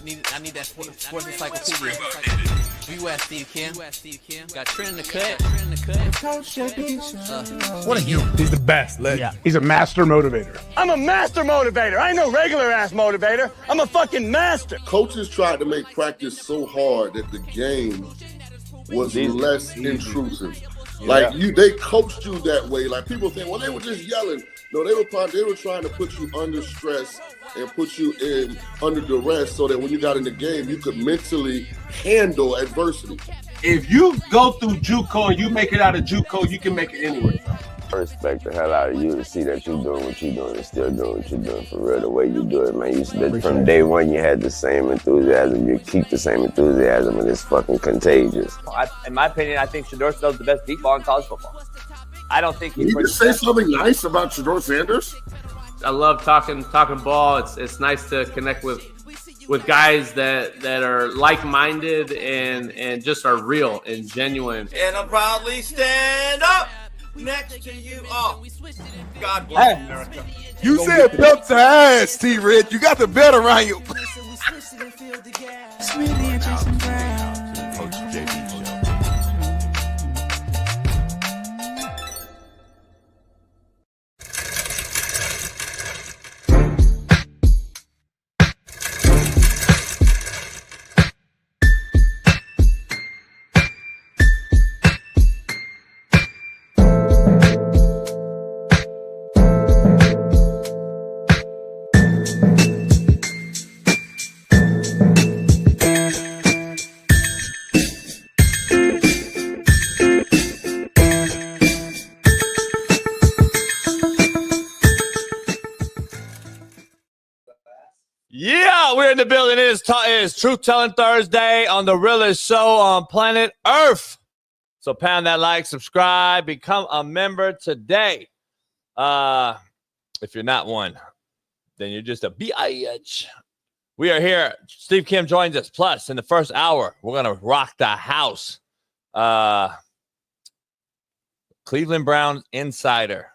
I need that sports encyclopedia. U.S. Steve Kim. Got Trent in the cut. What are you? He's the best. Yeah. He's a master motivator. I'm a master motivator. I ain't no regular ass motivator. I'm a fucking master. Coaches tried to make practice so hard that the game was less intrusive. Like they coached you that way. Like people think, well, they were just yelling. No, they were trying to put you under stress and put you in under duress so that when you got in the game, you could mentally handle adversity. If you go through JUCO and you make it out of JUCO, you can make it anywhere. I respect the hell out of you to see that you're doing what you're doing and still doing what you're doing for real, the way you do it, man. From day one, you had the same enthusiasm. You keep the same enthusiasm, and it's fucking contagious. In my opinion, I think Shedeur Snow's the best deep ball in college football. I don't think Can you just say something nice about Shedeur Sanders? I love talking ball. It's nice to connect with guys that are like-minded and just are real and genuine. And I proudly stand up next to you all. God bless America. You said belt to ass, T-Red. You got the belt around you. Yeah, we're in the building. It is Truth Telling Thursday on the realest show on Planet ERF. So pound that like, subscribe, become a member today. If you're not one, then you're just a bitch. We are here. Steve Kim joins us. Plus, in the first hour, we're going to rock the house. Cleveland Browns insider.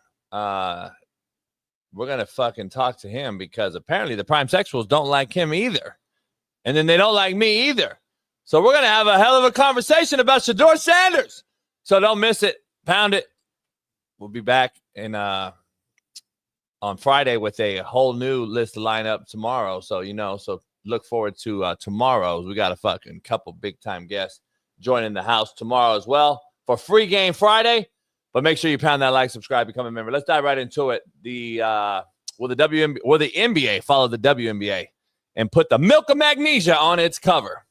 We're going to fucking talk to him because apparently the prime sexuals don't like him either. And then they don't like me either. So we're going to have a hell of a conversation about Shedeur Sanders. So don't miss it. Pound it. We'll be back on Friday with a whole new list of lineup tomorrow. So, so look forward to tomorrow's. We got a fucking couple big-time guests joining the house tomorrow as well for Free Game Friday. But make sure you pound that like, subscribe, become a member. Let's dive right into it. The NBA follow the WNBA and put the milk of magnesia on its cover.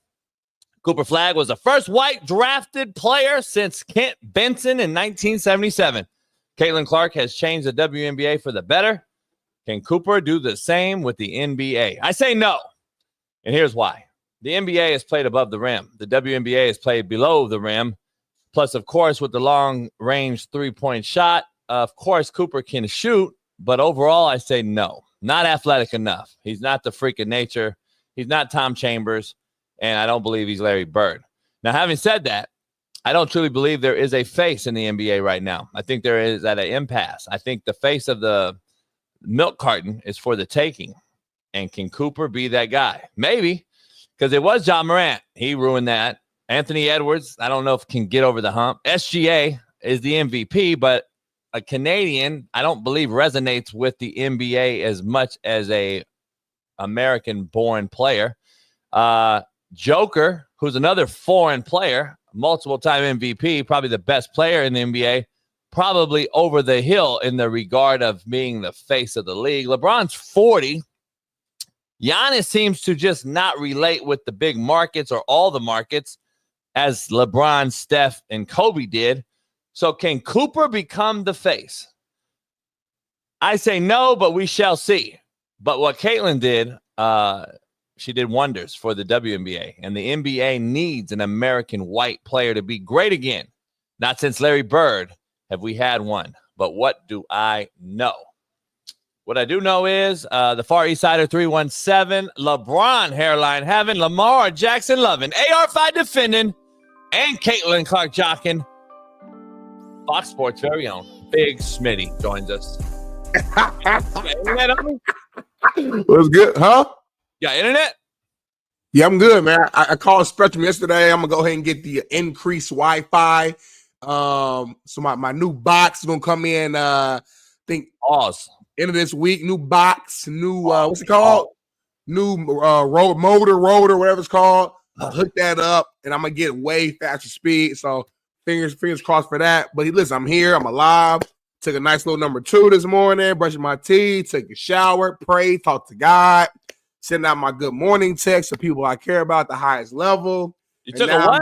Cooper Flagg was the first white drafted player since Kent Benson in 1977. Caitlin Clark has changed the WNBA for the better. Can Cooper do the same with the NBA? I say no. And here's why. The NBA is played above the rim. The WNBA is played below the rim. Plus, of course, with the long-range three-point shot, of course, Cooper can shoot. But overall, I say no. Not athletic enough. He's not the freak of nature. He's not Tom Chambers. And I don't believe he's Larry Bird. Now, having said that, I don't truly believe there is a face in the NBA right now. I think there is at an impasse. I think the face of the milk carton is for the taking. And can Cooper be that guy? Maybe, because it was John Morant. He ruined that. Anthony Edwards, I don't know if can get over the hump. SGA is the MVP, but a Canadian, I don't believe resonates with the NBA as much as a American-born player. Joker, who's another foreign player, multiple-time MVP, probably the best player in the NBA, probably over the hill in the regard of being the face of the league. LeBron's 40. Giannis seems to just not relate with the big markets or all the markets as LeBron, Steph, and Kobe did. So can Cooper become the face? I say no, but we shall see. But what Caitlin did, she did wonders for the WNBA. And the NBA needs an American white player to be great again. Not since Larry Bird have we had one. But what do I know? What I do know is the Far East Sider 317, LeBron hairline having, Lamar Jackson loving, AR5 defending, and Caitlin Clark jocking. Fox Sports' very own Big Smitty joins us. Internet on me? What's good, huh? Yeah, internet? Yeah, I'm good, man. I called Spectrum yesterday. I'm gonna go ahead and get the increased Wi-Fi. So my new box is gonna come in. Think end of this week. New box, new what's it called? New motor, whatever it's called. I'll hook that up, and I'm gonna get way faster speed. So fingers crossed for that. But listen, I'm here. I'm alive. Took a nice little number 2 this morning. Brushing my teeth. Took a shower. Prayed. Talked to God. Sending out my good morning text to people I care about at the highest level. You took a what?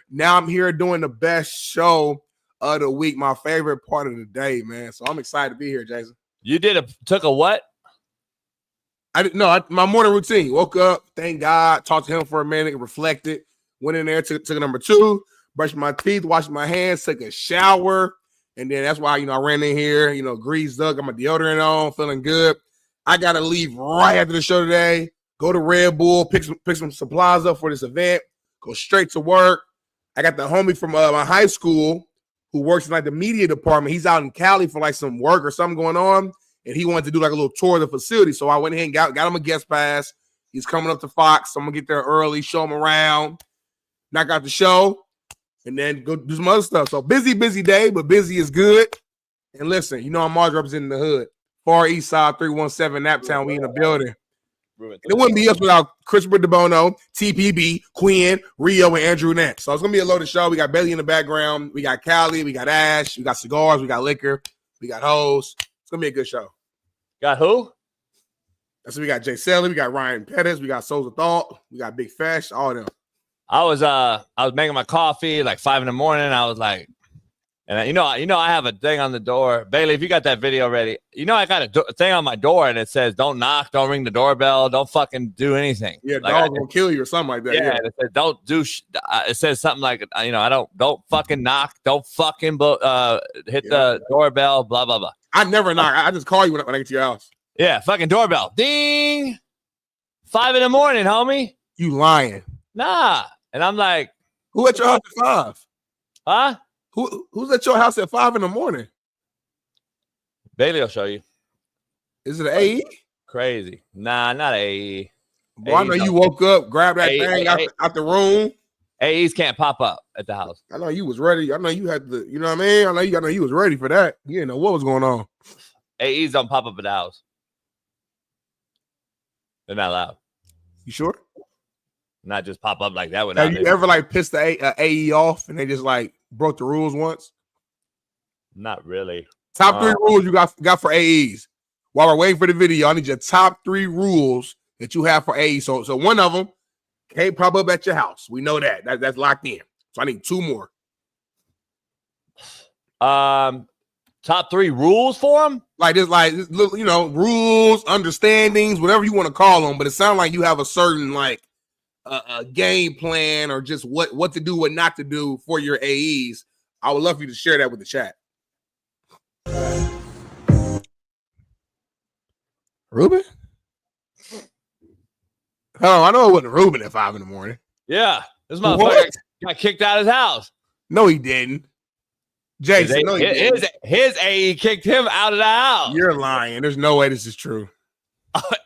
Now I'm here doing the best show of the week. My favorite part of the day, man. So I'm excited to be here, Jason. You took a what? I didn't know my morning routine. Woke up, thank God, talked to him for a minute, reflected, went in there, took a number 2, brushed my teeth, washed my hands, took a shower, and then that's why I ran in here, greased up, got my deodorant on, feeling good. I gotta leave right after the show today. Go to Red Bull, pick some supplies up for this event. Go straight to work. I got the homie from my high school who works in the media department. He's out in Cali for some work or something going on. And he wanted to do a little tour of the facility. So I went ahead and got him a guest pass. He's coming up to Fox. So I'm going to get there early, show him around, knock out the show, and then go do some other stuff. So busy day, but busy is good. And listen, I'm always representing the hood. Far East Side, 317 Naptown. We in the building. And it wouldn't be us without Christopher DeBono, TPB, Quinn, Rio, and Andrew next. So it's going to be a loaded show. We got Bailey in the background. We got Callie. We got Ash. We got cigars. We got liquor. We got hoes. It's going to be a good show. Got who? So we got Jay Selly, we got Ryan Pettis, we got Souls of Thought, we got Big Fesh, all of them. I was making my coffee 5 a.m. I was like, and I have a thing on the door. Bailey, if you got that video ready, I got a thing on my door and it says, "Don't knock, don't ring the doorbell, don't fucking do anything." Yeah, dog will kill you or something like that. Yeah, it says, don't do. It says something like, don't fucking knock, don't fucking hit the doorbell, blah blah blah. I never knock. I just call you when I get to your house. Yeah, fucking doorbell. Ding. 5 a.m, homie. You lying. Nah. And I'm like, who at your house at 5? Huh? Who's at your house at 5 a.m? Bailey will show you. Is it an AE? Crazy. Nah, not AE. Boy, I know you woke up, grabbed that thing out the room. AEs can't pop up at the house. I know you was ready. I know you had the, you know what I mean? I know you was ready for that. You didn't know what was going on. AEs don't pop up at the house. They're not allowed. You sure? Not just pop up like that. Have you ever pissed the AE off and they just broke the rules once? Not really. Top 3 rules you got for AEs. While we're waiting for the video, I need your top 3 rules that you have for AEs. So one of them can't pop up at your house. We know that. That's locked in. So I need 2 more. Top 3 rules for them? Rules, understandings, whatever you want to call them. But it sounds like you have a certain a game plan or just what to do, what not to do for your AEs. I would love for you to share that with the chat. Ruben? Oh, I know it wasn't Ruben at 5 a.m. Yeah. This motherfucker got kicked out of his house. No, he didn't. Jason, no, he didn't. His AE kicked him out of the house. You're lying. There's no way this is true.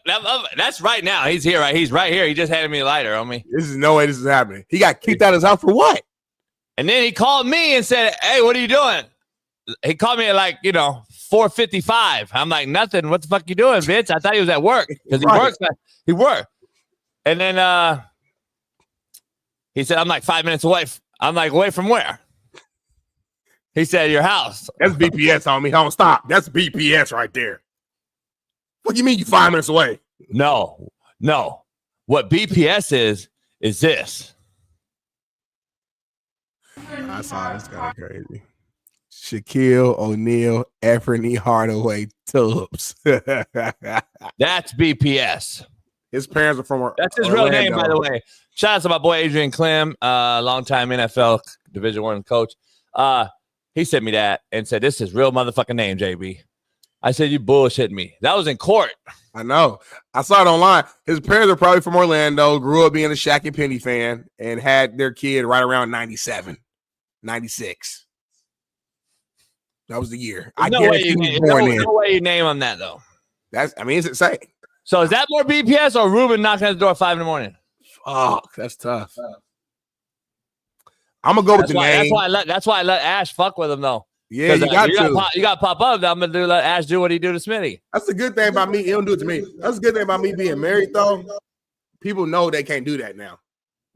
That's right now. He's here, right? He's right here. He just handed me a lighter, homie. This is no way this is happening. He got kicked out of his house for what? And then he called me and said, "Hey, what are you doing?" He called me at 4:55. I'm like, "Nothing. What the fuck you doing, bitch?" I thought he was at work because he worked. And then he said, "I'm 5 minutes away." I'm like, "Away from where?" He said, "Your house." That's BPS, homie. Hold on, stop. That's BPS right there. What do you mean you 5 minutes away? No. What BPS is this. I saw this kind of crazy. Shaquille O'Neal, Anthony Hardaway, Tubbs. That's BPS. His parents are from That's his real name, by the way. Shout out to my boy Adrian Clem, longtime NFL Division I coach. He sent me that and said, "This is real motherfucking name, JB." I said, "You bullshitting me." That was in court. I know. I saw it online. His parents are probably from Orlando, grew up being a Shaq and Penny fan, and had their kid right around 97, 96. That was the year. No way you name him that, though. It's insane. So is that more BPS or Ruben knocking at the door at 5 a.m? Fuck, that's tough. I'm gonna go with the name. That's why I let Ash fuck with him though. Yeah, you got to. You got to pop up. I'm gonna let Ash do what he do to Smitty. That's the good thing about me. He don't do it to me. That's the good thing about me being married though. People know they can't do that now.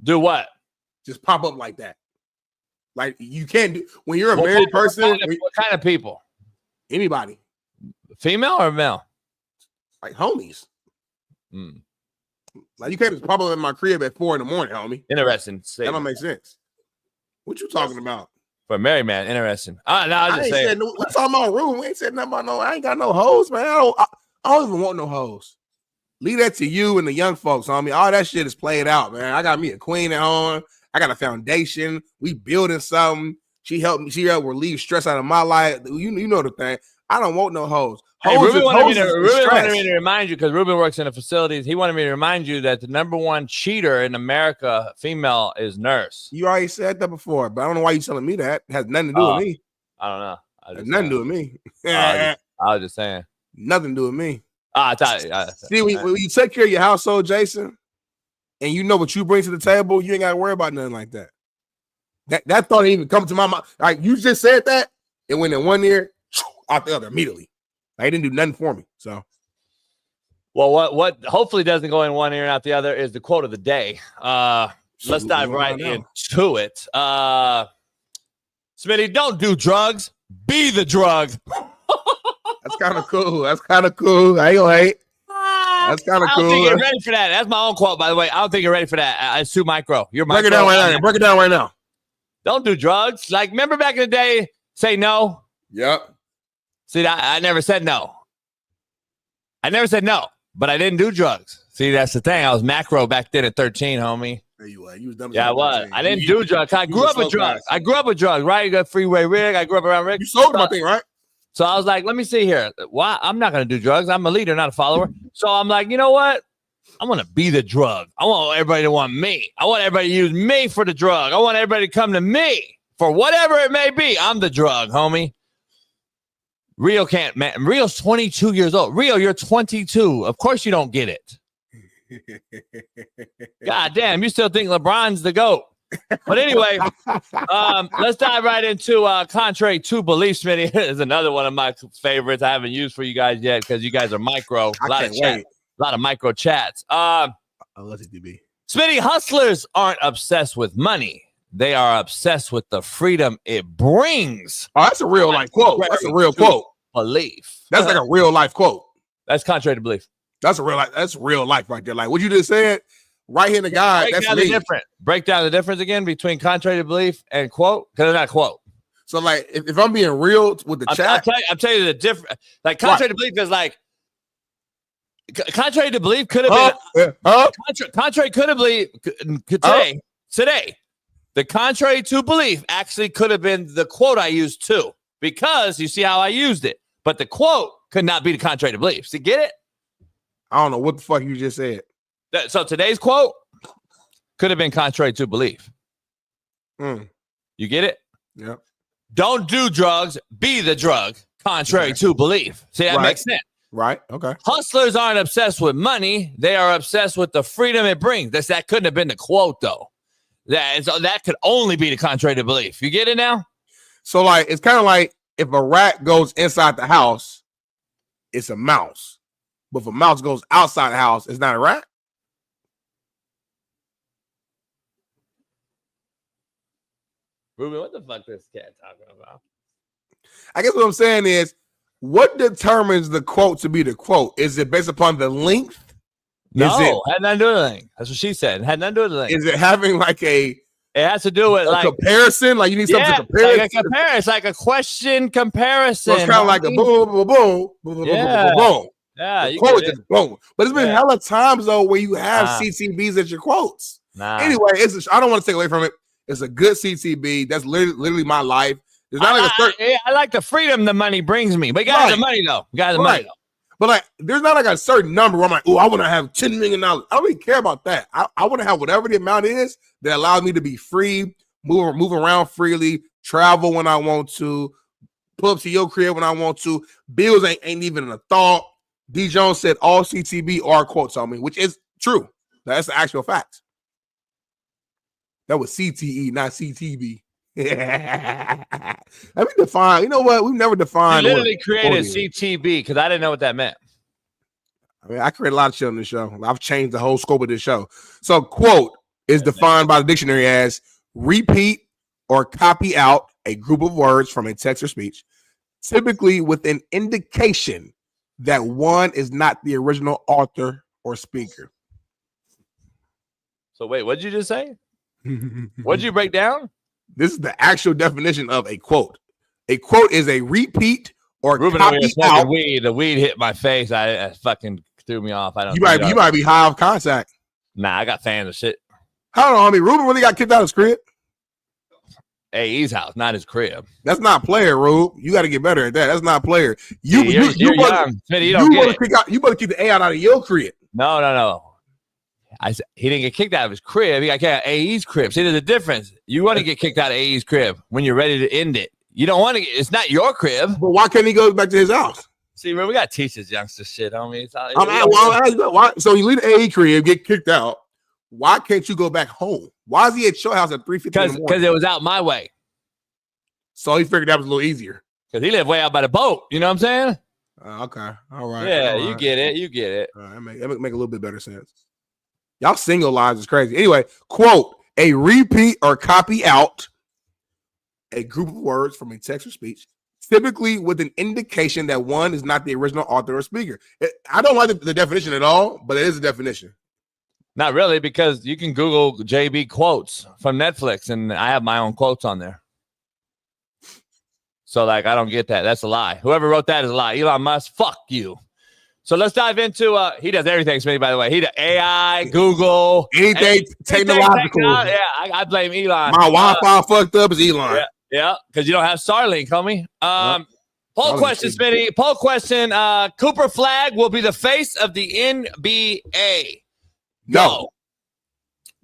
Do what? Just pop up like that. Like you can't do when you're a married person. What kind of people? Anybody. Female or male? Like homies. Like you can't just pop up in my crib at 4 a.m, homie. Interesting. That don't make sense. What you talking about? For a married man, interesting. No, I was just saying. We're talking about room. We ain't said nothing about no. I ain't got no hoes, man. I don't even want no hoes. Leave that to you and the young folks, homie. All that shit is played out, man. I got me a queen at home. I got a foundation. We building something. She helped me. She helped relieve stress out of my life. You know the thing. I don't want no hoes. Hey, Ruben wanted me to remind you, because Ruben works in the facilities. He wanted me to remind you that the #1 cheater in America, female, is Nurse. You already said that before, but I don't know why you're telling me that. It has nothing to do with me. I don't know. It has nothing to do with me. I was just saying. Nothing to do with me. I thought. See, when you take care of your household, Jason, and you know what you bring to the table, you ain't got to worry about nothing like that. That thought didn't even come to my mind. Like you just said that, it went in one ear, out the other immediately. Like, it didn't do nothing for me. So, well, what hopefully doesn't go in one ear and out the other is the quote of the day. Let's dive right into it. Smitty, don't do drugs. Be the drug. That's kind of cool. I ain't gonna hate. That's kind of cool. I don't think you're ready for that. That's my own quote, by the way. I don't think you're ready for that. It's too micro. You're micro. Break it down right now. Don't do drugs. Like, remember back in the day, say no? Yep. See, I never said no. I never said no, but I didn't do drugs. See, that's the thing. I was macro back then at 13, homie. There you were. You was dumb. Yeah, I was. I didn't do drugs. I grew up with drugs. Right? You got Freeway Rig. I grew up around Rig. You sold my thing, right? So I was like, let me see here. Why? I'm not going to do drugs. I'm a leader, not a follower. So I'm like, you know what? I'm going to be the drug. I want everybody to want me. I want everybody to use me for the drug. I want everybody to come to me for whatever it may be. I'm the drug, homie. Rio can't, man. Rio's 22 years old. Rio, you're 22. Of course you don't get it. God damn, you still think LeBron's the GOAT. But anyway, let's dive right into Contrary to Belief, Smitty. Is another one of my favorites I haven't used for you guys yet because you guys are micro. A lot of micro chats. I love it, DB. Smitty, hustlers aren't obsessed with money. They are obsessed with the freedom it brings. Oh, that's a real life quote. That's a real quote. Belief. That's like a real life quote. That's contrary to belief. That's real life right there. Like what you just said, right here in the guide. That's me. Break down the difference again between contrary to belief and quote, because it's not quote. So like if I'm being real with the chat, I'll tell you the difference. Like contrary to belief is like contrary to belief could have been contrary could have believe today. The contrary to belief actually could have been the quote I used too, because you see how I used it. But the quote could not be the contrary to belief. So get it? I don't know what the fuck you just said. So today's quote could have been contrary to belief. You get it? Yep. Don't do drugs, be the drug, contrary to belief. See, that makes sense. Right. Okay. Hustlers aren't obsessed with money. They are obsessed with the freedom it brings. That couldn't have been the quote, though. That could only be the contrary to belief. You get it now? So, like, it's kind of like if a rat goes inside the house, it's a mouse. But if a mouse goes outside the house, it's not a rat. Ruben, what the fuck is this cat talking about? I guess what I'm saying is, what determines the quote to be the quote? Is it based upon the length? No, had nothing to do with anything. That's what she said. It had nothing to do with anything. Is it having like it has to do with like comparison? Like you need something to compare. Like a comparison. It's like a question comparison. So it's kind of like a boom, boom, boom, boom, yeah. boom. Yeah, you quote is boom. But it's been hella times though where you have CTBs as your quotes. Anyway, I don't want to take away from it. It's a good CTB. That's literally my life. There's not like a certain. I like the freedom the money brings me, but you got the money though. You got the money though. But like, there's not like a certain number where I'm like, oh, I want to have $10 million. I don't really care about that. I want to have whatever the amount is that allows me to be free, move around freely, travel when I want to, pull up to your crib when I want to. Bills ain't even a thought. D. Jones said all CTB are quotes on me, which is true. That's the actual fact. That was CTE, not CTB. Let me define. You know what? We've never defined. You literally what created quote is. CTB because I didn't know what that meant. I mean, I create a lot of shit on this show. I've changed the whole scope of this show. So, quote is defined by the dictionary as repeat or copy out a group of words from a text or speech, typically with an indication that one is not the original author or speaker. So wait, what did you just say? What did you break down? This is the actual definition of a quote. A quote is a repeat or Ruben copy out. weed. The weed hit my face. I fucking threw me off. I don't. You might be high off contact. Nah, I got fans of shit. Hold on, I mean, Ruben really got kicked out of his crib. AE's house, not his crib. That's not player, Rube. You got to get better at that. That's not player. You're young, Smitty. You don't get it. You better keep the A out of your crib. No. I said he didn't get kicked out of his crib. He got kicked out of AE's crib. See, there's a difference. You want to get kicked out of AE's crib when you're ready to end it. You don't want to. It's not your crib. But why can't he go back to his house? See, man, we got to teach this youngster shit, homie. Why? So you leave the AE crib, get kicked out. Why can't you go back home? Why is he at your house at 3:50? Because it was out my way. So he figured that was a little easier. Because he lived way out by the boat. You know what I'm saying? Okay. All right. Yeah, all right. You get it. All right, that make a little bit better sense. Y'all single lives is crazy. Anyway, quote, a repeat or copy out a group of words from a text or speech, typically with an indication that one is not the original author or speaker. I don't like the definition at all, but it is a definition. Not really, because you can Google JB quotes from Netflix, and I have my own quotes on there. So, like, I don't get that. That's a lie. Whoever wrote that is a lie. Elon Musk, fuck you. So let's dive into, he does everything, Smitty, by the way. He does AI, Google. Anything technological. Yeah, I blame Elon. My Wi-Fi fucked up is Elon. Yeah, because you don't have Starlink, homie. Poll question, Smitty. Poll question. Cooper Flagg will be the face of the NBA. No.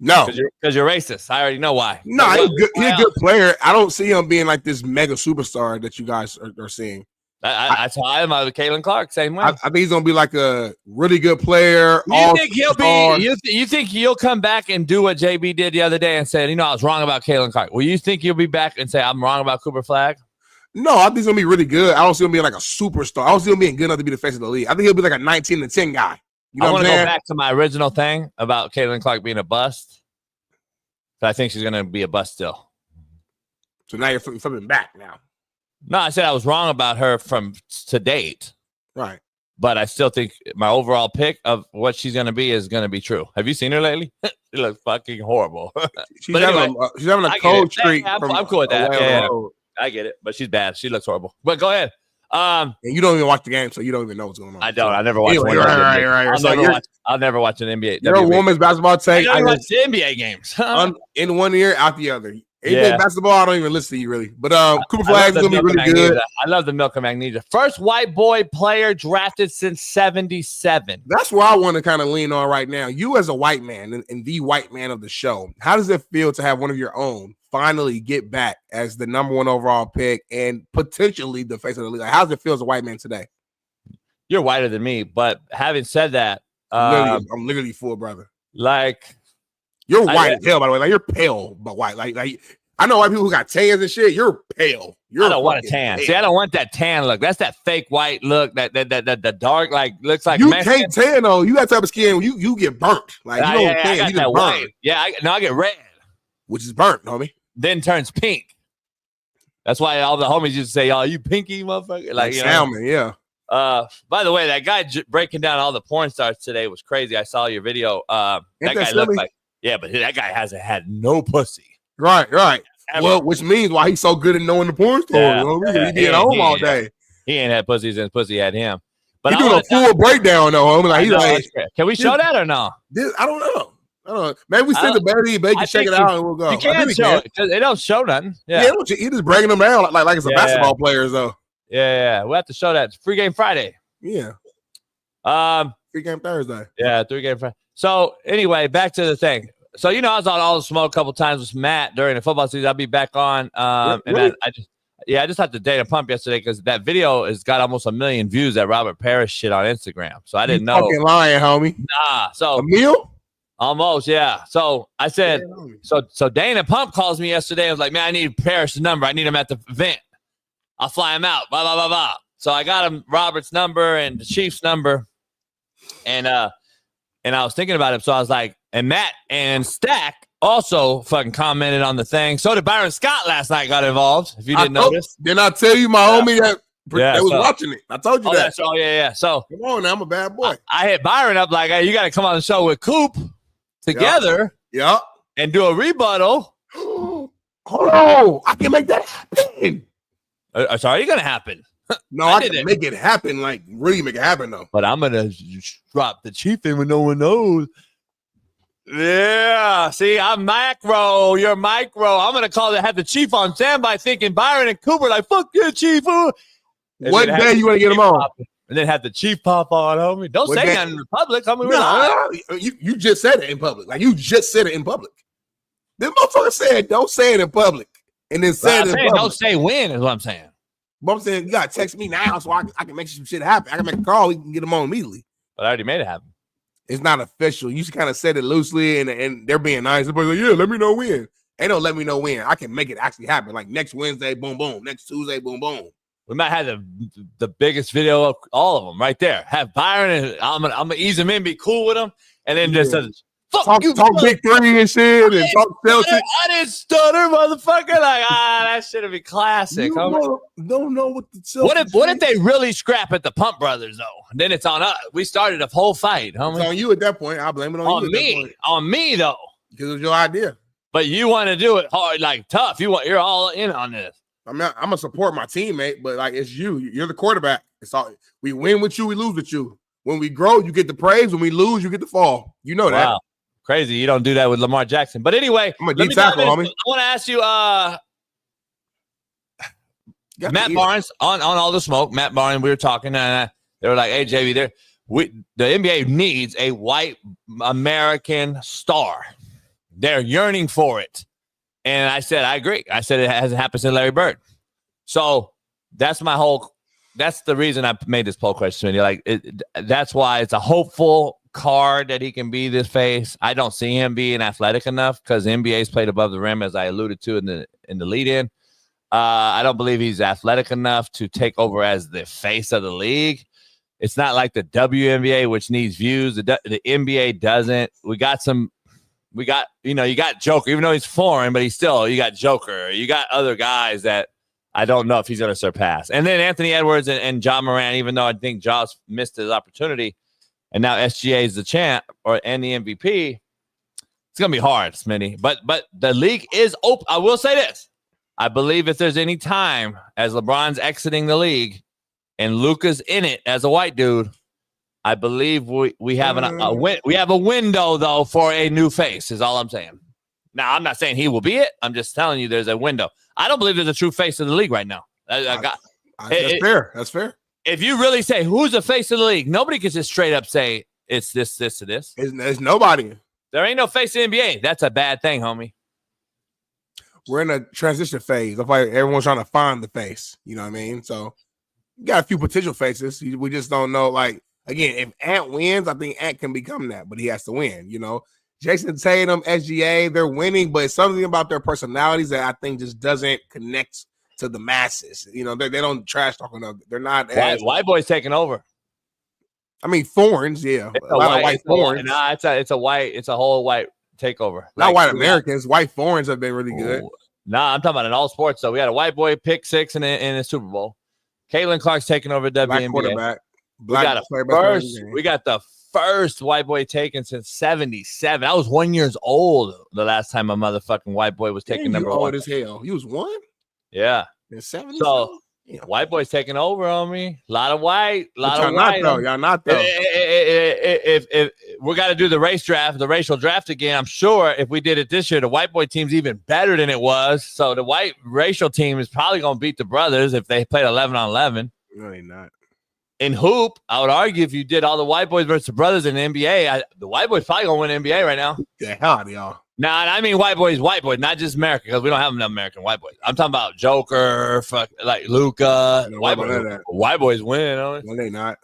Because you're racist. I already know why. No, he's a good player. I don't see him being like this mega superstar that you guys are seeing. I saw him with Caitlin Clark, same way. I think he's gonna be like a really good player. You think he'll come back and do what JB did the other day and say, I was wrong about Caitlin Clark? Well, you think he'll be back and say I'm wrong about Cooper Flagg? No, I think he's gonna be really good. I don't see him being like a superstar. I don't see him being good enough to be the face of the league. I think he'll be like a 19-10 guy. You know I want to go saying? back to my original thing about Caitlin Clark being a bust. But I think she's gonna be a bust still. So now you're flipping back now. No, I said I was wrong about her from to date. Right. But I still think my overall pick of what she's going to be is going to be true. Have you seen her lately? She looks fucking horrible. She's having a cold streak. I'm cool with that. Yeah. I get it. But she's bad. She looks horrible. But go ahead. And you don't even watch the game, so you don't even know what's going on. I don't. I never watch one. Right. I'll never watch an NBA. You're a women's basketball take. I watch the NBA games. In one ear, out the other. NBA basketball, I don't even listen to you really. But Cooper Flagg is going to be really good. I love the milk of magnesia. First white boy player drafted since 77. That's where I want to kind of lean on right now. You as a white man and the white man of the show, how does it feel to have one of your own finally get back as the number one overall pick and potentially the face of the league? Like, how does it feel as a white man today? You're whiter than me, but having said that, I'm literally full, brother. Like, you're white as hell, by the way. Like, you're pale, but white. Like I know white people who got tans and shit. You're pale. I don't want a tan. Pale. See, I don't want that tan look. That's that fake white look. That dark, like, looks like you Mexican. can't tan though. You got type of skin. You get burnt. Like you don't tan. You get burnt. White. Yeah, I get red, which is burnt, homie. Then turns pink. That's why all the homies used to say, "Oh, you pinky motherfucker." Like salmon, yeah. By the way, that guy breaking down all the porn stars today was crazy. I saw your video. That guy looked like. Yeah, but that guy hasn't had no pussy. Right. Ever. Well, which means why he's so good at knowing the porn story. He be at home all day. He ain't had pussy since pussy had him. But he's doing a full breakdown though, homie. Like, he's like, can we show that or no? I don't know. Maybe we send the baby. They can check it out and we'll go. You can't show it because it don't show nothing. Yeah, he just breaking them down like it's a basketball players though. Yeah. We'll have to show that. It's Free Game Friday. Yeah. Free Game Thursday. Yeah, 3 Game Friday. So anyway, back to the thing. So, I was on All the Smoke a couple times with Matt during the football season. I'll be back on. And I just had to date a pump yesterday because that video has got almost 1 million views that Robert Parrish shit on Instagram. So I didn't know. Fucking lying, homie. Nah. So a meal? Almost, yeah. So I said, so Dana Pump calls me yesterday. I was like, man, I need Parrish's number. I need him at the event. I'll fly him out. Blah, blah, blah, blah. So I got him Robert's number and the Chief's number. And I was thinking about him. So I was like, and Matt and Stack also fucking commented on the thing. So did Byron Scott last night got involved, if you didn't notice. Didn't I tell you my homie that was watching it? I told you that. Yeah. So come on now, I'm a bad boy. I hit Byron up like, hey, you got to come on the show with Coop together and do a rebuttal. Hold on. I can make that happen. It's already going to happen. No, I can make it happen, like really make it happen though. But I'm going to drop the Chief in when no one knows. Yeah, see, I'm macro. You're micro. I'm going to have the Chief on standby thinking Byron and Cooper like, fuck you, Chief. What day you want to get him on? And then have the Chief pop on, homie. Don't say that in public. I mean, you just said it in public. Like, you just said it in public. This motherfucker said, don't say it in public. And then say it in public. Don't say when is what I'm saying. But I'm saying, you got to text me now so I can make some shit happen. I can make a call. We can get him on immediately. But I already made it happen. It's not official. You kind of said it loosely, and they're being nice. They're like, yeah, let me know when. Ain't no let me know when. I can make it actually happen. Like next Wednesday, boom, boom. Next Tuesday, boom, boom. We might have the biggest video of all of them right there. Have Byron and I'm gonna ease him in, be cool with him, and then just talk big three and shit, and talk Celtics. I didn't stutter, motherfucker. Like that should be classic. Don't know what the Celtics. What if they really scrap at the Pump Brothers though? Then it's on us. We started a whole fight, homie. It's on you at that point. I blame it on you. On me though, because it was your idea. But you want to do it hard, like tough. You're all in on this. I'm gonna support my teammate, but like it's you. You're the quarterback. It's all we win with you, we lose with you. When we grow, you get the praise. When we lose, you get the fall. You know that. Crazy. You don't do that with Lamar Jackson. But anyway, I'm a deep tackle, homie. I want to ask you, Matt Barnes on all the smoke. Matt Barnes, we were talking, and they were like, "Hey, JV, the NBA needs a white American star. They're yearning for it." And I said, I agree. I said it hasn't happened since Larry Bird. So that's the reason I made this poll question. Like, that's why it's a hopeful card that he can be this face. I don't see him being athletic enough because the NBA's played above the rim, as I alluded to in the lead-in. I don't believe he's athletic enough to take over as the face of the league. It's not like the WNBA, which needs views. The NBA doesn't. You got Joker, even though he's foreign, but you got Joker. You got other guys that I don't know if he's going to surpass. And then Anthony Edwards and John Moran, even though I think Josh missed his opportunity, and now SGA is the champ and the MVP, it's going to be hard, Smitty. But the league is open. I will say this. I believe if there's any time as LeBron's exiting the league and Luka's in it as a white dude, I believe we have a window though for a new face. Is all I'm saying. Now I'm not saying he will be it. I'm just telling you there's a window. I don't believe there's a true face of the league right now. That's fair. That's fair. If you really say who's the face of the league, nobody can just straight up say it's this to this. It's nobody. There ain't no face in the NBA. That's a bad thing, homie. We're in a transition phase. Of like everyone's trying to find the face. You know what I mean? So you got a few potential faces. We just don't know. Like. Again, if Ant wins, I think Ant can become that, but he has to win, you know. Jason Tatum, SGA, they're winning, but it's something about their personalities that I think just doesn't connect to the masses. You know, they don't trash talk enough. They're not white boys taking over. I mean, thorns, yeah. A lot of white thorns. It's a whole white takeover. Not white Americans. White thorns have been really good. Nah, I'm talking about in all sports. So we had a white boy pick 6 in the Super Bowl. Caitlin Clark's taking over WNBA. Black quarterback. We got the first white boy taken since 1977. I was 1 year old the last time a motherfucking white boy was taking number 1. Old as hell. You was 1? Yeah. In 70s? So white boys taking over on me. A lot of white. Y'all not though. If we got to do the racial draft again, I'm sure if we did it this year, the white boy team's even better than it was. So the white racial team is probably going to beat the brothers if they played 11-on-11. No, they're not. In hoop, I would argue if you did all the white boys versus the brothers in the NBA, the white boys probably gonna win the NBA right now. The hell out of y'all. Nah, I mean white boys, not just America, because we don't have enough American white boys. I'm talking about Joker, like Luka. White boys win. No, they not.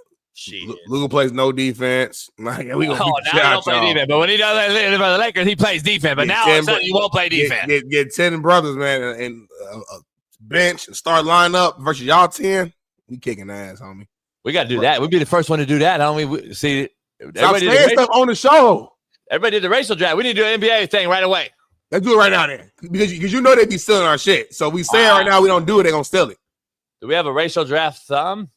Luka plays no defense. Like, we gonna now he don't play defense. But when he does that for the Lakers, he plays defense. But now all of a sudden he won't play defense. Get 10 brothers, man, and a bench and start line up versus y'all 10. We kicking ass, homie. We got to do that. We'd be the first one to do that, don't we? See, stop saying stuff on the show. Everybody did the racial draft. We need to do an NBA thing right away. Let's do it right now, then, because you know they be stealing our shit. So we say it right now. We don't do it. They gonna steal it. Do we have a racial draft thumb?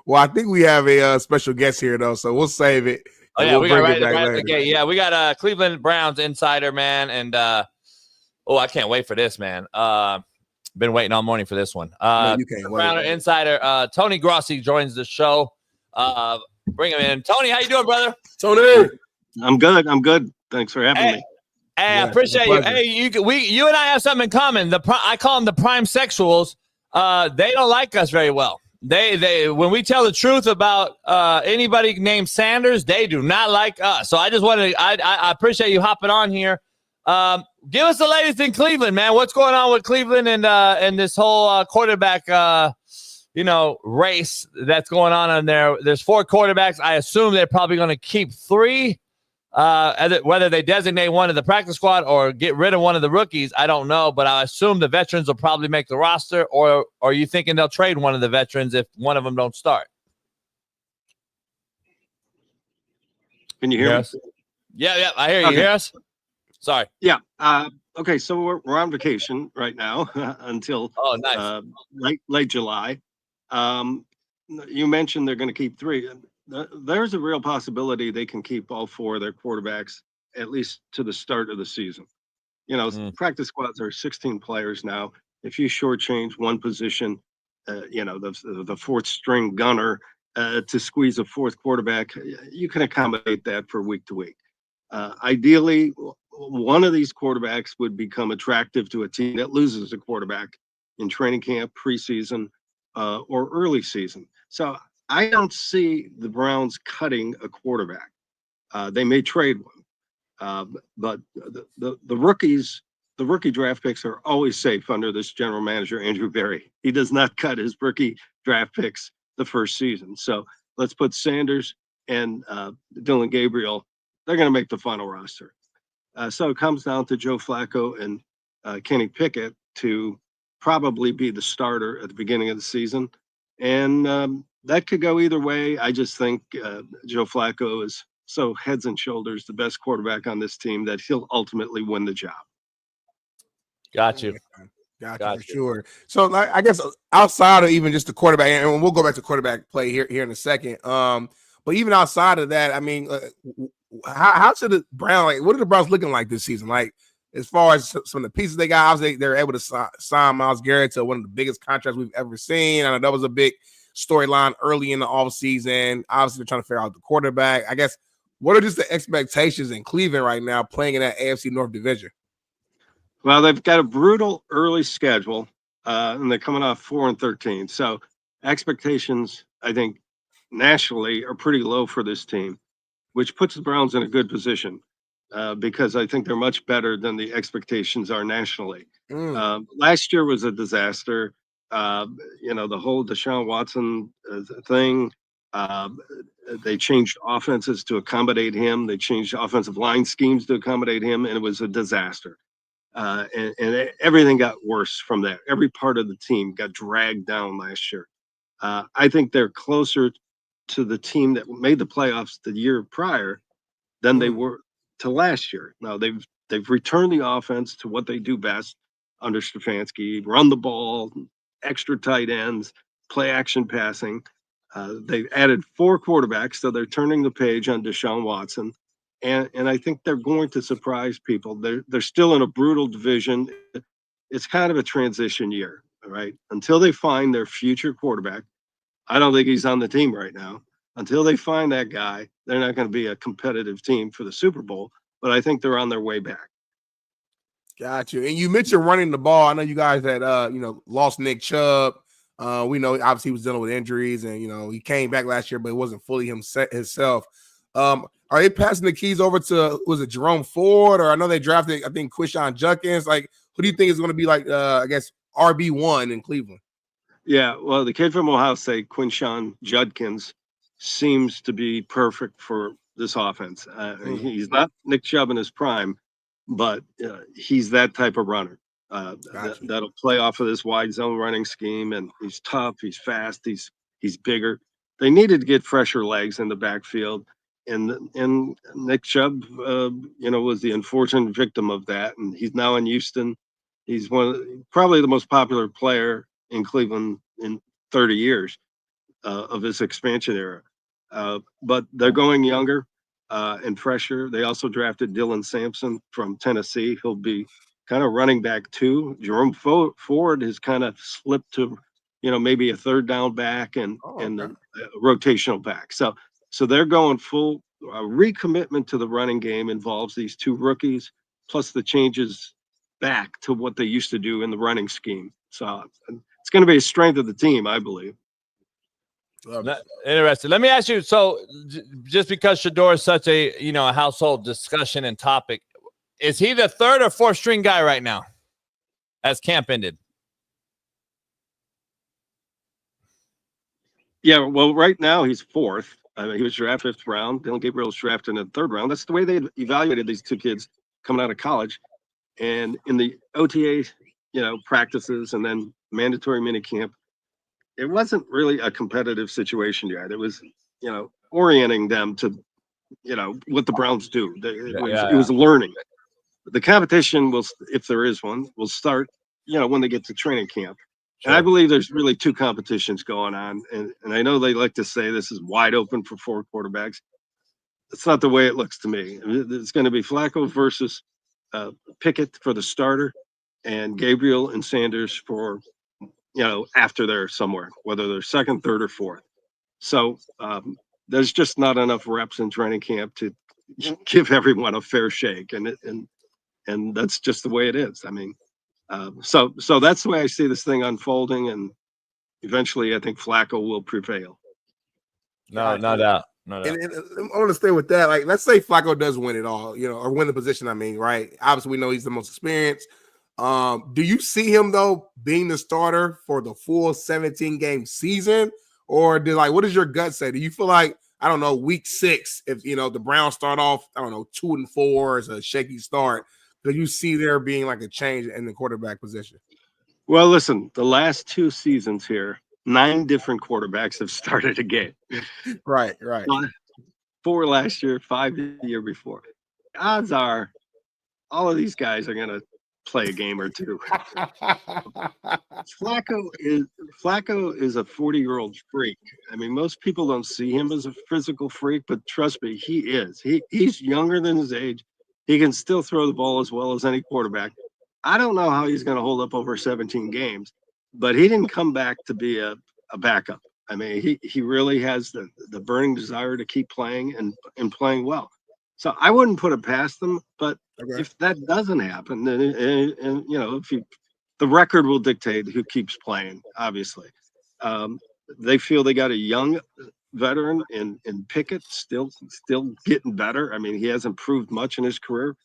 Well, I think we have a special guest here though, so we'll save it. Oh yeah, we got right at the gate. Yeah, we got Cleveland Browns insider, man, and I can't wait for this, man. Been waiting all morning for this one. No, you can't wait. Browner insider Tony Grossi joins the show. Bring him in. Tony, how you doing, brother? Tony, I'm good. Thanks for having me. Hey, I appreciate you. Hey, you and I have something in common. I call them the prime sexuals. They don't like us very well. They when we tell the truth about anybody named Sanders, they do not like us. So I just wanted I appreciate you hopping on here. Give us the latest in Cleveland, man. What's going on with Cleveland and this whole quarterback race that's going on in there? There's 4 quarterbacks. I assume they're probably going to keep 3. Whether they designate one of the practice squad or get rid of one of the rookies, I don't know. But I assume the veterans will probably make the roster. Or are you thinking they'll trade one of the veterans if one of them don't start? Can you hear me? Yeah, I hear you. Okay. You hear us? Sorry. Yeah. Okay, so we're on vacation right now until late July. You mentioned they're going to keep 3. There's a real possibility they can keep all 4 of their quarterbacks at least to the start of the season. Practice squads are 16 players now. If you shortchange one position, the 4th string gunner to squeeze a 4th quarterback, you can accommodate that for week to week. Ideally, one of these quarterbacks would become attractive to a team that loses a quarterback in training camp, preseason, or early season. So I don't see the Browns cutting a quarterback. They may trade one, but the rookies, the rookie draft picks are always safe under this general manager, Andrew Berry. He does not cut his rookie draft picks the first season. So let's put Sanders and Dylan Gabriel. They're going to make the final roster. So it comes down to Joe Flacco and Kenny Pickett to probably be the starter at the beginning of the season. And that could go either way. I just think Joe Flacco is so heads and shoulders the best quarterback on this team that he'll ultimately win the job. Got you. Got you. Sure. So I guess outside of even just the quarterback, and we'll go back to quarterback play here in a second. But even outside of that, I mean, how should the Browns, what are the Browns looking like this season? Like, as far as some of the pieces they got, obviously they're able to sign Myles Garrett to one of the biggest contracts we've ever seen. I know that was a big storyline early in the offseason. Obviously, they're trying to figure out the quarterback. I guess, what are just the expectations in Cleveland right now playing in that AFC North division? Well, they've got a brutal early schedule, and they're coming off 4-13. So expectations, I think, nationally are pretty low for this team, which puts the Browns in a good position because I think they're much better than the expectations are nationally. Last year was a disaster. The whole Deshaun Watson thing, they changed offenses to accommodate him. They changed offensive line schemes to accommodate him, and it was a disaster. And everything got worse from that. Every part of the team got dragged down last year. I think they're closer to the team that made the playoffs the year prior than they were to last year. Now they've returned the offense to what they do best under Stefanski: run the ball, extra tight ends, play action passing. They've added 4 quarterbacks, so they're turning the page on Deshaun Watson. And I think they're going to surprise people. They're still in a brutal division. It's kind of a transition year, all right? Until they find their future quarterback, I don't think he's on the team right now. Until they find that guy, they're not going to be a competitive team for the Super Bowl, but I think they're on their way back. Got you. And you mentioned running the ball. I know you guys had, lost Nick Chubb. We know obviously he was dealing with injuries, and, he came back last year, but it wasn't fully himself. Are they passing the keys over to, was it Jerome Ford? Or I know they drafted, I think, Quishon Judkins. Like, who do you think is going to be like, RB1 in Cleveland? Yeah, well, the kid from Ohio State, Quinshawn Judkins, seems to be perfect for this offense. He's not Nick Chubb in his prime, but he's that type of runner that'll play off of this wide zone running scheme. And he's tough, he's fast, he's bigger. They needed to get fresher legs in the backfield, and Nick Chubb, was the unfortunate victim of that. And he's now in Houston. He's probably the most popular player in Cleveland in 30 years of this expansion era. But they're going younger and fresher. They also drafted Dylan Sampson from Tennessee. He'll be kind of running back too. Jerome Ford has kind of slipped to, maybe a third down back and a rotational back. So they're going full recommitment to the running game involves these two rookies, plus the changes back to what they used to do in the running scheme. So it's going to be a strength of the team, I believe. Interesting. Let me ask you. So, just because Shedeur is such a a household discussion and topic, is he the third or fourth string guy right now, as camp ended? Yeah, well, right now he's fourth. I mean, he was drafted 5th round. Dylan Gabriel was drafted in the 3rd round. That's the way they evaluated these two kids coming out of college. And in the OTA, practices and then mandatory minicamp, it wasn't really a competitive situation yet. It was, orienting them to, what the Browns do. It was learning. The competition will, if there is one, will start, when they get to training camp. Sure. And I believe there's really 2 competitions going on. And I know they like to say this is wide open for 4 quarterbacks. It's not the way it looks to me. It's going to be Flacco versus Pickett for the starter, and Gabriel and Sanders for, after they're somewhere, whether they're 2nd, 3rd, or 4th. So there's just not enough reps in training camp to give everyone a fair shake, and that's just the way it is. I mean, so that's the way I see this thing unfolding, and eventually I think Flacco will prevail. No doubt. No doubt. And I want to stay with that. Like, let's say Flacco does win it all, or win the position. I mean, right? Obviously, we know he's the most experienced. Do you see him though being the starter for the full 17-game season, or what does your gut say? Do you feel like, I don't know, week 6, if the Browns start off, I don't know, 2-4 is a shaky start, do you see there being like a change in the quarterback position? Well, listen, the last 2 seasons here, 9 different quarterbacks have started a game. Right. 4 last year, 5 the year before. Odds are all of these guys are going to play a game or 2. Flacco is a 40-year-old freak. I mean, most people don't see him as a physical freak, but trust me, he is. He's younger than his age. He can still throw the ball as well as any quarterback. I don't know how he's going to hold up over 17 games, but he didn't come back to be a backup. I mean, he really has the burning desire to keep playing and playing well. So I wouldn't put it past them, but if that doesn't happen, then the record will dictate who keeps playing. Obviously, they feel they got a young veteran in Pickett, still getting better. I mean, he hasn't proved much in his career,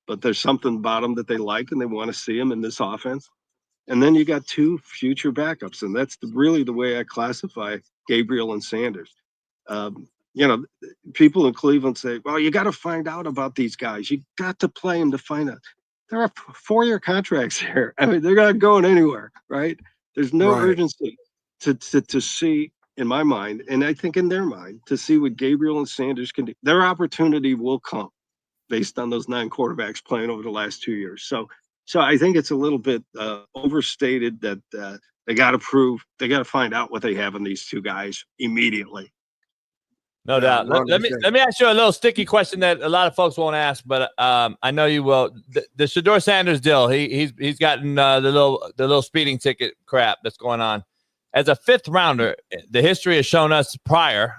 but there's something about him that they like, and they want to see him in this offense. And then you got 2 future backups, and that's really the way I classify Gabriel and Sanders. People in Cleveland say, well, you got to find out about these guys. You got to play them to find out. There are 4-year contracts here. I mean, they're not going anywhere, right? There's no urgency to see, in my mind, and I think in their mind, to see what Gabriel and Sanders can do. Their opportunity will come based on those 9 quarterbacks playing over the last 2 years. So I think it's a little bit overstated that they got to find out what they have in these 2 guys immediately. No doubt. Let me ask you a little sticky question that a lot of folks won't ask, but I know you will. The Shedeur Sanders deal, he's gotten the little speeding ticket crap that's going on. As a 5th rounder, the history has shown us prior,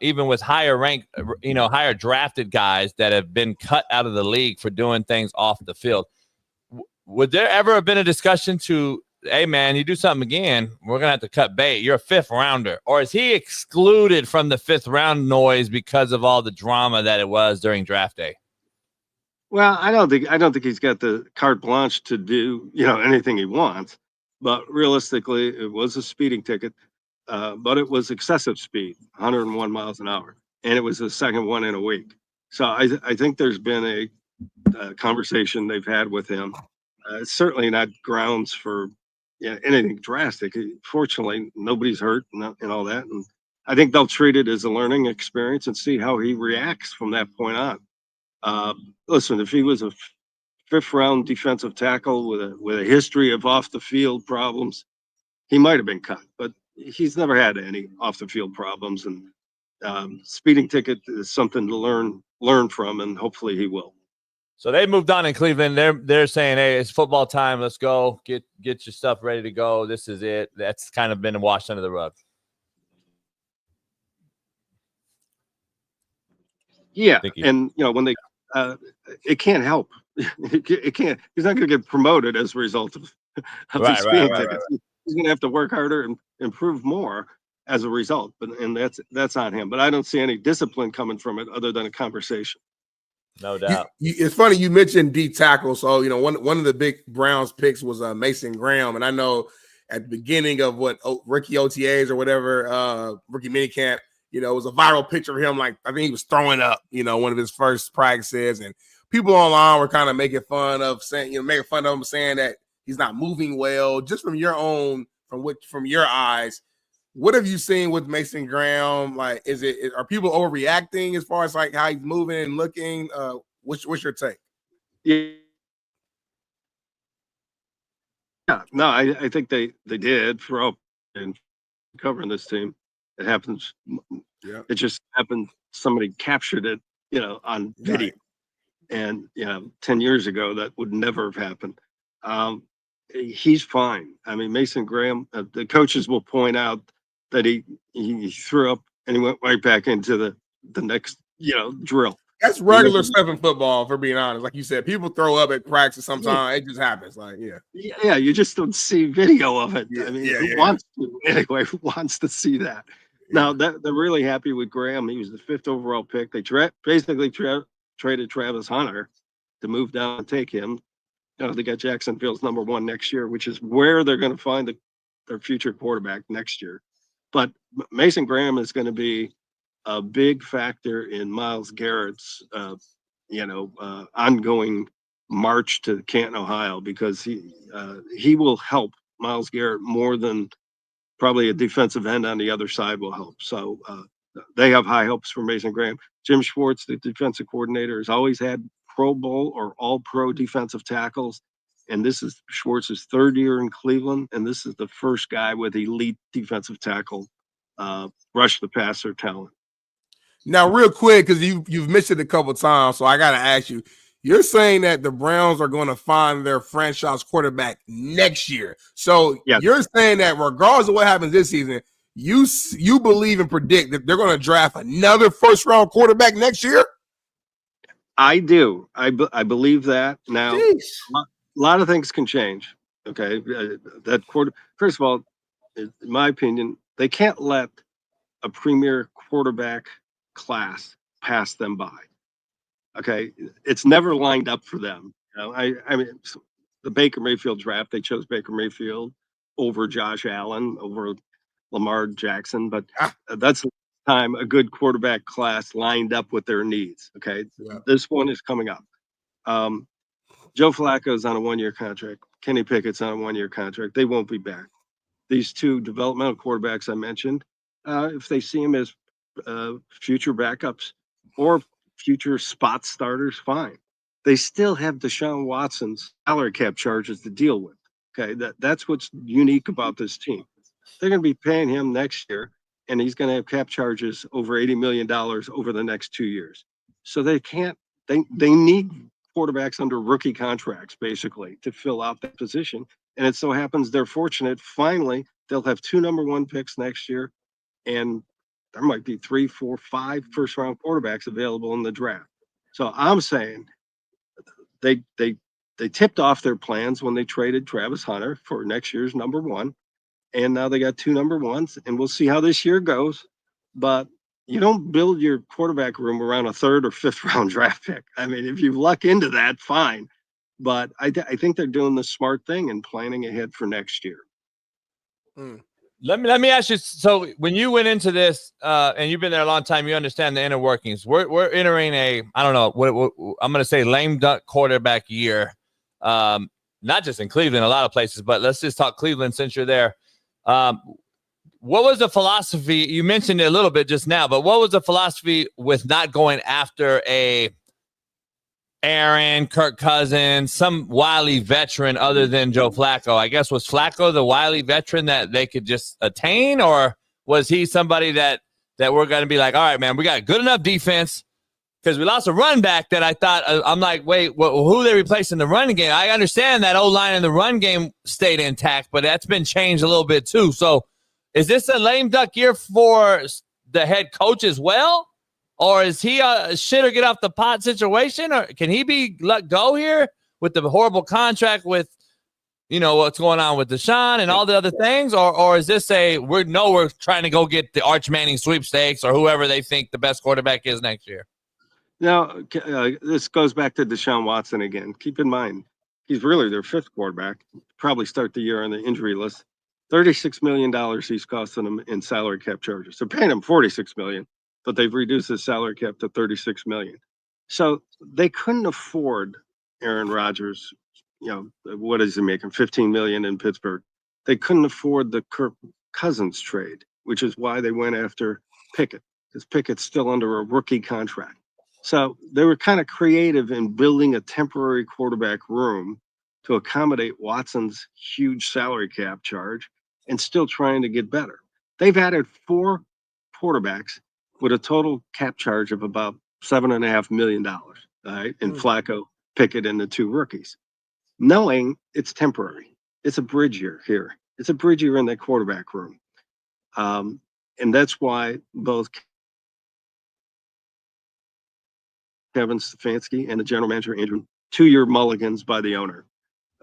even with higher ranked, higher drafted guys that have been cut out of the league for doing things off the field. Would there ever have been a discussion to, hey, man, you do something again, we're going to have to cut bait. You're a 5th rounder. Or is he excluded from the 5th round noise because of all the drama that it was during draft day? Well, I don't think he's got the carte blanche to do, anything he wants. but realistically, it was a speeding ticket. But it was excessive speed, 101 miles an hour, and it was the second one in a week. So I think there's been a conversation they've had with him. It's certainly not grounds for anything drastic. Fortunately, nobody's hurt and all that. And I think they'll treat it as a learning experience and see how he reacts from that point on. Listen, if he was a fifth-round defensive tackle with a history of off-the-field problems, he might have been cut. But he's never had any off-the-field problems, and speeding ticket is something to learn from, and hopefully he will. So they moved on in Cleveland. They're saying, hey, it's football time. Let's go. Get your stuff ready to go. This is it. That's kind of been washed under the rug. Yeah, and when they it can't help. It can't. He's not going to get promoted as a result of these speeding tickets. He's going to have to work harder and improve more as a result. And that's on him. But I don't see any discipline coming from it other than a conversation. No doubt. It's funny you mentioned D tackle. So one of the big Browns picks was Mason Graham, and I know at the beginning of rookie OTAs or whatever rookie minicamp, it was a viral picture of him. Like I think he was throwing up, one of his first practices, and people online were kind of making fun of him, saying that he's not moving well. Just from your eyes, what have you seen with Mason Graham? Like, are people overreacting as far as like how he's moving and looking? What's your take? Yeah, no, I think they did throw up and covering this team. It happens. Yeah, it just happened. Somebody captured it, on video, and 10 years ago that would never have happened. He's fine. I mean, Mason Graham. The coaches will point out that he threw up and he went right back into the next drill. That's regular stuff in football, for being honest. Like you said, people throw up at practice sometimes. It just happens. Like, yeah, you just don't see video of it. I mean, who wants to anyway? Who wants to see that? Now they're really happy with Graham. He was the 5th overall pick. They basically traded Travis Hunter to move down and take him. They got Jacksonville's number 1 next year, which is where they're going to find their future quarterback next year. But Mason Graham is going to be a big factor in Myles Garrett's, ongoing march to Canton, Ohio, because he will help Myles Garrett more than probably a defensive end on the other side will help. So they have high hopes for Mason Graham. Jim Schwartz, the defensive coordinator, has always had Pro Bowl or All-Pro defensive tackles. And this is Schwartz's 3rd year in Cleveland, and this is the first guy with elite defensive tackle rush the passer talent. Now, real quick, because you've mentioned it a couple of times, so I got to ask you. You're saying that the Browns are going to find their franchise quarterback next year. So You're saying that regardless of what happens this season, you believe and predict that they're going to draft another first-round quarterback next year? I do. I believe that. Now, a lot of things can change. Okay, first of all, in my opinion, they can't let a premier quarterback class pass them by. Okay, it's never lined up for them. I mean, the Baker Mayfield draft, they chose Baker Mayfield over Josh Allen, over Lamar Jackson, but that's the time a good quarterback class lined up with their needs. Okay, This one is coming up. Joe Flacco's on a 1-year contract. Kenny Pickett's on a 1-year contract. They won't be back. These 2 developmental quarterbacks I mentioned, if they see them as future backups or future spot starters, fine. They still have Deshaun Watson's salary cap charges to deal with. Okay, that's what's unique about this team. They're going to be paying him next year, and he's going to have cap charges over $80 million over the next 2 years. So they need quarterbacks under rookie contracts, basically, to fill out that position. And it so happens they're fortunate. Finally, they'll have 2 number 1 picks next year, and there might be 3, 4, 5 first-round quarterbacks available in the draft. So I'm saying they tipped off their plans when they traded Travis Hunter for next year's number 1, and now they got 2 number 1s, and we'll see how this year goes. But you don't build your quarterback room around a 3rd or 5th round draft pick. I mean, if you luck into that, fine. But I think they're doing the smart thing and planning ahead for next year. Let me ask you. So when you went into this, and you've been there a long time, you understand the inner workings. We're entering a, I don't know, what I'm going to say, lame duck quarterback year. Not just in Cleveland, a lot of places, but let's just talk Cleveland since you're there. What was the philosophy? You mentioned it a little bit just now, but what was the philosophy with not going after a Aaron, Kirk Cousins, some wily veteran other than Joe Flacco? I guess, was Flacco the wily veteran that they could just attain, or was he somebody that we're going to be like, all right, man, we got good enough defense because we lost a run back that I thought, I'm like, wait, who are they replacing the running game? I understand that O-line in the run game stayed intact, but that's been changed a little bit too. So is this a lame duck year for the head coach as well? Or is he a shit or get off the pot situation? Or can he be let go here with the horrible contract with, what's going on with Deshaun and all the other things? Or is this we're trying to go get the Arch Manning sweepstakes or whoever they think the best quarterback is next year? Now, this goes back to Deshaun Watson again. Keep in mind, he's really their fifth quarterback. Probably start the year on the injury list. $36 million he's costing them in salary cap charges. They're paying him $46 million. But they've reduced his salary cap to $36 million. So they couldn't afford Aaron Rodgers. What is he making? $15 million in Pittsburgh. They couldn't afford the Kirk Cousins trade, which is why they went after Pickett, because Pickett's still under a rookie contract. So they were kind of creative in building a temporary quarterback room to accommodate Watson's huge salary cap charge and still trying to get better. They've added 4 quarterbacks with a total cap charge of about $7.5 million, all right? And Flacco, Pickett, and the 2 rookies. Knowing it's temporary. It's a bridge year here. It's a bridge year in that quarterback room. And that's why both Kevin Stefanski and the general manager, Andrew, 2-year mulligans by the owner,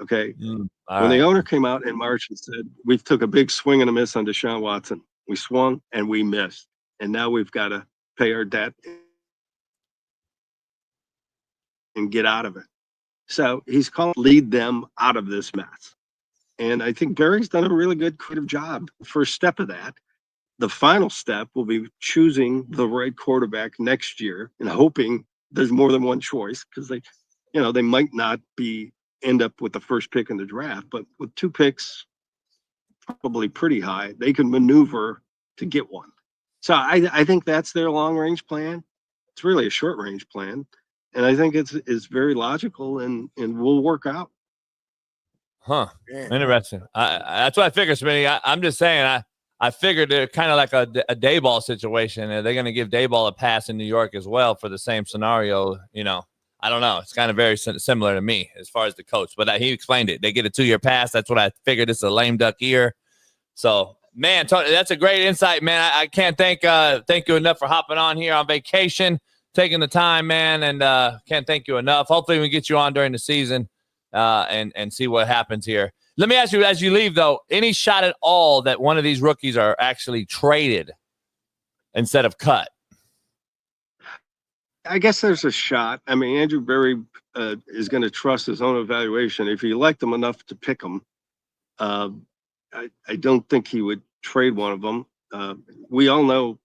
okay? When the owner came out in March and said, we took a big swing and a miss on Deshaun Watson. We swung and we missed. And now we've got to pay our debt and get out of it. So he's calling lead them out of this mess. And I think Barry's done a really good creative job. First step of that. The final step will be choosing the right quarterback next year and hoping there's more than one choice, because they might not end up with the first pick in the draft, but with 2 picks, probably pretty high, they can maneuver to get one. So I think that's their long-range plan. It's really a short-range plan, and I think it's very logical and will work out. Huh? Interesting. That's what I figured, Smitty. I'm just saying. I figured they're kind of like a Dayball situation. They're going to give Dayball a pass in New York as well for the same scenario. I don't know. It's kind of very similar to me as far as the coach, but he explained it. They get a 2-year pass. That's what I figured. It's a lame duck year. So. Man, Tony, that's a great insight, man. I can't thank you enough for hopping on here on vacation, taking the time, man, and can't thank you enough. Hopefully we can get you on during the season and see what happens here. Let me ask you, as you leave, though, any shot at all that one of these rookies are actually traded instead of cut? I guess there's a shot. I mean, Andrew Berry is going to trust his own evaluation. If he liked them enough to pick them, I don't think he would trade one of them. We all know,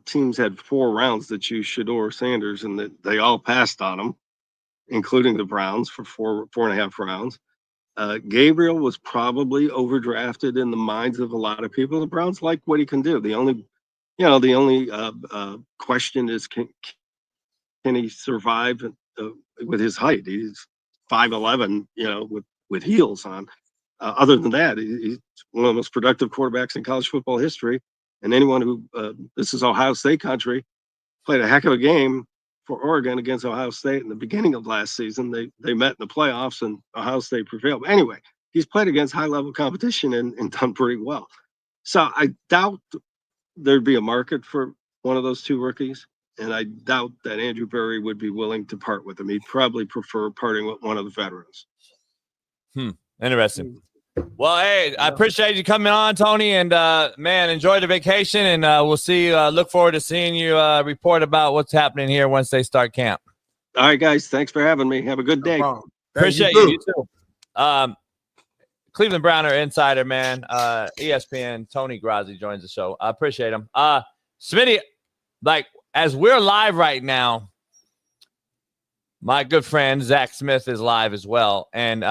teams had 4 rounds that choose Shedeur Sanders, and that they all passed on him, including the Browns for 4.5 rounds. Gabriel was probably overdrafted in the minds of a lot of people. The Browns like what he can do. The only question is, can he survive with his height? He's 5'11", with heels on. Other than that, he's one of the most productive quarterbacks in college football history. And anyone who, this is Ohio State country, played a heck of a game for Oregon against Ohio State in the beginning of last season. They met in the playoffs and Ohio State prevailed. But anyway, he's played against high-level competition and done pretty well. So I doubt there'd be a market for one of those 2 rookies. And I doubt that Andrew Berry would be willing to part with them. He'd probably prefer parting with one of the veterans. Interesting. Well, hey, I appreciate you coming on, Tony, and man, enjoy the vacation, and we'll see. Look forward to seeing you report about what's happening here once they start camp. All right, guys, thanks for having me. Have a good day. Appreciate you. You too. Cleveland Browner insider, man. ESPN, Tony Grazzi joins the show. I appreciate him. Smitty, like, as we're live right now, my good friend Zach Smith is live as well. And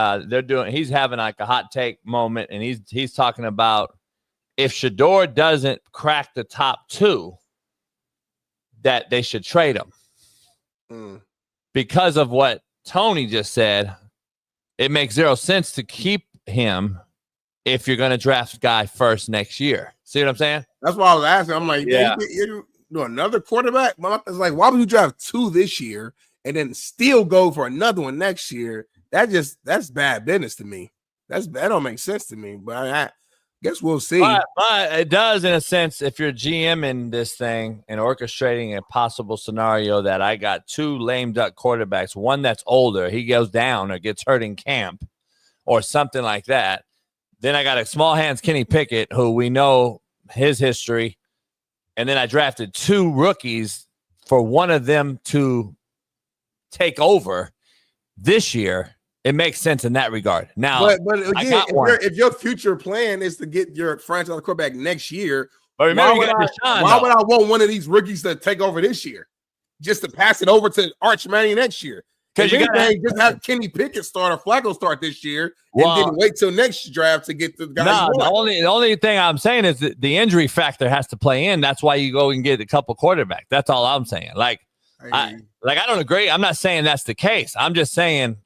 he's having like a hot take moment. And he's talking about if Shedeur doesn't crack the top 2, that they should trade him. Because of what Tony just said, it makes 0 sense to keep him if you're going to draft a guy first next year. See what I'm saying? That's why I was asking. I'm like, you do another quarterback? It's like, why would you draft 2 this year and then still go for another one next year? That's bad business to me. That don't make sense to me. But I guess we'll see. But it does, in a sense, if you're GMing this thing and orchestrating a possible scenario that I got 2 lame duck quarterbacks, one that's older, he goes down or gets hurt in camp or something like that. Then I got a small hands Kenny Pickett, who we know his history. And then I drafted 2 rookies for one of them to take over this year. It makes sense in that regard. Now, but again, if your future plan is to get your franchise quarterback next year, but remember, why would I want one of these rookies to take over this year, just to pass it over to Arch Manning next year? Because you just have Kenny Pickett start or Flacco start this year, and then wait till next draft to get the guy. No, the only thing I'm saying is that the injury factor has to play in. That's why you go and get a couple quarterbacks. That's all I'm saying. I don't agree. I'm not saying that's the case. I'm just saying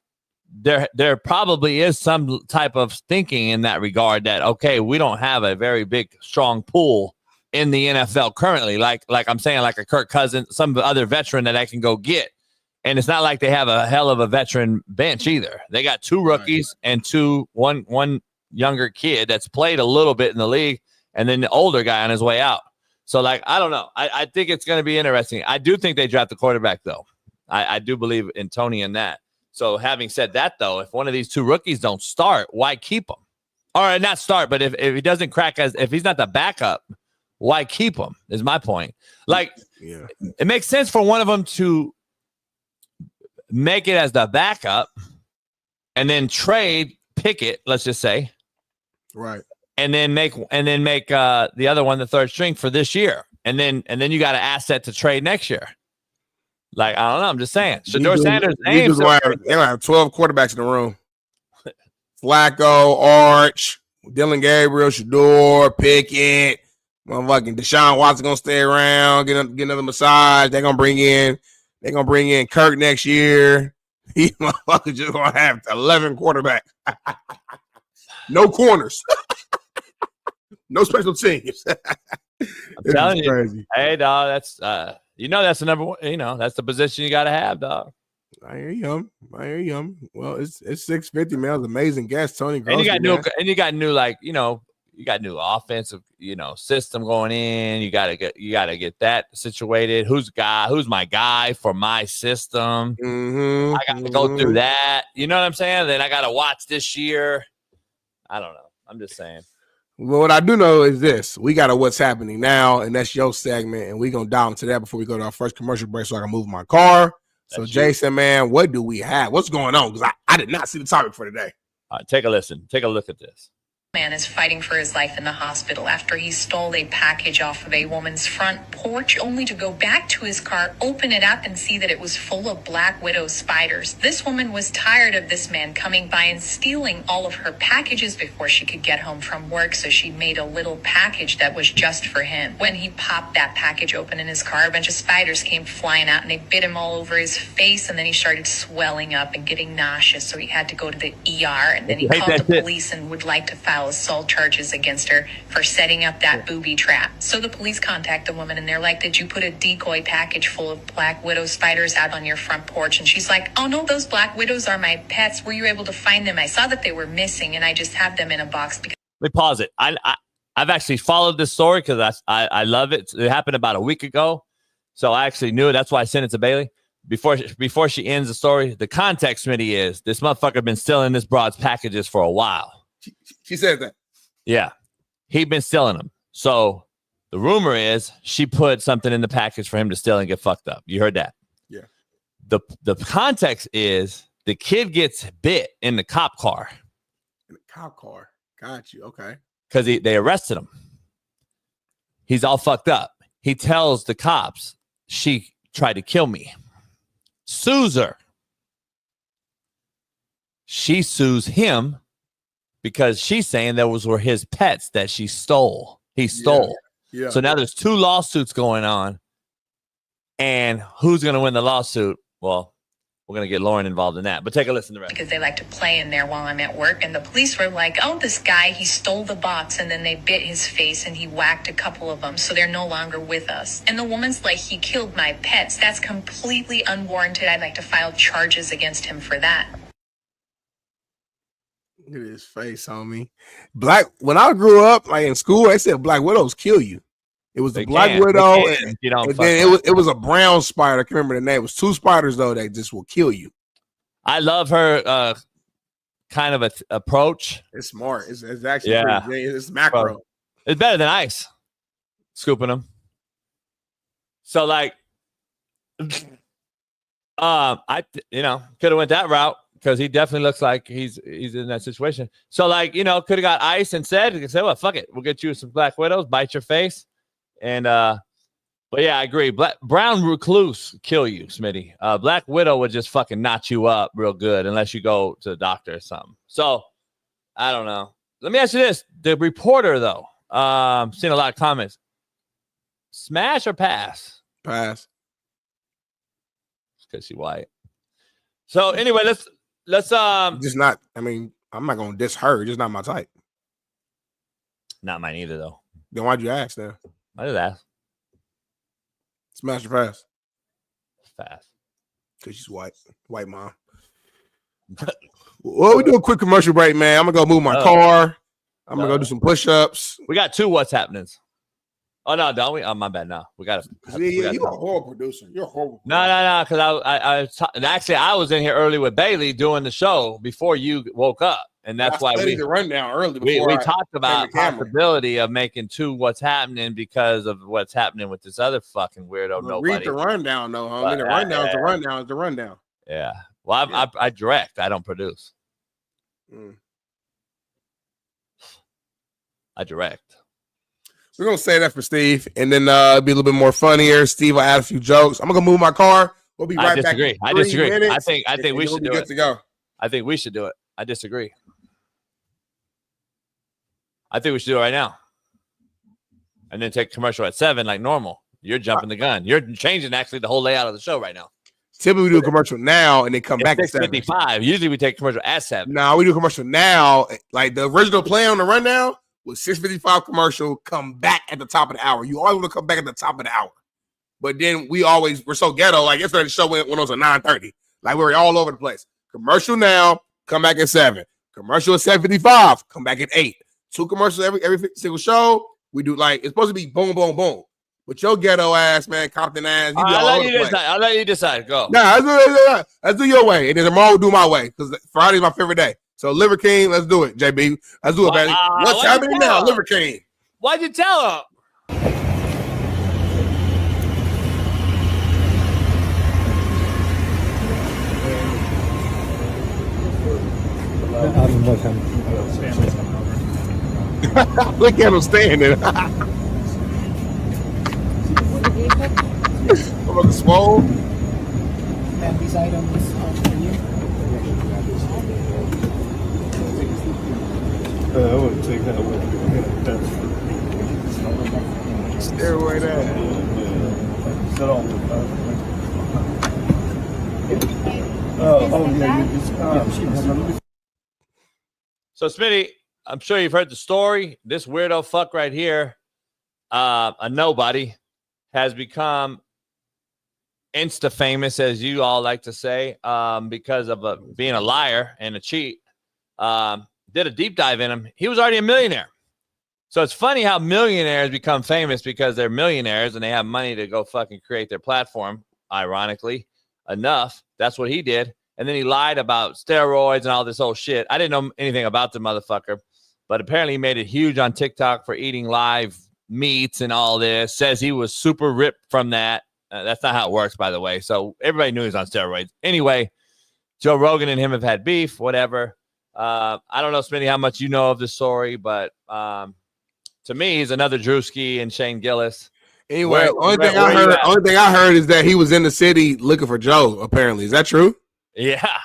there probably is some type of thinking in that regard that, okay, we don't have a very big, strong pool in the NFL currently. Like I'm saying, like a Kirk Cousins, some other veteran that I can go get. And it's not like they have a hell of a veteran bench either. They got 2 rookies and one younger kid that's played a little bit in the league, and then the older guy on his way out. So, I don't know. I think it's going to be interesting. I do think they draft the quarterback, though. I do believe in Tony in that. So, having said that, though, if one of these 2 rookies don't start, why keep him? Or not start, but if he doesn't crack if he's not the backup, why keep him is my point. It makes sense for one of them to make it as the backup and then trade Pickett, let's just say. Right. And then make the other one the 3rd string for this year. And then you got an asset to trade next year. I don't know. I'm just saying. Shedeur Sanders names. They're going to have 12 quarterbacks in the room. Flacco, Arch, Dylan Gabriel, Shedeur, Pickett, motherfucking Deshaun Watson going to stay around, get another massage. They're going to bring in Kirk next year. These motherfuckers just going to have 11 quarterbacks. No corners. No special teams. I'm telling you. Crazy. Hey, dog, that's that's the number 1. That's the position you got to have, dog. I hear you. Well, it's 650, man. It was amazing guest, Tony. And you got new offensive, system going in. You gotta get that situated. Who's my guy for my system? I got to go through that. You know what I'm saying? Then I got to watch this year. I don't know. I'm just saying. Well, what I do know is this: we got a what's happening now, and that's your segment, and we're gonna dive into that before we go to our first commercial break, so I can move my car. So, Jason, man, what do we have? What's going on? Because I did not see the topic for today. All right, take a listen. Take a look at this. Man is fighting for his life in the hospital after he stole a package off of a woman's front porch, only to go back to his car, open it up, and see that it was full of black widow spiders. This woman was tired of this man coming by and stealing all of her packages before she could get home from work, so she made a little package that was just for him. When he popped that package open in his car, a bunch of spiders came flying out, and they bit him all over his face, and then he started swelling up and getting nauseous, so he had to go to the ER, and then he called the police and would like to file assault charges against her for setting up that booby trap. So the police contact the woman, and they're like, did you put a decoy package full of black widow spiders out on your front porch? And she's like, oh no, those black widows are my pets. Were you able to find them? I saw that they were missing, and I just have them in a box. Let me pause it. I've actually followed this story because I love it. It happened about a week ago, so I actually knew it. That's why I sent it to Bailey. Before she ends the story, the context, Smitty, is this motherfucker been stealing this broad's packages for a while. She said that. Yeah. He'd been stealing them. So the rumor is she put something in the package for him to steal and get fucked up. You heard that? Yeah. The context is the kid gets bit in the cop car. In the cop car? Got you. Okay. Because they arrested him. He's all fucked up. He tells the cops she tried to kill me. Sues her. She sues him because she's saying those were his pets that she stole. He stole. Yeah. So now there's 2 lawsuits going on. And who's going to win the lawsuit? Well, we're going to get Lauren involved in that. But take a listen to the rest. Because they like to play in there while I'm at work. And the police were like, oh, this guy, he stole the box. And then they bit his face and he whacked a couple of them. So they're no longer with us. And the woman's like, he killed my pets. That's completely unwarranted. I'd like to file charges against him for that. Look at his face, homie. When I grew up, like in school, they said black widows kill you. It was the black widow, and then it was a brown spider. I can't remember the name. It was 2 spiders though that just will kill you. I love her kind of a approach. It's smart. It's actually pretty, it's macro. Bro, it's better than ice scooping them. So like, I could have went that route. Because he definitely looks like he's in that situation. So, like, could have got ice and said, well, fuck it. We'll get you some black widows, bite your face. And, but yeah, I agree. Brown recluse kill you, Smitty. Black widow would just fucking knot you up real good unless you go to the doctor or something. So, I don't know. Let me ask you this. The reporter, though, seen a lot of comments. Smash or pass? Pass. Because she's white. So, anyway, let's just not. I mean, I'm not gonna diss her. Just not my type. Not mine either, though. Then why'd you ask? Then I did ask. Smash or pass? Pass. Because she's white mom. Well, we do a quick commercial break, man. I'm gonna go move my car. I'm gonna go do some push-ups. We got 2 what's happenings. Oh no, don't we? Oh, my bad. No, we got to. You're a horrible producer. You're a horrible producer. No. Because I was in here early with Bailey doing the show before you woke up, and that's why we the rundown early. We talked about possibility of making 2 what's happening because of what's happening with this other fucking weirdo. Nobody read the rundown, though, homie. The rundown is the rundown. Is the rundown. Yeah. Well, I direct. I don't produce. I direct. We're gonna say that for Steve, and then be a little bit more funnier. Steve will add a few jokes. I'm gonna move my car. We'll be right back. I disagree. I think we should do it. To go. I think we should do it. I disagree. I think we should do it right now, and then take commercial at 7 like normal. You're jumping the gun. You're changing actually the whole layout of the show right now. Typically, we do a commercial now and then come back at 6:55. Usually, we take commercial at 7. No, we do a commercial now. Like the original plan on the rundown was 6:55 commercial. Come back at the top of the hour. You always want to come back at the top of the hour, but then we're so ghetto. Like yesterday, the show went when it was at 9:30. Like we were all over the place. Commercial now. Come back at 7. Commercial at 7:55. Come back at 8. 2 commercials every single show. We do like it's supposed to be boom, boom, boom. But your ghetto ass, man, Compton ass. I'll let you decide. Go. Nah, let's do your way. And then tomorrow we'll do my way. Because Friday's my favorite day. So Liver King, let's do it, JB. Let's do it, baby. What's happening now, Liver King? Why'd you tell him? Look at him standing. I'm about to swole. And these items are for you. I wouldn't take that with me. Stairway there. Sit on the So, Smitty, I'm sure you've heard the story. This weirdo fuck right here, a nobody, has become Insta famous, as you all like to say, because of being a liar and a cheat. Did a deep dive in him. He was already a millionaire. So it's funny how millionaires become famous because they're millionaires and they have money to go fucking create their platform. Ironically enough, that's what he did. And then he lied about steroids and all this old shit. I didn't know anything about the motherfucker, but apparently he made it huge on TikTok for eating live meats and all this. Says he was super ripped from that. That's not how it works, by the way. So everybody knew he was on steroids. Anyway, Joe Rogan and him have had beef, whatever. I don't know, Smitty, how much you know of the story, but to me, he's another Drewski and Shane Gillis. Anyway, only thing I heard is that he was in the city looking for Joe. Apparently, is that true? Yeah,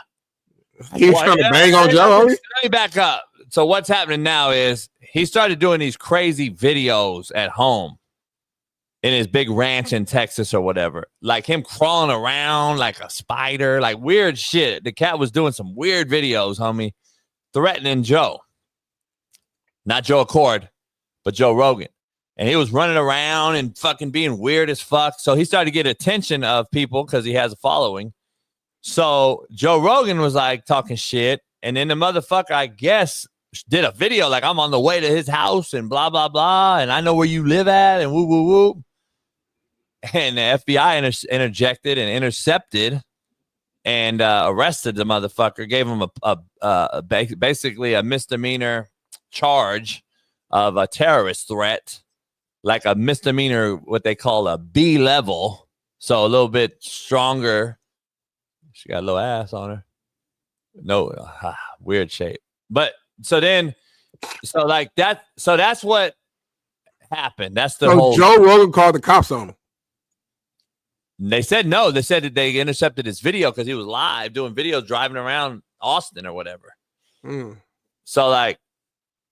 he was trying to bang on Joe. Let me back up. So what's happening now is he started doing these crazy videos at home in his big ranch in Texas or whatever, like him crawling around like a spider, like weird shit. The cat was doing some weird videos, homie, threatening Joe, not Joe Accord, but Joe Rogan. And he was running around and fucking being weird as fuck. So he started to get attention of people because he has a following. So Joe Rogan was like talking shit. And then the motherfucker, I guess, did a video like, I'm on the way to his house and blah, blah, blah. And I know where you live at and woo, woo, woo. And the FBI interjected and intercepted and arrested the motherfucker, gave him basically a misdemeanor charge of a terrorist threat. Like a misdemeanor, what they call a B level. So a little bit stronger. She got a little ass on her. No, weird shape. But so like that. So that's what happened. That's the whole. Joe Rogan called the cops on him. They said no. They said that they intercepted his video because he was live doing videos driving around Austin or whatever. So like,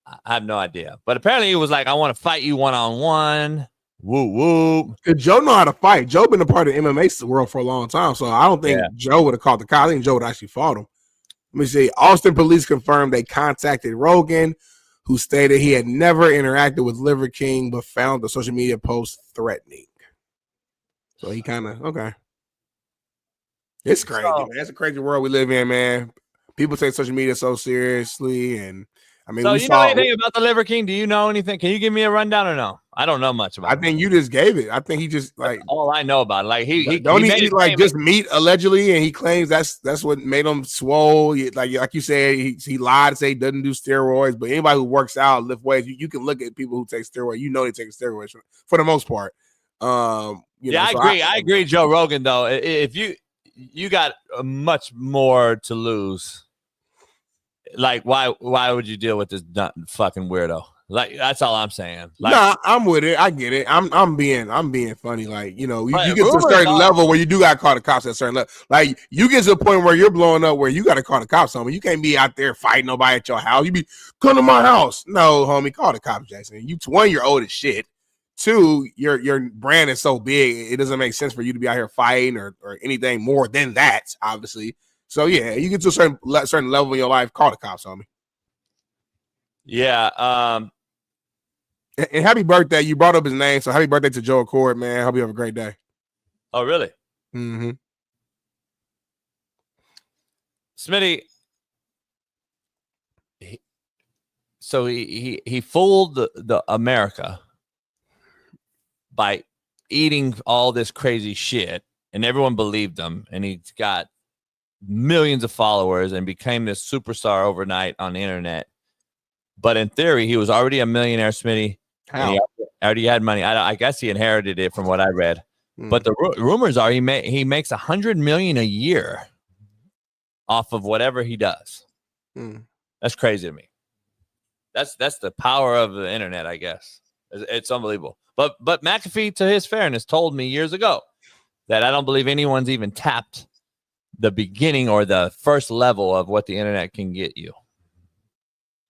I have no idea. But apparently he was like, I want to fight you one-on-one. Woo, woo. Joe know how to fight. Joe been a part of the MMA world for a long time. So I don't think Joe would have called the cops. I think Joe would actually fought him. Let me see. Austin police confirmed they contacted Rogan, who stated he had never interacted with Liver King, but found the social media post threatening. So he kind of, okay. It's crazy, man. It's a crazy world we live in, man. People take social media so seriously, and I mean, so you know anything about the Liver King? Do you know anything? Can you give me a rundown or no? I don't know much about it. I think you just gave it. I think he just like all I know about it. Like he eat like just meat allegedly, and he claims that's what made him swole. Like you said, he lied to say he doesn't do steroids. But anybody who works out, lift weights, you can look at people who take steroids. You know they take steroids for the most part. I agree. I agree, Joe Rogan. Though, if you got much more to lose. Like, why would you deal with this fucking weirdo? Like, that's all I'm saying. Like, nah, I'm with it. I get it. I'm being funny. Like, you know, you get to a certain level where you do got to call the cops at a certain level. Like, you get to a point where you're blowing up where you got to call the cops on me. You can't be out there fighting nobody at your house. You be come to my house. No, homie, call the cops, Jason. One, you're old as shit. Two, your brand is so big, it doesn't make sense for you to be out here fighting or anything more than that, obviously. So yeah, you get to a certain level in your life, call the cops on me. Yeah. And happy birthday. You brought up his name, so happy birthday to Joe Accord, man. Hope you have a great day. Oh, really? Mm-hmm. Smitty. So he fooled the America by eating all this crazy shit, and everyone believed him, and he's got millions of followers and became this superstar overnight on the internet. But in theory, he was already a millionaire, Smitty. How? He already had money. I guess he inherited it from what I read. But the rumors are he makes $100 million a year off of whatever he does. That's crazy to me. That's the power of the internet, I guess. It's unbelievable. But McAfee, to his fairness, told me years ago that I don't believe anyone's even tapped the beginning or the first level of what the internet can get you.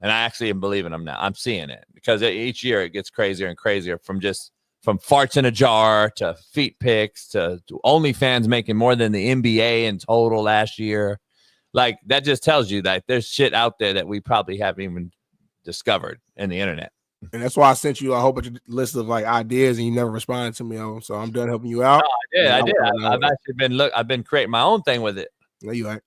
And I actually am believing him now. I'm seeing it because each year it gets crazier and crazier from farts in a jar to feet pics to OnlyFans making more than the NBA in total last year. Like, that just tells you that there's shit out there that we probably haven't even discovered in the internet. And that's why I sent you a whole bunch of lists of like ideas, and you never responded to me on. So I'm done helping you out. No, I did. I've actually I've been creating my own thing with it. No, you ain't.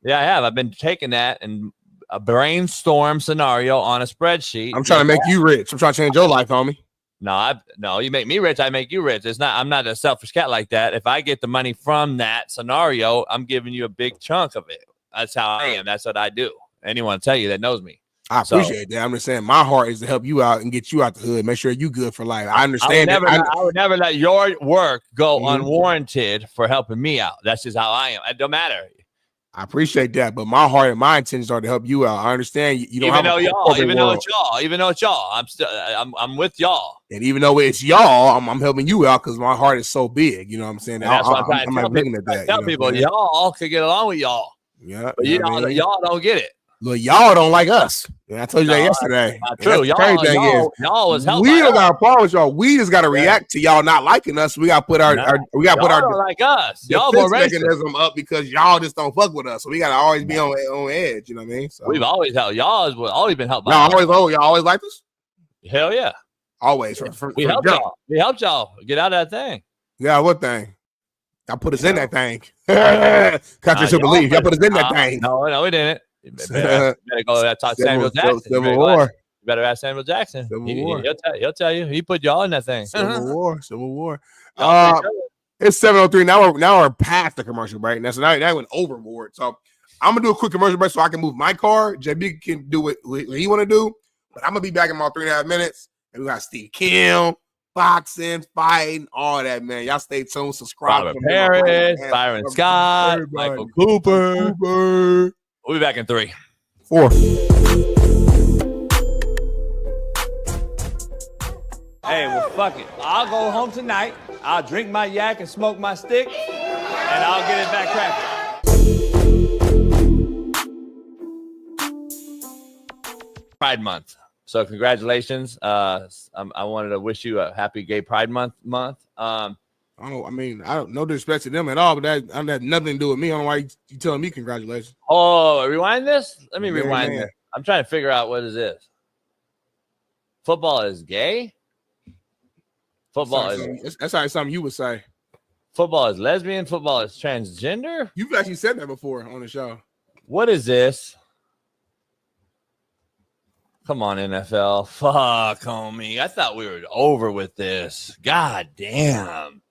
Yeah, I have. I've been taking that and a brainstorm scenario on a spreadsheet. I'm trying to make you rich. I'm trying to change your life, homie. No, you make me rich, I make you rich. I'm not a selfish cat like that. If I get the money from that scenario, I'm giving you a big chunk of it. That's how I am. That's what I do. Anyone tell you that knows me. I appreciate that. I'm just saying my heart is to help you out and get you out the hood. Make sure you good for life. I understand I would never let your work go unwarranted for helping me out. That's just how I am. It don't matter. I appreciate that, but my heart and my intentions are to help you out. I understand you don't even have even though it's y'all, I'm with y'all. And even though it's y'all, I'm helping you out because my heart is so big. You know what I'm saying? That's what I'm trying to tell looking people. at that. Tell people y'all could get along with y'all. Yeah, but y'all don't get it. Look, y'all don't like us. And I told you that yesterday. Not true. Y'all was helping. We don't got a problem with y'all. We just got to react to y'all not liking us. We got to put our don't like us. Y'all defense more mechanism up because y'all just don't fuck with us. So we got to always be on edge. You know what I mean? So we've always helped. Y'all has always been helped. Y'all always liked us. Hell yeah. Always. We helped y'all. We helped y'all get out of that thing. Yeah, what thing? Y'all put us in that thing. Country to believe. Y'all put us in that thing. No, we didn't. You better go talk to Samuel Jackson. Civil War. You better ask Samuel Jackson. He'll tell you. He put y'all in that thing. Civil War. It's 7:03. Now we're past the commercial break. Now, so now went overboard. So I'm gonna do a quick commercial break so I can move my car. JB can do what he want to do, but I'm gonna be back in about 3.5 minutes. And we got Steve Kim, boxing, fighting, all that, man. Y'all stay tuned. Subscribe. Robert Paris, Byron Scott, Michael Cooper. We'll be back in 3. 4. Hey, well, fuck it. I'll go home tonight. I'll drink my yak and smoke my stick, and I'll get it back cracking. Pride Month. So congratulations. I wanted to wish you a happy Gay Pride Month. I don't no disrespect to them at all, but that had nothing to do with me. I don't know why you telling me congratulations. Oh, rewind this? Let me rewind this. I'm trying to figure out what is this. Football is gay? That's like something you would say. Football is lesbian? Football is transgender? You've actually said that before on the show. What is this? Come on, NFL. Fuck, homie. I thought we were over with this. God damn.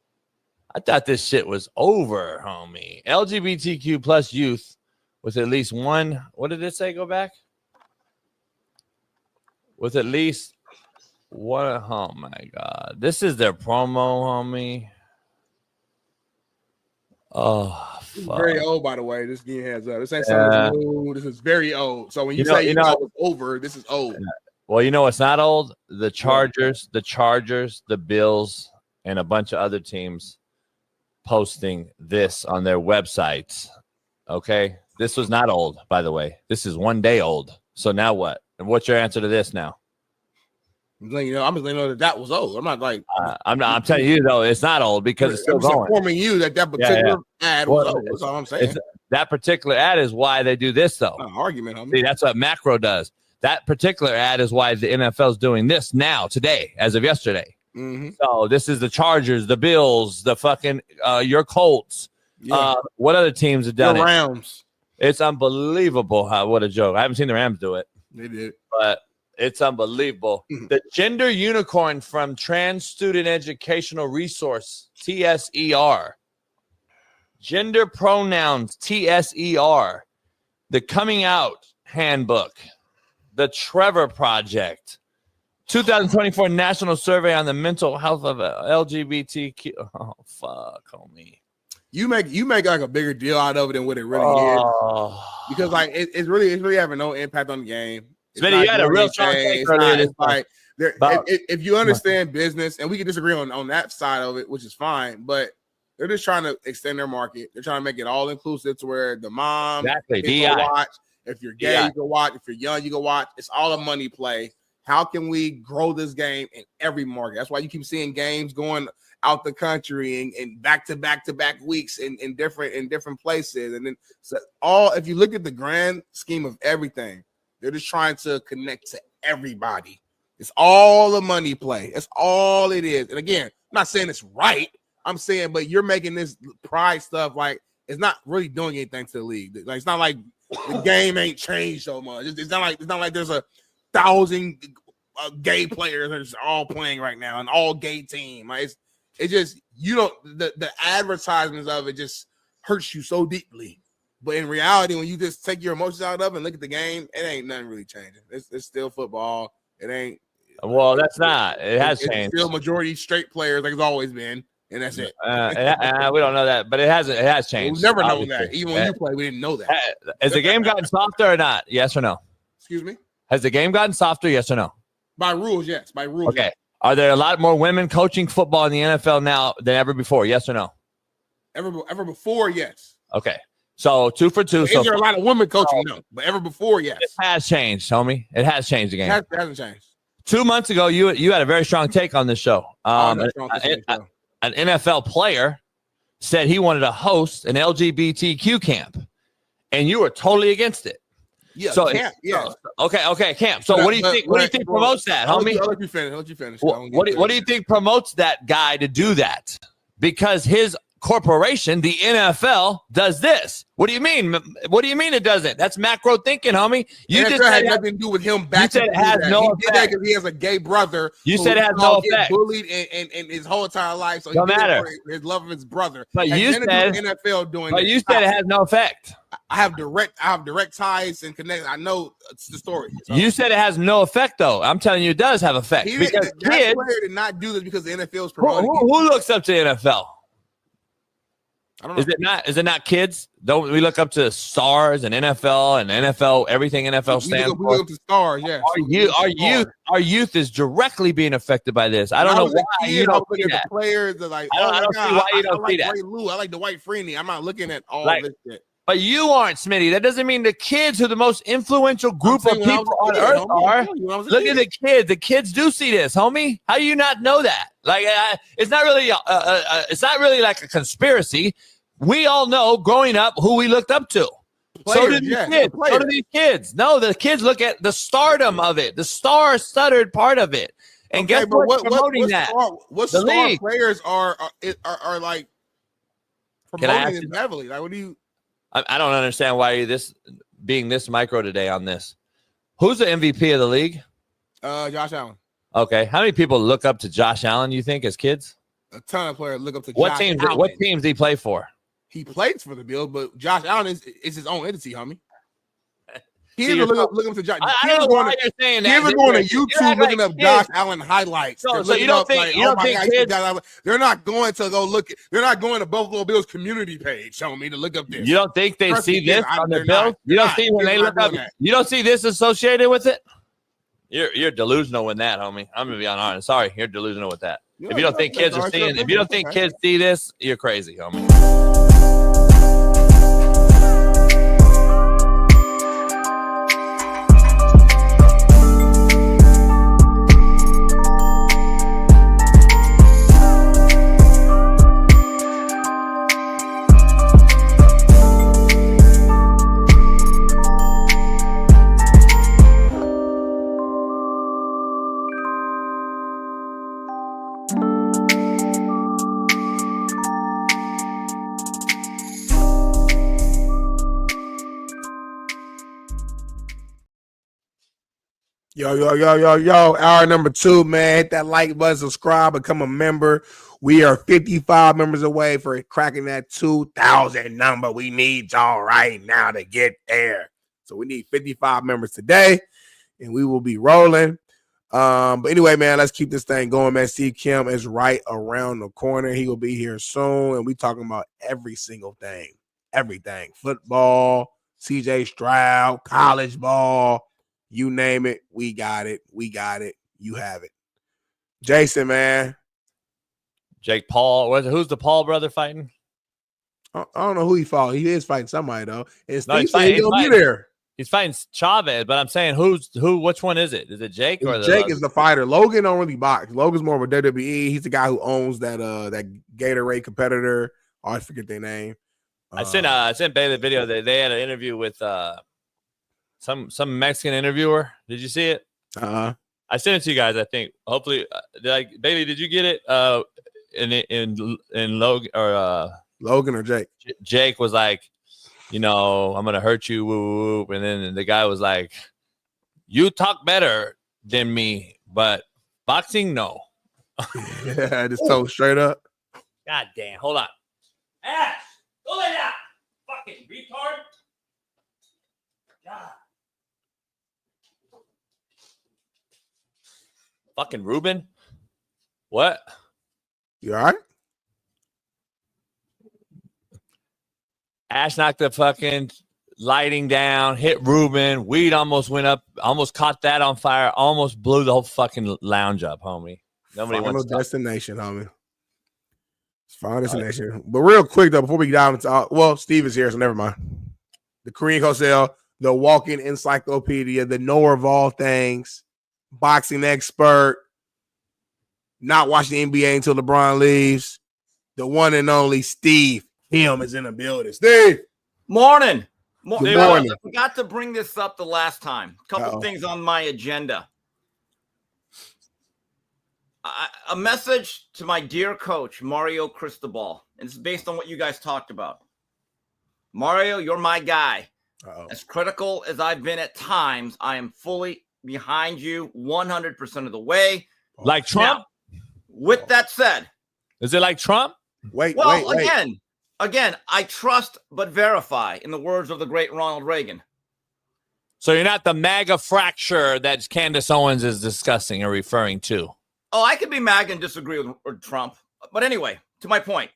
I thought this shit was over, homie. LGBTQ plus youth with at least one. What did it say? Go back. With at least one. Oh, my God. This is their promo, homie. Oh, this is very old, by the way. This game has up. This ain't something new. This is very old. So when you say it's over, this is old. Well, you know what's not old? The Chargers, the Bills, and a bunch of other teams posting this on their websites. Okay, this was not old, by the way. This is 1 day old. So now what? And what's your answer to this now? I'm letting you know that was old. I'm not like I'm telling you though, it's not old because it's still going. Informing you that particular ad was old. That's all I'm saying. That particular ad is why they do this though. Argument, homie. See, that's what macro does. That particular ad is why the NFL is doing this now, today, as of yesterday. Mm-hmm. So this is the Chargers, the Bills, the fucking your Colts. Yeah. What other teams have done the Rams. It's unbelievable what a joke. I haven't seen the Rams do it. They did. But it's unbelievable. The gender unicorn from Trans Student Educational Resource, TSER. Gender pronouns, TSER. The Coming Out Handbook. The Trevor Project. 2024 National Survey on the Mental Health of LGBTQ. Oh, fuck, homie. You make like a bigger deal out of it than what it really is. Because like it's really having no impact on the game. Smitty, you had a real strong take earlier. If you understand business, and we can disagree on that side of it, which is fine, but they're just trying to extend their market. They're trying to make it all inclusive to where the mom can go watch. If you're gay, you go watch. If you're young, you go watch. It's all a money play. How can we grow this game in every market? That's why you keep seeing games going out the country and back to back weeks in different places. And then if you look at the grand scheme of everything, they're just trying to connect to everybody. It's all a money play. That's all it is. And again, I'm not saying it's right. I'm saying, but you're making this pride stuff like it's not really doing anything to the league. Like it's not like the game ain't changed so much. It's not like there's 1,000 gay players that's all playing right now, an all gay team. Like it's just the advertisements of it just hurts you so deeply. But in reality, when you just take your emotions out of it and look at the game, it ain't nothing really changing. It's still football. It ain't. Well, that's not. It has changed. It's still majority straight players like it's always been. and that's it. We don't know that, but it has changed. We've never known obviously. that. Even when you play, we didn't know that. Has the game gotten softer or not? Yes or no? Excuse me? Has the game gotten softer? Yes or no? By rules, yes. By rules. Okay. Are there a lot more women coaching football in the NFL now than ever before? Yes or no? Ever before, yes. Okay. So 2 for 2. Is there a lot of women coaching? No. But ever before, yes. It has changed, homie. It has changed the game. It hasn't changed. 2 months ago, you had a very strong take on this show. An NFL player said he wanted to host an LGBTQ camp, and you were totally against it. Yeah, so camp, yeah. Okay, camp. So what do you think? What do you think promotes that, homie? I'll let you finish. What do you think promotes that guy to do that? Because his corporation, the NFL, does this. What do you mean? What do you mean it doesn't? That's macro thinking, homie. You just had nothing to do with him. You said it has no effect. He did that because he has a gay brother. You said it has no effect. Bullied and his whole entire life. So no matter his love of his brother. But you said NFL doing. But you said it has no effect. I have direct ties and connect. I know it's the story. So. You said it has no effect, though. I'm telling you, it does have effect. Because that player did not do this because the NFL is promoting. Who looks up to the NFL? I don't know. Is it not kids? Don't we look up to stars and NFL and NFL, everything NFL stands for? We look up to stars, yeah. Our youth is directly being affected by this. I don't know why you don't see that. The players are like, I don't see why you don't see that. Ray Lou. I like Dwight Freeney. I'm not looking at all this shit. But you aren't, Smitty. That doesn't mean the kids who are the most influential group of people on earth are. Look at the kids. The kids do see this, homie. How do you not know that? Like, it's not really like a conspiracy. We all know growing up who we looked up to. So do these kids. So do these kids. No, the kids look at the stardom of it, the star-studded part of it. And guess what's promoting that? What star players are like promoting it heavily? Like, what do you? I don't understand why you're being this micro today on this. Who's the MVP of the league? Josh Allen. Okay. How many people look up to Josh Allen, you think, as kids? A ton of players look up to What Josh teams? Allen. What teams do he play for? He plays for the Bills, but Josh Allen is his own entity, homie. He doesn't look up to Josh. I don't know why you're saying that. He's going to YouTube looking up Josh Allen highlights. So you don't think kids? They're not going to go look. They're not going to Buffalo Bills community page, showing me to look up this. You don't think they see this on their Bills? You don't see when they look up. You don't see this associated with it. You're delusional with that, homie. I'm gonna be honest. Sorry, you're delusional with that. If you don't think kids are seeing, if you don't think kids see this, you're crazy, homie. Yo. Hour number 2, man. Hit that like button, subscribe, become a member. We are 55 members away for cracking that 2,000 number. We need y'all right now to get there. So we need 55 members today, and we will be rolling. But anyway, man, let's keep this thing going, man. Steve Kim is right around the corner. He will be here soon, and we talking about every single thing. Everything. Football, CJ Stroud, college ball. You name it, we got it. We got it. You have it. Jason, man. Jake Paul. Who's the Paul brother fighting? I don't know who he fought. He is fighting somebody, though. And no, Steve said he'll be there. He's fighting Chavez, but I'm saying who? Which one is it? Is it Jake or Jake is the fighter? Logan don't really box. Logan's more of a WWE. He's the guy who owns that Gatorade competitor. Oh, I forget their name. I sent Bailey the video that they had an interview with some Mexican interviewer. Did you see it? I sent it to you guys. I think. Hopefully, Bailey, did you get it? In Logan or Logan or Jake? Jake was like, I'm gonna hurt you, woo, and then the guy was like, "You talk better than me, but boxing, no." Yeah, just told straight up. God damn! Hold on. Ash, go lay down, fucking retard. God. Fucking Ruben. What? You all right? Ash knocked the fucking lighting down, hit Ruben. Weed almost went up, almost caught that on fire, almost blew the whole fucking lounge up, homie. Nobody Final wants to destination, homie. It's final destination. But real quick, though, before we get down into Steve is here, so never mind. The Korean Cosell, the walking encyclopedia, the knower of all things, boxing expert, not watching the NBA until LeBron leaves. The one and only Steve Kim is in the building. Steve. Morning. Good morning. I forgot to bring this up the last time. A couple things on my agenda. A message to my dear coach, Mario Cristobal. And it's based on what you guys talked about. Mario, you're my guy. As critical as I've been at times, I am fully behind you 100% of the way. Like Trump? Now, with that said. Is it like Trump? Wait. Again, I trust but verify, in the words of the great Ronald Reagan. So you're not the MAGA fracture that Candace Owens is discussing or referring to. Oh, I could be MAGA and disagree with Trump. But anyway, to my point.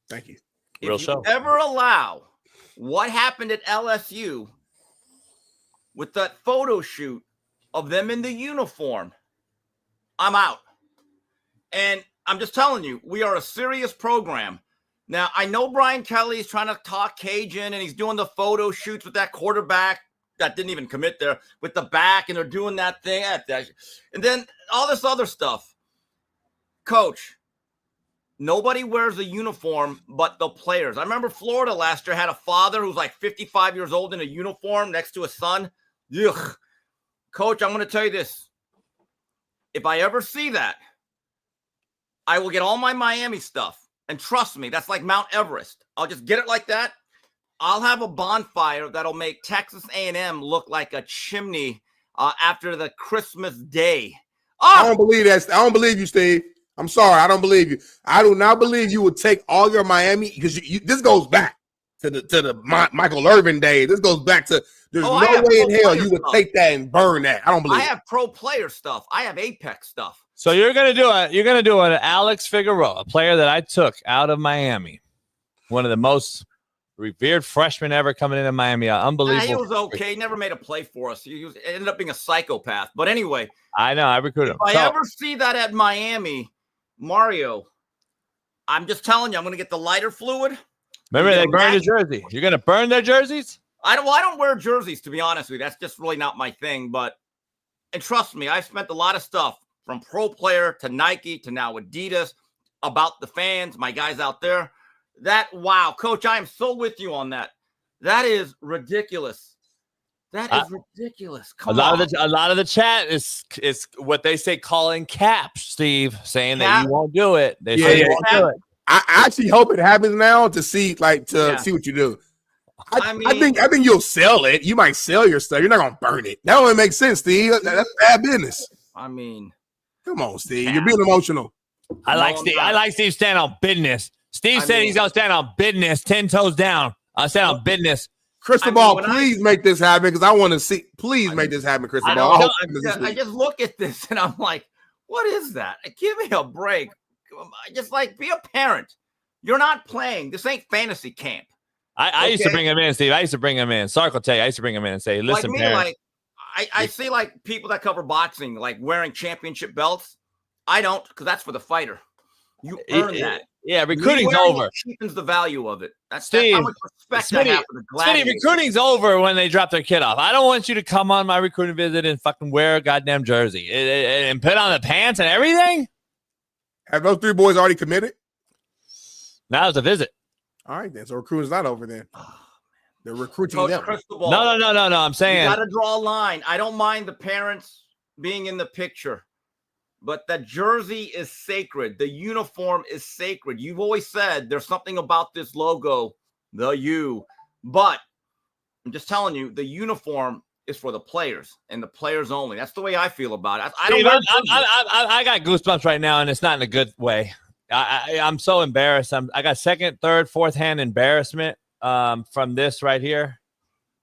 Thank you. If you ever allow what happened at LSU with that photo shoot of them in the uniform, I'm out. And I'm just telling you, we are a serious program. Now, I know Brian Kelly is trying to talk Cajun, and he's doing the photo shoots with that quarterback that didn't even commit there with the back, and they're doing that thing. And then all this other stuff. Coach, nobody wears a uniform but the players. I remember Florida last year had a father who was like 55 years old in a uniform next to his son. Ugh. Coach, I'm going to tell you this. If I ever see that, I will get all my Miami stuff. And trust me, that's like Mount Everest. I'll just get it like that. I'll have a bonfire that'll make Texas A&M look like a chimney after the Christmas day. Oh! I don't believe that. I don't believe you, Steve. I'm sorry. I don't believe you. I do not believe you would take all your Miami, because this goes back to the Michael Irvin days. This goes back to there's no way in hell you would take that and burn that. I don't believe. I have pro player stuff. I have Apex stuff. So you're gonna do an Alex Figueroa, a player that I took out of Miami, one of the most revered freshmen ever coming into Miami. Unbelievable. He was okay. Never made a play for us. He ended up being a psychopath. But anyway, I know. I recruited him. If I ever see that at Miami, Mario, I'm just telling you, I'm going to get the lighter fluid. Remember, they burned the jersey. You're going to burn their jerseys? I don't wear jerseys, to be honest with you. That's just really not my thing. And trust me, I've spent a lot of stuff from pro player to Nike to now Adidas about the fans, my guys out there. Wow, Coach, I am so with you on that. That is ridiculous. That is ridiculous. A lot of the chat is what they say calling caps, Steve, saying that you won't do it. They say you won't do it. I actually hope it happens now to see what you do. I think you'll sell it. You might sell your stuff. You're not gonna burn it. That wouldn't make sense, Steve. That's bad business. I mean, come on, Steve. You're being emotional. I like Steve standing on business. Steve said he's gonna stand on business, 10 toes down. I stand on business. Cristobal, please make this happen, because I want to see. Please make this happen, Cristobal. I just look at this and I'm like, what is that? Give me a break. Just be a parent. You're not playing. This ain't fantasy camp. I used to bring him in, Steve. I used to bring him in. Sark will tell you. I used to bring him in and say, listen, parents. I see people that cover boxing wearing championship belts. I don't, because that's for the fighter. You earn that. Yeah, recruiting's over. Cheapens the value of it. That's how much respect I have for the gladiators. Recruiting's over when they drop their kid off. I don't want you to come on my recruiting visit and fucking wear a goddamn jersey and put on the pants and everything. Have those 3 boys already committed? Now it's a visit. All right, then. So recruiting's not over then. They're recruiting them. No. I'm saying you got to draw a line. I don't mind the parents being in the picture. But the jersey is sacred. The uniform is sacred. You've always said there's something about this logo, the U. But I'm just telling you, the uniform is for the players and the players only. That's the way I feel about it. I got goosebumps right now, and it's not in a good way. I'm so embarrassed. I got second, third, fourth hand embarrassment from this right here,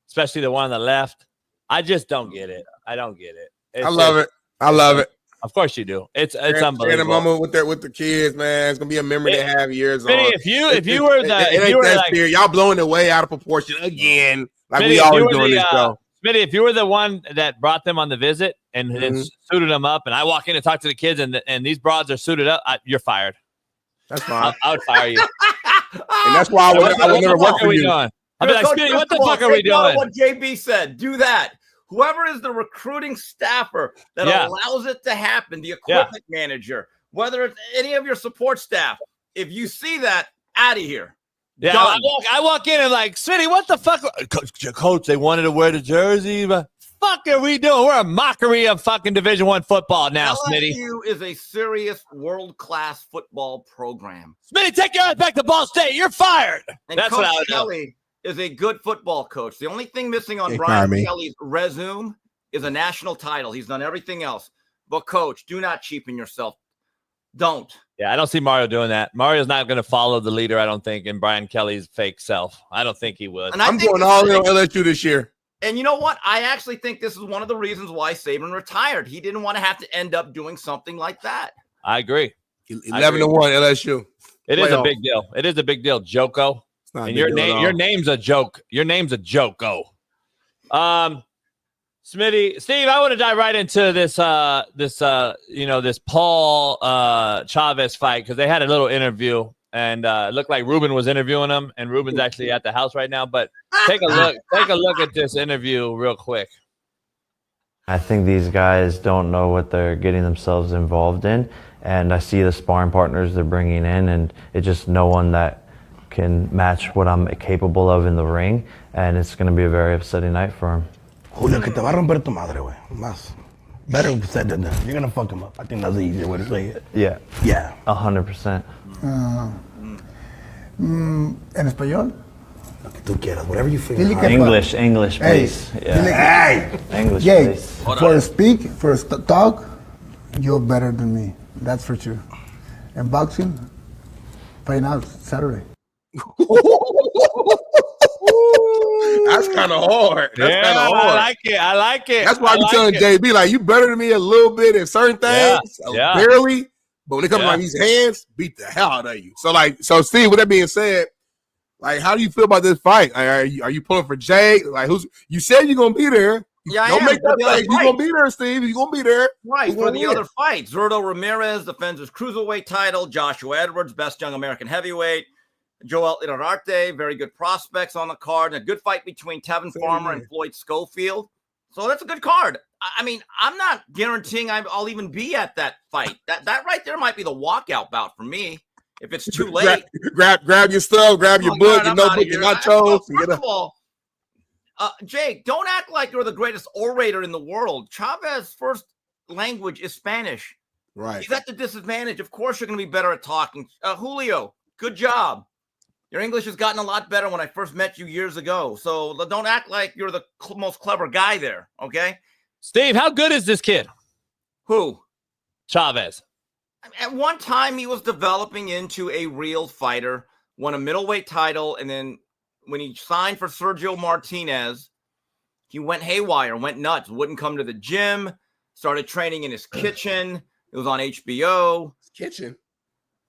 especially the one on the left. I just don't get it. I don't get it. I love it. Of course you do. It's And a unbelievable. moment with the kids, man. It's gonna be a memory they have years on. If you were that serious. Y'all blowing it way out of proportion again, like Smitty, we always doing this show. Smitty, if you were the one that brought them on the visit and suited them up, and I walk in to talk to the kids, and these broads are suited up, you're fired. That's fine. I would fire you. And that's why I would never work for you. I'd be like, Smitty, what the fuck are we doing? What JB said, do that. Whoever is the recruiting staffer that allows it to happen, the equipment manager, whether it's any of your support staff, if you see that, out of here. Yeah, I walk in and like, Smitty, what the fuck? Coach, they wanted to wear the jersey. But fuck are we doing? We're a mockery of fucking Division I football now, Smitty. LSU is a serious world-class football program. Smitty, take your ass back to Ball State. You're fired. And That's Coach what I would Kelly is a good football coach. The only thing missing on Brian Kelly's resume is a national title. He's done everything else. But, Coach, do not cheapen yourself. Don't. Yeah, I don't see Mario doing that. Mario's not going to follow the leader, I don't think, in Brian Kelly's fake self. I don't think he would. And I'm going all in on LSU this year. And you know what? I actually think this is one of the reasons why Saban retired. He didn't want to have to end up doing something like that. I agree. 11-1 LSU. It is a big deal. It is a big deal, JUCO. And your name's a joke. Your name's a JUCO. Smitty, Steve, I want to dive right into this this Paul Chavez fight, because they had a little interview, and it looked like Ruben was interviewing him, and Ruben's actually at the house right now. But take a look at this interview real quick. I think these guys don't know what they're getting themselves involved in, and I see the sparring partners they're bringing in, and it's just no one that can match what I'm capable of in the ring, and it's going to be a very upsetting night for him. Julio, que te va a romper tu madre, güey. Más. Better said than done. You're going to fuck him up. I think that's the easier way to say it. Yeah. Yeah. 100%. ¿En español? Lo que tú quieras, whatever you feel. English, please. Hey, yeah. English, please. For talk, you're better than me. That's for sure. And boxing, fight out Saturday. That's kind of hard. That's kind of hard. I like it. That's why I be telling JB, like, you better than me a little bit in certain things, barely. But when it comes to like these hands, beat the hell out of you. So Steve, with that being said, like, how do you feel about this fight? Are you pulling for Jake? Like, you said you're gonna be there. Yeah, don't make that like you're gonna be there, Steve. You're gonna be there. Right, for the other fight. Zurdo Ramirez defends his cruiserweight title. Joshua Edwards, best young American heavyweight. Joel Irarte, very good prospects on the card. And a good fight between Tevin Farmer and Floyd Schofield. So that's a good card. I mean, I'm not guaranteeing I'll even be at that fight. That right there might be the walkout bout for me if it's too late. Grab your stuff, grab your book, your notebook, your nachos. First of all, Jake, don't act like you're the greatest orator in the world. Chavez's first language is Spanish. Right. He's at the disadvantage. Of course, you're going to be better at talking. Julio, good job. Your English has gotten a lot better when I first met you years ago. So don't act like you're the most clever guy there, okay? Steve, how good is this kid? Who? Chavez. At one time, he was developing into a real fighter, won a middleweight title, and then when he signed for Sergio Martinez, he went haywire, went nuts, wouldn't come to the gym, started training in his kitchen. It was on HBO. Kitchen.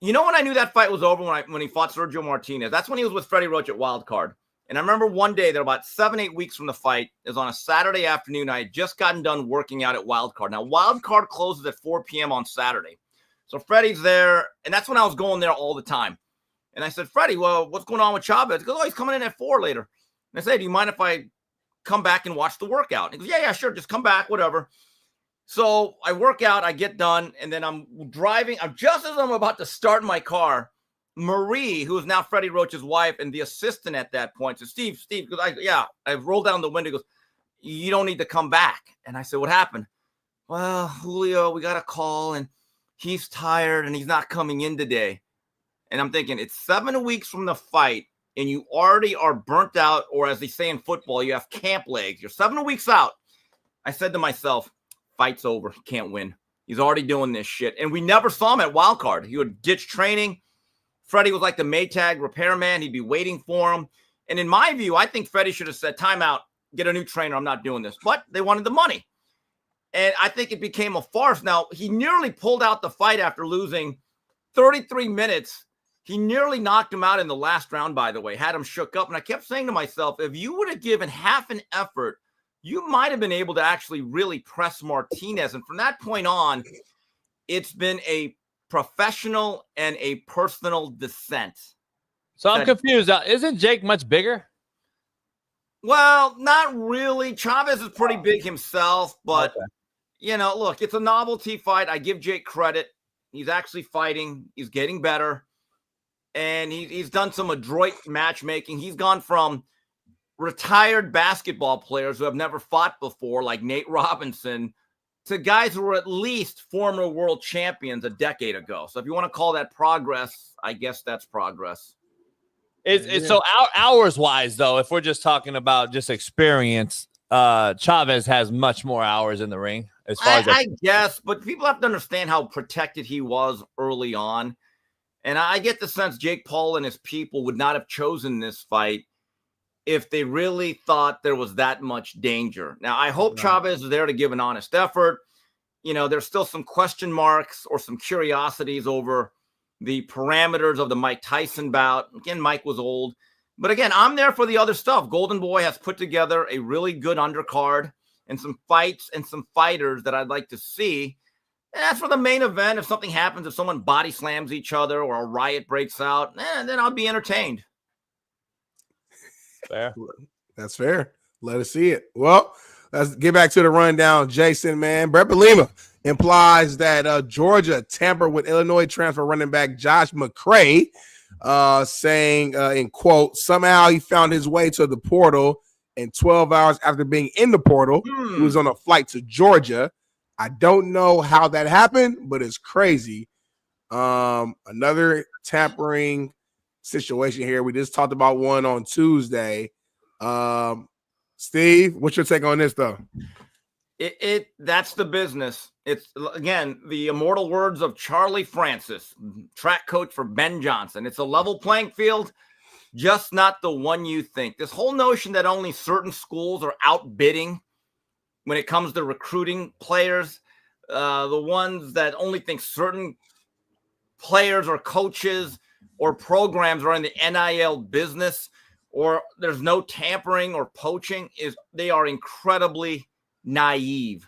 You know when I knew that fight was over when he fought Sergio Martinez? That's when he was with Freddie Roach at Wild Card. And I remember one day, they're about 7-8 weeks from the fight. It was on a Saturday afternoon. I had just gotten done working out at Wild Card. Now, Wild Card closes at 4 p.m. on Saturday. So Freddie's there, and that's when I was going there all the time. And I said, Freddie, well, what's going on with Chavez? He goes, he's coming in at 4 later. And I said, do you mind if I come back and watch the workout? And he goes, yeah, sure. Just come back, whatever. So I work out, I get done, and then I'm driving. Just as I'm about to start my car, Marie, who is now Freddie Roach's wife and the assistant at that point, says, Steve, because I rolled down the window, goes, you don't need to come back. And I said, what happened? Well, Julio, we got a call, and he's tired, and he's not coming in today. And I'm thinking, it's 7 weeks from the fight, and you already are burnt out, or as they say in football, you have camp legs. You're 7 weeks out. I said to myself, fight's over. He can't win. He's already doing this shit. And we never saw him at Wild Card. He would ditch training. Freddie was like the Maytag repairman. He'd be waiting for him. And in my view, I think Freddie should have said, timeout, get a new trainer. I'm not doing this. But they wanted the money. And I think it became a farce. Now, he nearly pulled out the fight after losing 33 minutes. He nearly knocked him out in the last round, by the way, had him shook up. And I kept saying to myself, if you would have given half an effort, you might have been able to actually really press Martinez. And from that point on, it's been a professional and a personal descent. So I'm confused. Isn't Jake much bigger? Well, not really. Chavez is pretty big himself, but, you know, look, it's a novelty fight. I give Jake credit. He's actually fighting. He's getting better. And he's done some adroit matchmaking. He's gone from retired basketball players who have never fought before, like Nate Robinson, to guys who were at least former world champions a decade ago. So if you want to call that progress, I guess that's progress. So hours wise, though, if we're just talking about just experience, Chavez has much more hours in the ring. As far as I guess, but people have to understand how protected he was early on. And I get the sense Jake Paul and his people would not have chosen this fight if they really thought there was that much danger. Now, I hope Chavez is there to give an honest effort. You know, there's still some question marks or some curiosities over the parameters of the Mike Tyson bout. Again, Mike was old. But again, I'm there for the other stuff. Golden Boy has put together a really good undercard and some fights and some fighters that I'd like to see. And as for the main event, if something happens, if someone body slams each other or a riot breaks out, then I'll be entertained. Fair. That's fair. Let us see it. Well, let's get back to the rundown. Jason, man, Brett Bielema implies that Georgia tampered with Illinois transfer running back Josh McCray, saying, in quote, somehow he found his way to the portal, and 12 hours after being in the portal, he was on a flight to Georgia. I don't know how that happened, but it's crazy. Another tampering situation here. We just talked about one on Tuesday. Steve, what's your take on this, though? That's the business. It's, again, the immortal words of Charlie Francis, track coach for Ben Johnson. It's a level playing field, just not the one you think. This whole notion that only certain schools are outbidding when it comes to recruiting players, the ones that only think certain players or coaches or programs are in the NIL business, or there's no tampering or poaching, they are incredibly naive.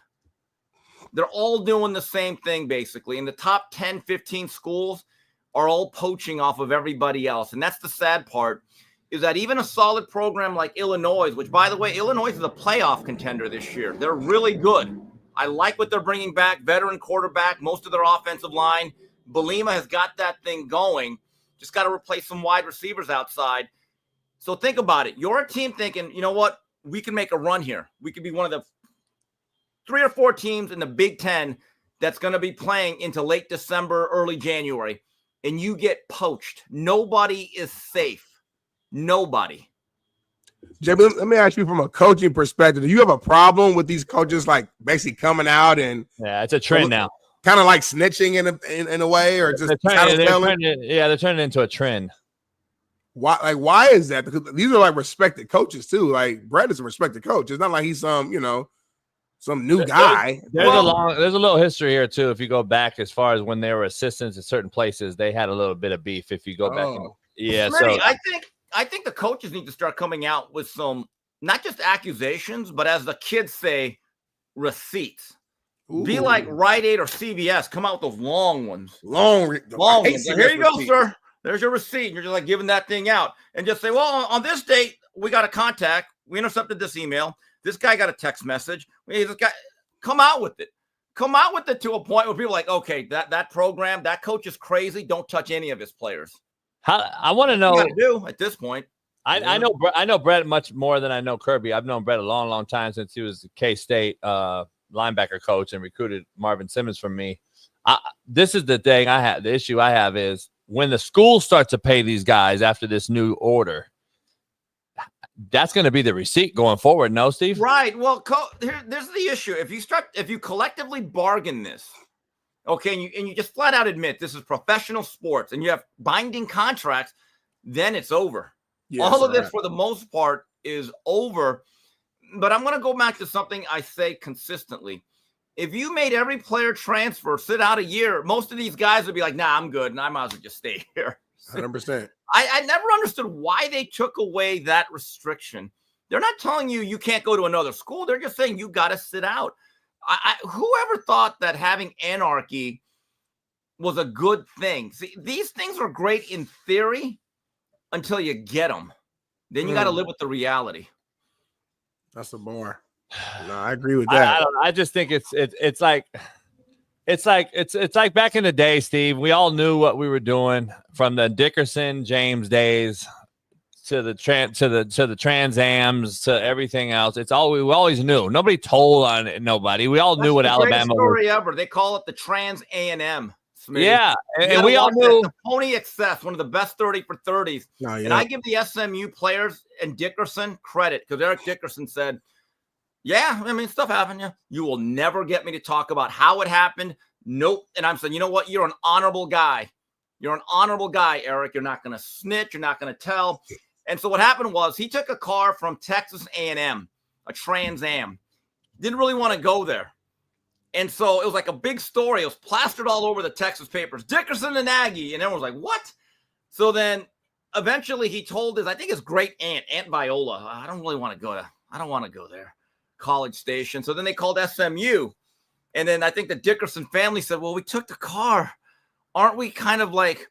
They're all doing the same thing, basically. And the top 10, 15 schools are all poaching off of everybody else. And that's the sad part, is that even a solid program like Illinois, which, by the way, Illinois is a playoff contender this year. They're really good. I like what they're bringing back. Veteran quarterback, most of their offensive line. Bielema has got that thing going. Just got to replace some wide receivers outside. So think about it. You're a team thinking, you know what? We can make a run here. We could be one of the 3 or 4 teams in the Big Ten that's going to be playing into late December, early January, and you get poached. Nobody is safe. Nobody. JB, let me ask you from a coaching perspective. Do you have a problem with these coaches like basically coming out and it's a trend now, kind of like snitching in a way, or just they're turning it into a trend. Why is that? Because these are like respected coaches too. Like Brett is a respected coach. It's not like he's some new guy. There's a little history here too. If you go back as far as when they were assistants at certain places, they had a little bit of beef. If you go back, Smitty, I think the coaches need to start coming out with some, not just accusations, but as the kids say, receipts. Ooh. Be like Rite Aid or CVS. Come out with those long ones. Long ones. Like, here you go, sir. There's your receipt. You're just like giving that thing out. And just say, well, on this date, we got a contact. We intercepted this email. This guy got a text message. Come out with it. Come out with it to a point where people are like, okay, that program, that coach is crazy. Don't touch any of his players. I want to know what you gotta do at this point. I know Brett much more than I know Kirby. I've known Brett a long, long time since he was the K-State linebacker coach and recruited Marvin Simmons from me. This is the thing I have. The issue I have is when the schools start to pay these guys after this new order, that's going to be the receipt going forward. No, Steve? Right. Well, there's the issue. If you collectively bargain this, okay, and you just flat out admit this is professional sports and you have binding contracts, then it's over. Yes, all of this, for the most part, is over. But I'm going to go back to something I say consistently. if you made every player transfer, sit out a year, most of these guys would be like, nah, I'm good. And I might as well just stay here. 100%. I never understood why they took away that restriction. They're not telling you can't go to another school. They're just saying you got to sit out. Whoever thought that having anarchy was a good thing? See, these things are great in theory until you get them. Then you got to live with the reality. That's a bar. No, I agree with that. I just think it's like back in the day, Steve. We all knew what we were doing from the Dickerson James days to the Trans Ams to everything else. We always knew. Nobody told on it, nobody. We all knew what Alabama story was. Ever. They call it the Trans A&M. Yeah, and we all knew the Pony Excess, one of the best 30 for 30s. And I give the SMU players and Dickerson credit because Eric Dickerson said, yeah, I mean, stuff happened. Yeah. You will never get me to talk about how it happened. Nope. And I'm saying, you know what? You're an honorable guy. You're an honorable guy, Eric. You're not going to snitch. You're not going to tell. And so what happened was he took a car from Texas A&M, a Trans Am. Didn't really want to go there. And so it was like a big story. It was plastered all over the Texas papers. Dickerson and Aggie. And everyone was like, what? So then eventually he told I think his great aunt, Aunt Viola, I don't want to go there. College Station. So then they called SMU. And then I think the Dickerson family said, well, we took the car. Aren't we kind of like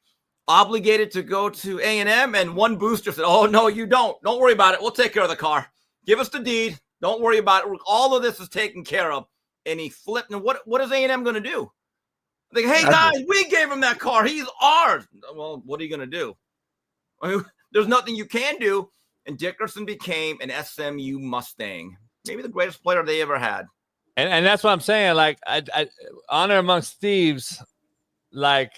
obligated to go to A&M? And one booster said, oh, no, you don't. Don't worry about it. We'll take care of the car. Give us the deed. Don't worry about it. All of this is taken care of. And he flipped. And what is A&M going to do? Like, hey, guys, we gave him that car. He's ours. Well, what are you going to do? I mean, there's nothing you can do. And Dickerson became an SMU Mustang. Maybe the greatest player they ever had. And that's what I'm saying. Like, I honor amongst thieves, like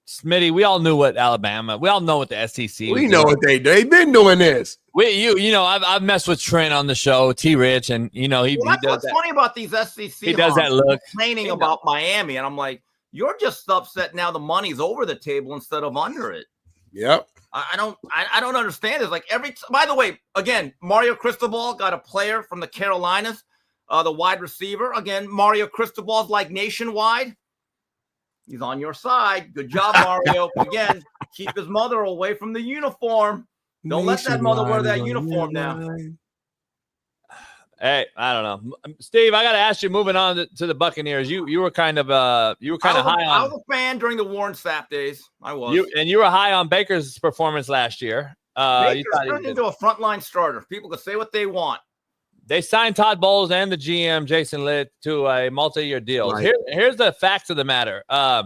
Smitty. We all knew what Alabama. We all know what the SEC. We know what they do. They've been doing this. You know, I've messed with Trent on the show, T. Rich, and you know he does what's that. Funny about these SEC. He does that look complaining about Miami, and I'm like, you're just upset now. The money's over the table instead of under it. Yep. I don't understand this. Like by the way, again, Mario Cristobal got a player from the Carolinas, the wide receiver. Again, Mario Cristobal's like nationwide. He's on your side. Good job, Mario. Again, keep his mother away from the uniform. Don't let that mother wear that uniform now. Hey, I don't know, Steve. I got to ask you. Moving on to the Buccaneers, you were kind of high on. I was a fan during the Warren Sapp days. I was. You were high on Baker's performance last year. Baker turned into a frontline starter. People can say what they want. They signed Todd Bowles and the GM Jason Litt to a multi-year deal. Right. Here's the facts of the matter. I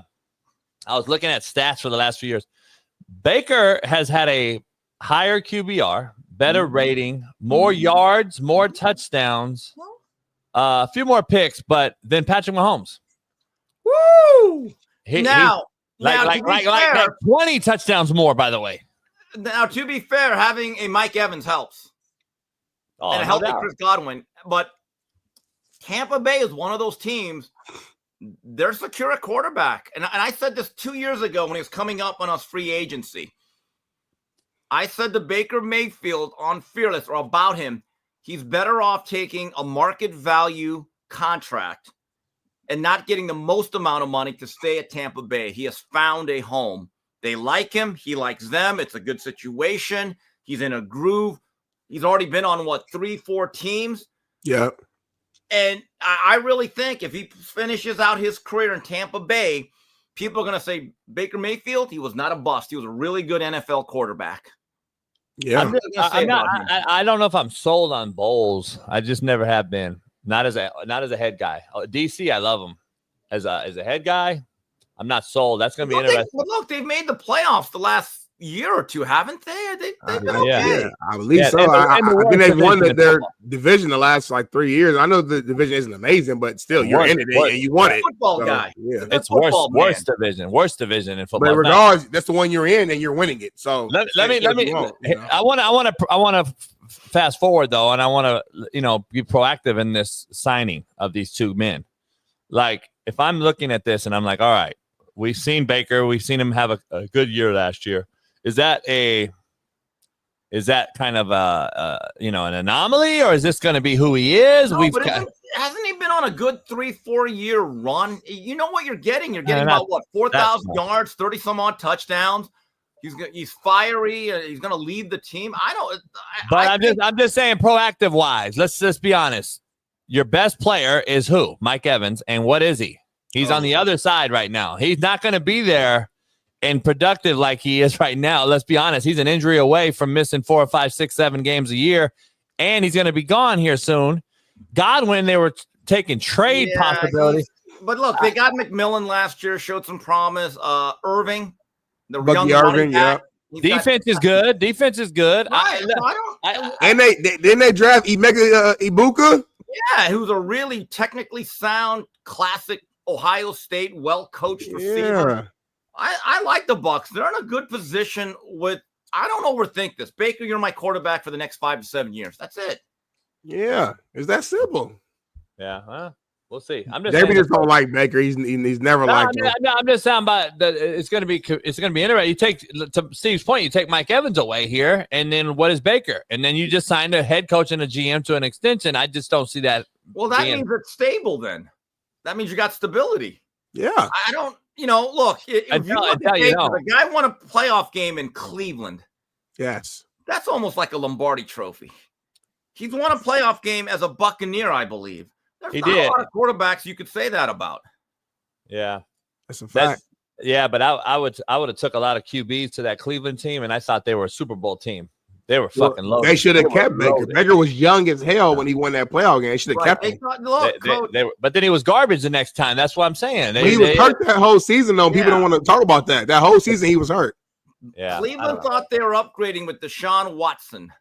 was looking at stats for the last few years. Baker has had a higher QBR, better rating, more yards, more touchdowns, a few more picks, but then Patrick Mahomes. Woo! Now, 20 touchdowns more, by the way. Now, to be fair, having a Mike Evans helps. And a healthy Chris Godwin. But Tampa Bay is one of those teams. They're secure at quarterback. And I said this 2 years ago when he was coming up on us free agency. I said to Baker Mayfield on Fearless or about him, he's better off taking a market value contract and not getting the most amount of money to stay at Tampa Bay. He has found a home. They like him. He likes them. It's a good situation. He's in a groove. He's already been on, 3-4 teams? Yeah. And I really think if he finishes out his career in Tampa Bay, people are going to say, Baker Mayfield, he was not a bust. He was a really good NFL quarterback. Yeah. I don't know if I'm sold on Bowles. I just never have been. Not as a head guy. DC, I love him. As a head guy, I'm not sold. That's going to be interesting. Look, they've made the playoffs the last year or two, haven't they? They've been okay. Yeah, I believe so. I think they've won their division the last 3 years. I know the division isn't amazing, but still, you're in it and you won it. Football guy. Yeah. It's worst division in football. But regardless, that's the one you're in and you're winning it. So let me. I want to fast forward though, and I want to be proactive in this signing of these two men. Like if I'm looking at this and I'm like, all right, we've seen Baker, we've seen him have a good year last year. Is that a Is that kind of an anomaly, or is this going to be who he is? No, but hasn't he been on a good 3-4 year run? You know what you're getting? You're getting about 4,000 yards, 30 some odd touchdowns. He's fiery. He's going to lead the team. I'm just saying, proactive wise. Let's just be honest. Your best player is who? Mike Evans, and what is he? He's on the other side right now. He's not going to be there and productive like he is right now. Let's be honest. He's an injury away from missing 4 or 5, 6, 7 games a year, and he's going to be gone here soon. Godwin, they were taking trade possibilities. But look, they got McMillan last year, showed some promise. Irving, the young Irving, back. Defense is good. Defense is good. And they draft Ibuka. Yeah, who's a really technically sound, classic Ohio State, well-coached receiver. Yeah. I like the Bucs. They're in a good position with. I don't overthink this. Baker, you're my quarterback for the next 5 to 7 years. That's it. Yeah, it's that simple. Yeah, we'll see. They just don't like Baker. He's never liked him. I'm just saying about that. It's going to be interesting. You take, to Steve's point, you take Mike Evans away here, and then what is Baker? And then you just signed a head coach and a GM to an extension. I just don't see that. Well, that means it's stable. Then that means you got stability. Yeah, I don't. Look, if the guy won a playoff game in Cleveland. Yes, that's almost like a Lombardi Trophy. He's won a playoff game as a Buccaneer, I believe. There's not a lot of quarterbacks you could say that about. Yeah, that's a fact. But I would have took a lot of QBs to that Cleveland team, and I thought they were a Super Bowl team. They were fucking low. They should have kept Baker. Loaded. Baker was young as hell when he won that playoff game. They should have kept him. But then he was garbage the next time. That's what I'm saying. He was hurt that whole season, though. People don't want to talk about that. That whole season, he was hurt. Yeah, Cleveland thought they were upgrading with Deshaun Watson.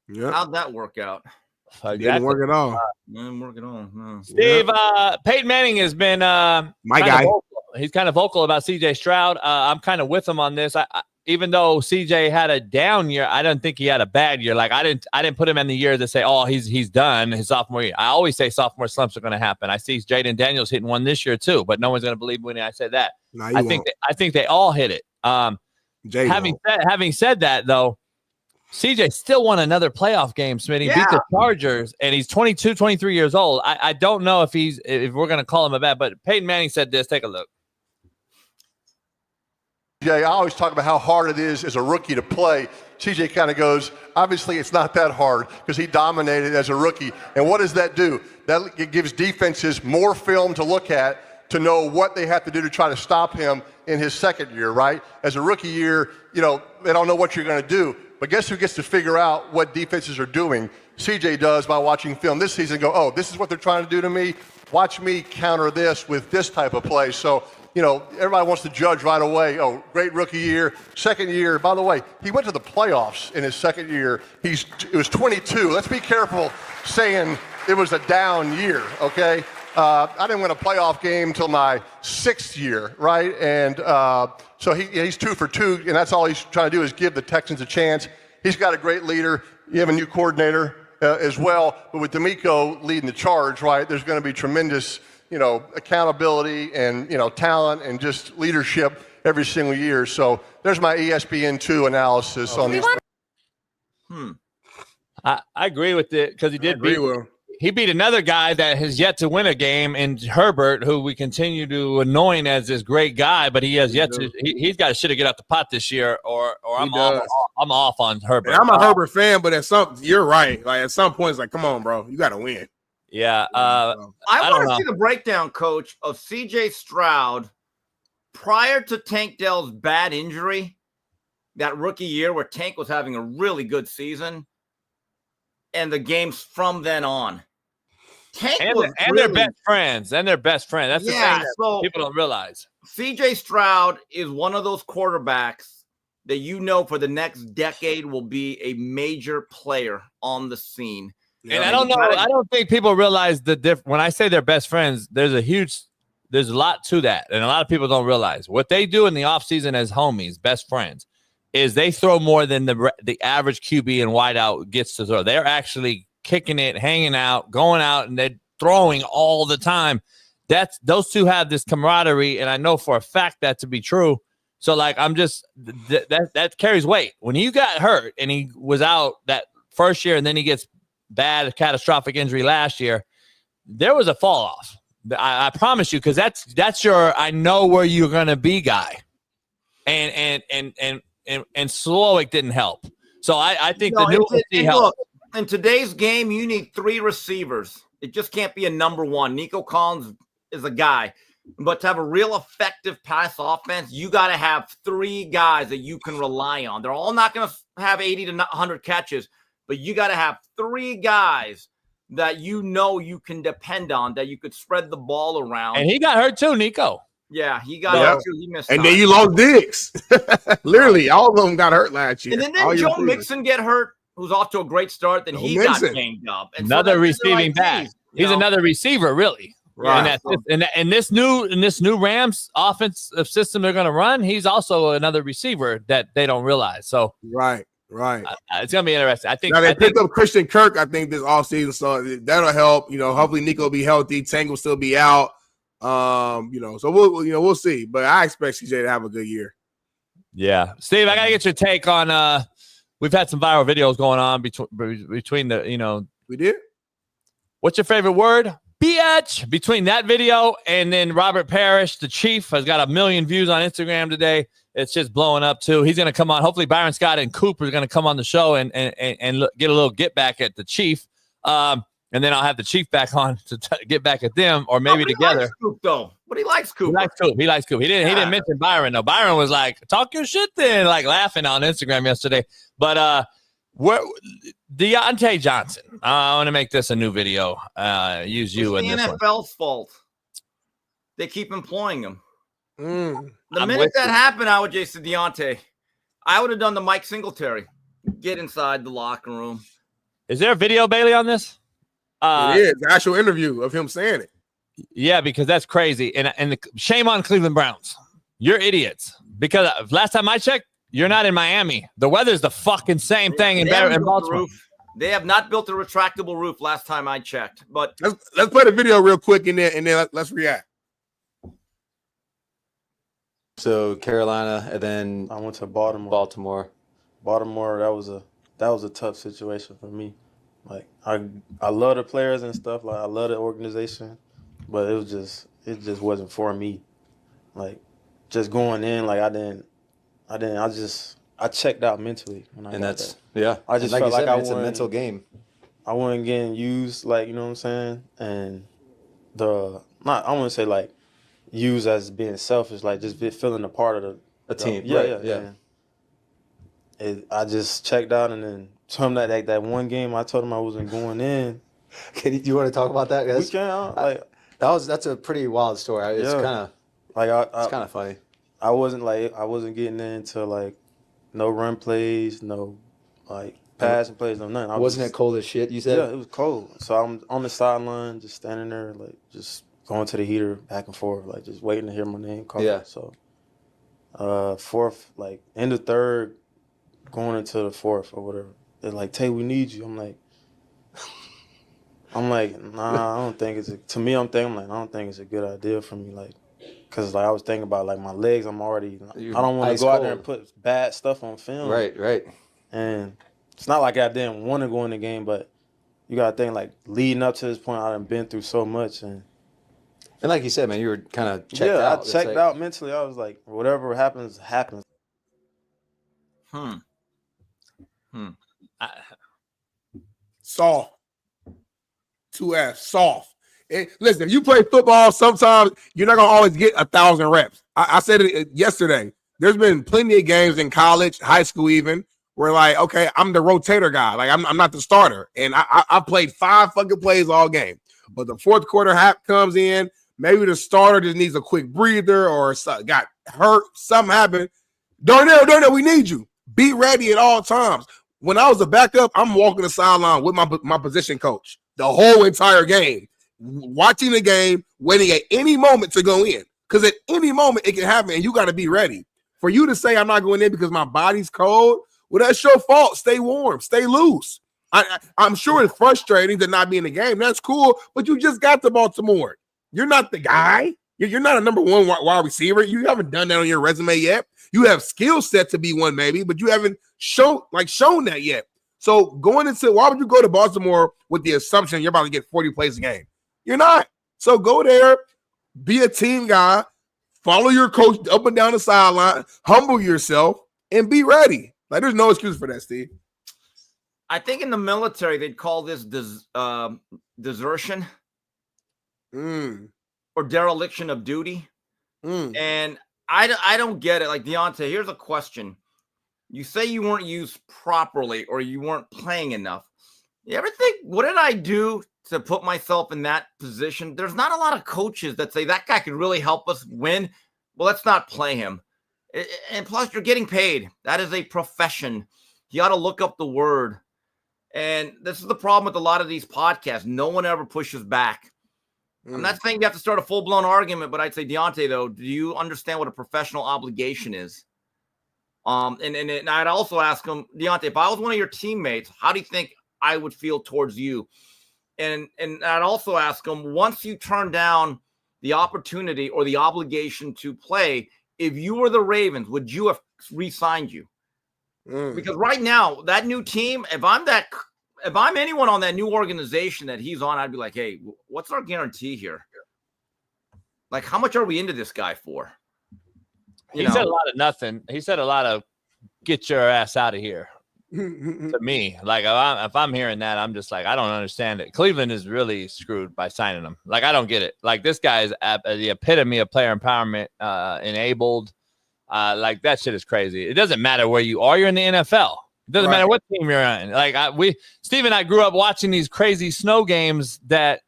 Yeah, how'd that work out? Didn't work at all. Didn't work at all. No. Steve, Peyton Manning has been my guy. He's kind of vocal about CJ Stroud. I'm kind of with him on this. Even though CJ had a down year, I don't think he had a bad year. Like I didn't put him in the year to say, oh, he's done his sophomore year. I always say sophomore slumps are going to happen. I see Jaden Daniels hitting one this year too, but no one's going to believe me when I say that. No, I think they all hit it. Having said that, though, CJ still won another playoff game, Smitty. Beat the Chargers, and he's 22, 23 years old. I don't know if we're going to call him a bad, but Peyton Manning said this. Take a look. I always talk about how hard it is as a rookie to play. CJ kind of goes, obviously it's not that hard because he dominated as a rookie. And what does that do? It gives defenses more film to look at to know what they have to do to try to stop him in his second year, right? As a rookie year, they don't know what you're going to do. But guess who gets to figure out what defenses are doing? CJ does by watching film this season and go, oh, this is what they're trying to do to me. Watch me counter this with this type of play. So, everybody wants to judge right away. Oh, great rookie year. Second year, by the way, he went to the playoffs in his second year. It was 22. Let's be careful saying it was a down year, okay? I didn't win a playoff game until my 6th year, right? And so he's 2 for 2, and that's all he's trying to do is give the Texans a chance. He's got a great leader. You have a new coordinator as well. But with D'Amico leading the charge, right, there's going to be tremendous accountability and, talent and just leadership every single year. So there's my ESPN2 analysis on these. I agree with it because he beat another guy that has yet to win a game in Herbert, who we continue to anoint as this great guy, but he has yet to. He's got to shit to get out the pot this year, or I'm off on Herbert. And I'm a Herbert fan, but you're right. Like at some point, it's like, come on, bro, you got to win. Yeah, I want to see the breakdown, Coach, of CJ Stroud prior to Tank Dell's bad injury, that rookie year where Tank was having a really good season, and the games from then on. They're best friends. That's the thing that people don't realize. CJ Stroud is one of those quarterbacks that for the next decade will be a major player on the scene. And I don't know. I don't think people realize the difference. When I say they're best friends, there's a lot to that. And a lot of people don't realize what they do in the offseason as homies, best friends, is they throw more than the average QB and wideout gets to throw. They're actually kicking it, hanging out, going out, and they're throwing all the time. Those two have this camaraderie. And I know for a fact that to be true. So like, I'm just that carries weight. When he got hurt and he was out that first year, and then he gets bad catastrophic injury last year, there was a fall off. I promise you, because that's your I know where you're gonna be guy, and Slowick didn't help. So I think the new OC helped. Look, in today's game, you need 3 receivers. It just can't be a number one. Nico Collins is a guy. But to have a real effective pass offense, you got to have 3 guys that you can rely on. They're all not going to have 80 to 100 catches, but you got to have 3 guys that you know you can depend on, that you could spread the ball around. And he got hurt too, Nico. Yeah, he got hurt too. He missed And time. then you lost Diggs. Literally, all of them got hurt last year. And then Joe Mixon get hurt, who's off to a great start. Then he got changed up. And another so receiving back. He's another receiver, really. Right. And this new Rams offensive system they're going to run, he's also another receiver that they don't realize. So right. It's going to be interesting. I think now they picked up Christian Kirk, I think, this offseason, so that'll help. Hopefully Nico will be healthy, Tank will still be out. So we'll see. But I expect CJ to have a good year. Yeah. Steve, I gotta get your take on we've had some viral videos going on between the we did. What's your favorite word? Bitch. Between that video and then Robert Parrish, the Chief, has got 1 million views on Instagram today. It's just blowing up too. He's gonna come on. Hopefully Byron Scott and Cooper are gonna come on the show and get a little get back at the Chief. And then I'll have the Chief back on to get back at them, or maybe together. Likes Coop, though. But he likes Coop. He likes Coop. He didn't mention Byron though. Byron was like, "Talk your shit," then, like laughing on Instagram yesterday. But Deontay Johnson. I want to make this a new video. Use you in this one. It's the NFL's fault. They keep employing him. The I'm minute that happened, I would Jason Deontay. I would have done the Mike Singletary. Get inside the locker room. Is there a video, Bailey, on this? It is the actual interview of him saying it. Yeah, because that's crazy. And shame on Cleveland Browns. You're idiots. Because last time I checked, you're not in Miami. The weather's the fucking same thing in Baltimore. They have not built a retractable roof last time I checked. But let's play the video real quick and then let's react. So Carolina, and then I went to Baltimore. Baltimore, that was a tough situation for me. Like I love the players and stuff. Like I love the organization, but it just wasn't for me. Like just going in, like I checked out mentally when I got there. I just felt like it's a mental game. I wasn't getting used, like, you know what I'm saying? And I wouldn't say like used as being selfish, like just feeling a part of the team. Yeah. I just checked out, and then told him that one game I told him I wasn't going in. Do you want to talk about that? We can. That's a pretty wild story. It's kind of it's kind of funny. I wasn't getting into like no run plays, no like passing plays, no nothing. Wasn't it cold as shit? You said it was cold. So I'm on the sideline, just standing there, like just going to the heater back and forth, like just waiting to hear my name called. Yeah. So fourth, like end of third, going into the fourth or whatever. They're like, "Tay, we need you." I'm like, nah, I don't think it's to me. I'm thinking, like, I don't think it's a good idea for me, like, cause like I was thinking about like my legs. I don't want to go out there and put bad stuff on film. Right. And it's not like I didn't want to go in the game, but you gotta think like leading up to this point, I done been through so much, and like you said, man, you were kind of checked out. I checked out mentally. I was like, whatever happens. Soft. 2F, soft. Listen, if you play football, sometimes you're not going to always get 1,000 reps. I said it yesterday. There's been plenty of games in college, high school even, where like, okay, I'm the rotator guy. Like, I'm not the starter. And I played 5 fucking plays all game. But the fourth quarter half comes in, maybe the starter just needs a quick breather or got hurt, something happened. Darnell, we need you. Be ready at all times. When I was a backup, I'm walking the sideline with my position coach the whole entire game, watching the game, waiting at any moment to go in. Because at any moment it can happen, and you got to be ready. For you to say I'm not going in because my body's cold, well, that's your fault. Stay warm. Stay loose. I'm sure it's frustrating to not be in the game. That's cool, but you just got to Baltimore. You're not the guy. You're not a number one wide receiver. You haven't done that on your resume yet. You have skill set to be one, maybe, but you haven't shown that yet. So going into, why would you go to Baltimore with the assumption you're about to get 40 plays a game? You're not. So go there, be a team guy, follow your coach up and down the sideline, humble yourself, and be ready. Like, there's no excuse for that, Steve. I think in the military they'd call this desertion or dereliction of duty. And I don't get it. Like, Deontay, here's a question. You say you weren't used properly or you weren't playing enough. You ever think, what did I do to put myself in that position? There's not a lot of coaches that say that guy could really help us win. Well, let's not play him. And plus, you're getting paid. That is a profession. You got to look up the word. And this is the problem with a lot of these podcasts. No one ever pushes back. I'm not saying you have to start a full-blown argument, but I'd say, Deontay, though, do you understand what a professional obligation is? And I'd also ask him, Deontay, if I was one of your teammates, how do you think I would feel towards you? And I'd also ask him, once you turn down the opportunity or the obligation to play, if you were the Ravens, would you have re-signed you? Because right now, that new team, if I'm anyone on that new organization that he's on, I'd be like, hey, what's our guarantee here? Like, how much are we into this guy for? He said a lot of nothing. He said a lot of get your ass out of here to me. Like, if I'm hearing that, I'm just like, I don't understand it. Cleveland is really screwed by signing him. Like, I don't get it. Like, this guy is the epitome of player empowerment, enabled. Like, that shit is crazy. It doesn't matter where you are. You're in the NFL. It doesn't matter what team you're on. Like, Steve and I grew up watching these crazy snow games that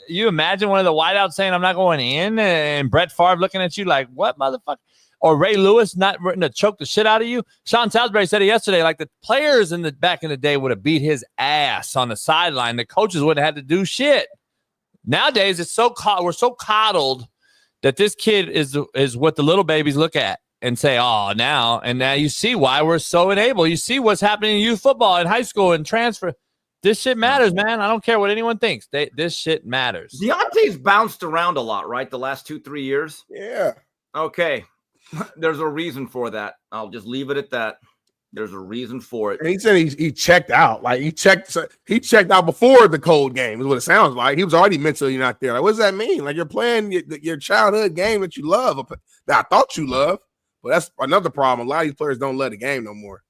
you imagine one of the wideouts saying, I'm not going in, and Brett Favre looking at you like, what, motherfucker? Or Ray Lewis not written to choke the shit out of you. Shaun Salisbury said it yesterday. Like, the players back in the day would have beat his ass on the sideline. The coaches wouldn't have had to do shit. Nowadays, we're so coddled that this kid is what the little babies look at and say, oh, now you see why we're so enabled. You see what's happening in youth football in high school and transfer. This shit matters, man. I don't care what anyone thinks. This shit matters. Deontay's bounced around a lot, right? The last 2-3 years. Yeah. Okay. There's a reason for that. I'll just leave it at that. There's a reason for it. And he said he checked out. Like, he checked out before the cold game is what it sounds like. He was already mentally not there. Like, what does that mean? Like, you're playing your childhood game that you love, that I thought you loved. But that's another problem. A lot of these players don't love the game no more.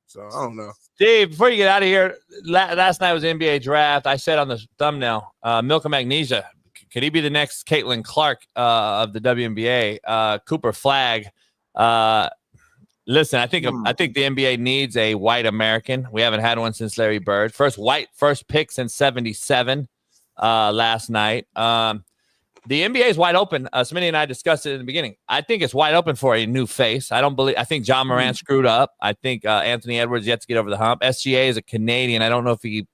So, I don't know. Steve, before you get out of here, last night was the NBA draft. I said on the thumbnail, Milk and Magnesia. Could he be the next Caitlin Clark of the WNBA? Cooper Flagg. Listen, I think the NBA needs a white American. We haven't had one since Larry Bird. First pick since 1977 last night. The NBA is wide open. Smitty and I discussed it in the beginning. I think it's wide open for a new face. I think John Moran screwed up. I think Anthony Edwards yet to get over the hump. SGA is a Canadian. I don't know if he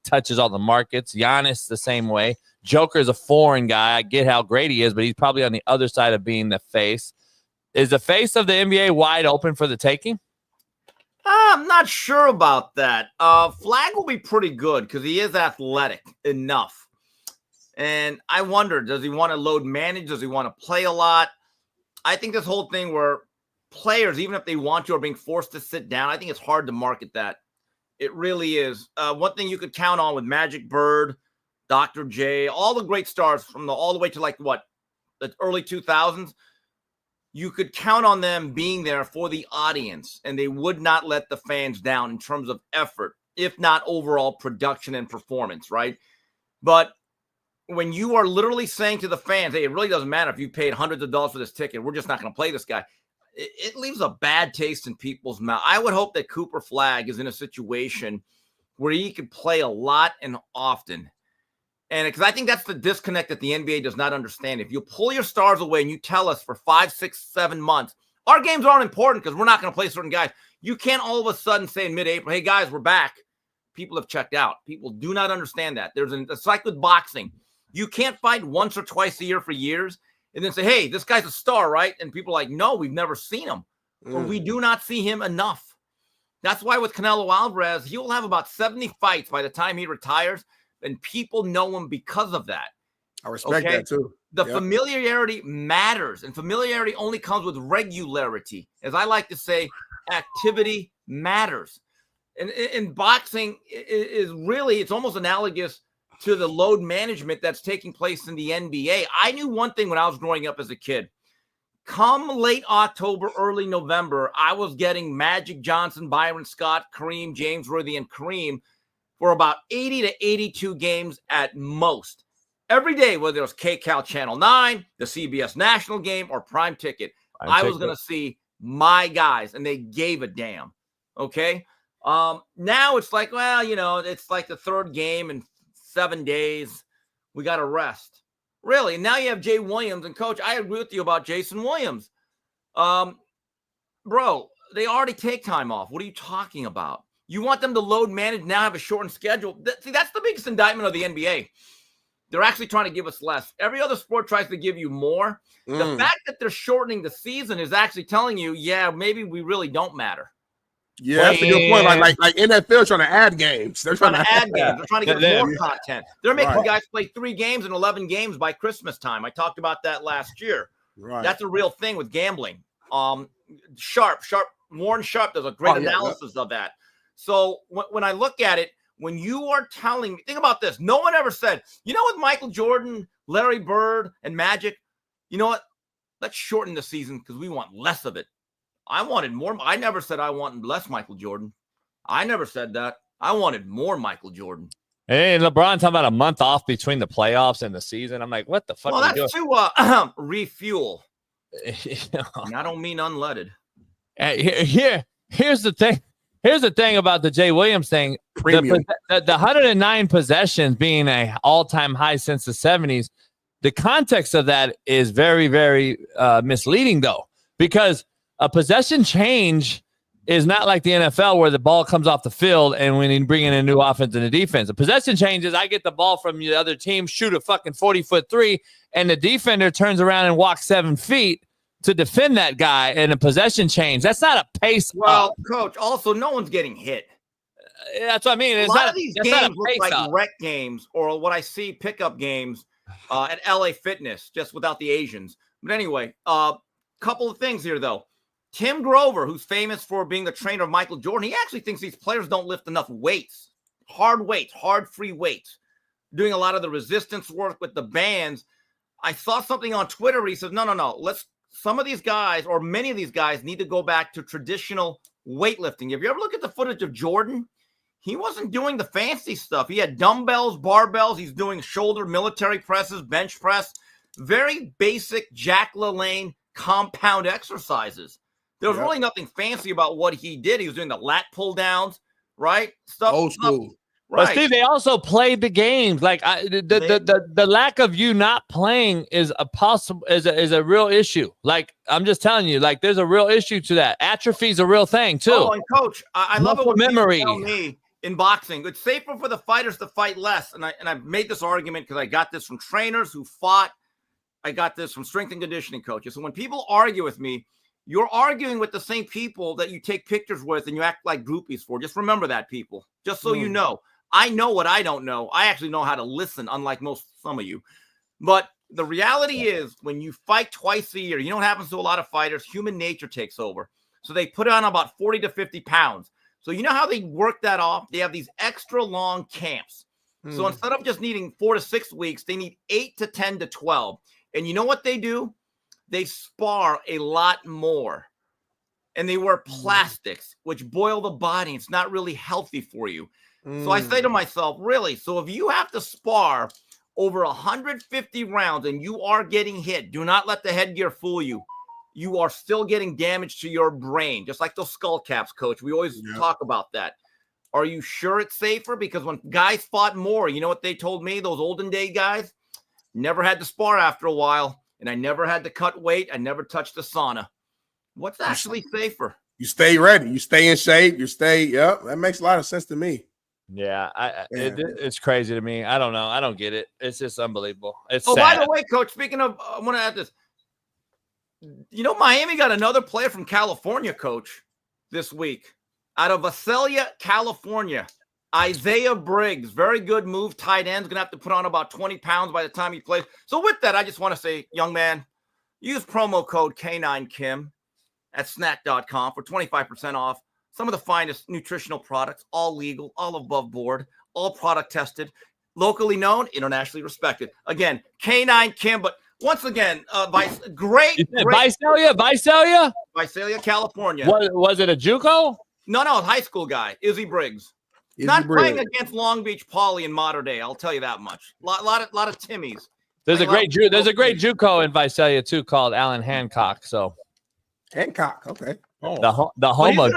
touches all the markets. Giannis the same way. Joker is a foreign guy. I get how great he is, but he's probably on the other side of being the face. Is the face of the NBA wide open for the taking? I'm not sure about that. Flagg will be pretty good because he is athletic enough. And I wonder, does he want to load manage? Does he want to play a lot? I think this whole thing where players, even if they want to, are being forced to sit down, I think it's hard to market that. It really is. One thing you could count on with Magic Bird, Dr. J, all the great stars from all the way to the early 2000s, you could count on them being there for the audience, and they would not let the fans down in terms of effort, if not overall production and performance, right? But when you are literally saying to the fans, hey, it really doesn't matter if you paid hundreds of dollars for this ticket, we're just not going to play this guy, it leaves a bad taste in people's mouth. I would hope that Cooper Flagg is in a situation where he could play a lot and often. And because I think that's the disconnect that the NBA does not understand. If you pull your stars away and you tell us for 5, 6, 7 months, our games aren't important because we're not going to play certain guys. You can't all of a sudden say in mid-April, hey, guys, we're back. People have checked out. People do not understand that. It's like with boxing. You can't fight once or twice a year for years and then say, hey, this guy's a star, right? And people are like, no, we've never seen him. Or we do not see him enough. That's why with Canelo Alvarez, he will have about 70 fights by the time he retires. And people know him because of that. I respect that too. The familiarity matters, and familiarity only comes with regularity. As I like to say, activity matters. And in boxing is really, it's almost analogous to the load management that's taking place in the NBA. I knew one thing when I was growing up as a kid. Come late October, early November, I was getting Magic Johnson, Byron Scott, Kareem, James Worthy, and Kareem for about 80 to 82 games at most. Every day, whether it was KCAL Channel 9, the CBS National Game, or Prime Ticket, I was going to see my guys, and they gave a damn. Okay? Now it's like, well, you know, it's like the third game in 7 days. We got to rest. Really? Now you have Jay Williams. And, Coach, I agree with you about Jason Williams. Bro, they already take time off. What are you talking about? You want them to load manage, now have a shortened schedule. See, that's the biggest indictment of the NBA. They're actually trying to give us less. Every other sport tries to give you more. The fact that they're shortening the season is actually telling you, yeah, maybe we really don't matter. Yeah, that's a good point. Like NFL trying to add games. They're trying to add games. They're trying to get more content. They're making guys play 3 games and 11 games by Christmas time. I talked about that last year. Right. That's a real thing with gambling. Warren Sharp does a great analysis of that. So when I look at it, when you are telling me, think about this. No one ever said, you know, with Michael Jordan, Larry Bird, and Magic, you know what? Let's shorten the season because we want less of it. I wanted more. I never said I wanted less Michael Jordan. I never said that. I wanted more Michael Jordan. Hey, LeBron talking about a month off between the playoffs and the season. I'm like, what the fuck? Well, are that's doing? to refuel. And I don't mean unleaded. Here's the thing. Here's the thing about the Jay Williams thing. The 109 possessions being an all-time high since the 70s. The context of that is very, very misleading, though, because a possession change is not like the NFL where the ball comes off the field and when you bring in a new offense and a defense. A possession change is I get the ball from the other team, shoot a fucking 40-foot three, and the defender turns around and walks 7 feet to defend that guy in a possession change. That's not a pace. Well, Coach, also no one's getting hit. That's what I mean. A lot of these games look like rec games or what I see pickup games at LA Fitness, just without the Asians. But anyway, couple of things here, though. Tim Grover, who's famous for being the trainer of Michael Jordan, he actually thinks these players don't lift enough weights, hard free weights, doing a lot of the resistance work with the bands. I saw something on Twitter where he says, no, some of these guys or many of these guys need to go back to traditional weightlifting. Have you ever looked at the footage of Jordan? He wasn't doing the fancy stuff. He had dumbbells, barbells. He's doing shoulder military presses, bench press, very basic Jack LaLanne compound exercises. There was really nothing fancy about what he did. He was doing the lat pull downs, right? Old school. Right. But Steve, they also played the games. Like the lack of you not playing is a real issue. Like I'm just telling you, like there's a real issue to that. Atrophy is a real thing too. Oh, and Coach, I love it when memory. People tell me in boxing, it's safer for the fighters to fight less. And I've made this argument because I got this from trainers who fought. I got this from strength and conditioning coaches. So when people argue with me, you're arguing with the same people that you take pictures with and you act like groupies for. Just remember that, people. Just so you know. I know what I don't know. I actually know how to listen, unlike some of you. But the reality is when you fight twice a year, you know what happens to a lot of fighters? Human nature takes over. So they put on about 40 to 50 pounds. So you know how they work that off? They have these extra long camps. So instead of just needing 4 to 6 weeks, they need 8 to 10 to 12. And you know what they do? They spar a lot more. And they wear plastics, which boil the body. It's not really healthy for you. So I say to myself, really? So if you have to spar over 150 rounds and you are getting hit, do not let the headgear fool you. You are still getting damage to your brain, just like those skull caps, Coach. We always talk about that. Are you sure it's safer? Because when guys fought more, you know what they told me? Those olden day guys never had to spar after a while. And I never had to cut weight. I never touched the sauna. What's actually safer? You stay ready. You stay in shape. That makes a lot of sense to me. Yeah, it's crazy to me. I don't know. I don't get it. It's just unbelievable. It's sad. By the way, Coach, speaking of, I want to add this. You know, Miami got another player from California, Coach, this week out of Visalia, California. Isaiah Briggs, very good move. Tight end's going to have to put on about 20 pounds by the time he plays. So with that, I just want to say, young man, use promo code K9Kim at snack.com for 25% off some of the finest nutritional products, all legal, all above board, all product tested, locally known, internationally respected. Again, K9Kim, but once again, great. Visalia, California. Was it a JUCO? No, high school guy, Izzy Briggs. Not playing against Long Beach Poly in modern day. I'll tell you that much. Lot of Timmies. There's a great JUCO in Visalia too called Alan Hancock. So Hancock, okay. Oh. The home of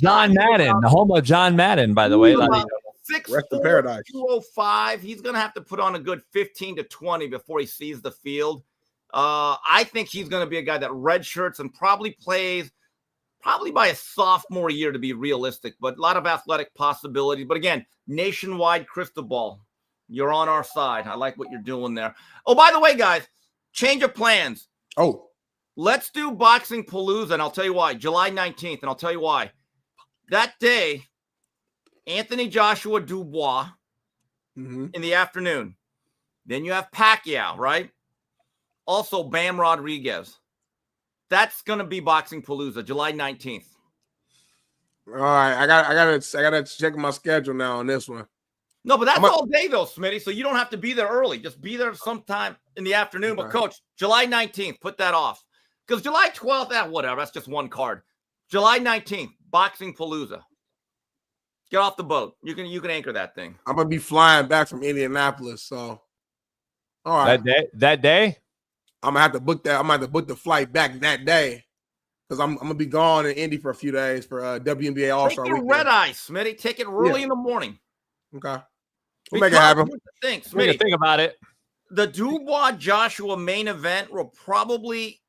John Madden. The home of John Madden, by the way. 6'4", paradise. 205. He's going to have to put on a good 15 to 20 before he sees the field. I think he's going to be a guy that redshirts and probably plays by a sophomore year, to be realistic, but a lot of athletic possibilities. But again, nationwide crystal ball. You're on our side. I like what you're doing there. Oh, by the way, guys, change of plans. Oh. Let's do Boxing Palooza, and I'll tell you why. July 19th, and I'll tell you why. That day, Anthony Joshua Dubois in the afternoon. Then you have Pacquiao, right? Also, Bam Rodriguez. That's going to be Boxing Palooza, July 19th. All right, I gotta check my schedule now on this one. No, but that's all day though, Smitty. So you don't have to be there early. Just be there sometime in the afternoon. Okay. But Coach, July 19th, put that off. Because July 12th, whatever. That's just one card. July 19th, Boxing Palooza. Get off the boat. You can anchor that thing. I'm gonna be flying back from Indianapolis, so all right. That day? I'm gonna have to book that. I'm gonna have to book the flight back that day because I'm gonna be gone in Indy for a few days for WNBA All-Star Take your weekend. red eye, Smitty. Take it early in the morning. Okay. We'll make it happen. Think about it. The Dubois Joshua main event will probably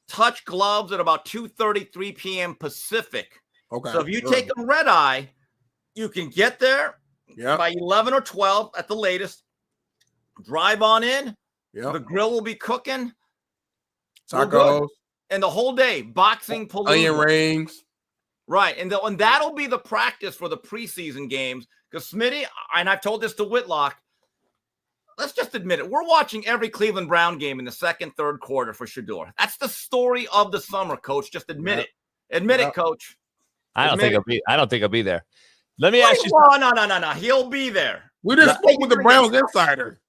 touch gloves at about 2:30, 3 p.m. Pacific. Okay. So if you take a red eye, you can get there by 11 or 12 at the latest. Drive on in. Yep. The grill will be cooking. Tacos. And the whole day, Boxing Palooza. Onion rings. Right. And that'll be the practice for the preseason games. Because Smitty, and I've told this to Whitlock, let's just admit it. We're watching every Cleveland Brown game in the second, third quarter for Shedeur. That's the story of the summer, Coach. Just admit it. Admit it, Coach. I don't think he'll be there. Let me ask you. No. He'll be there. We just spoke with the Browns insider.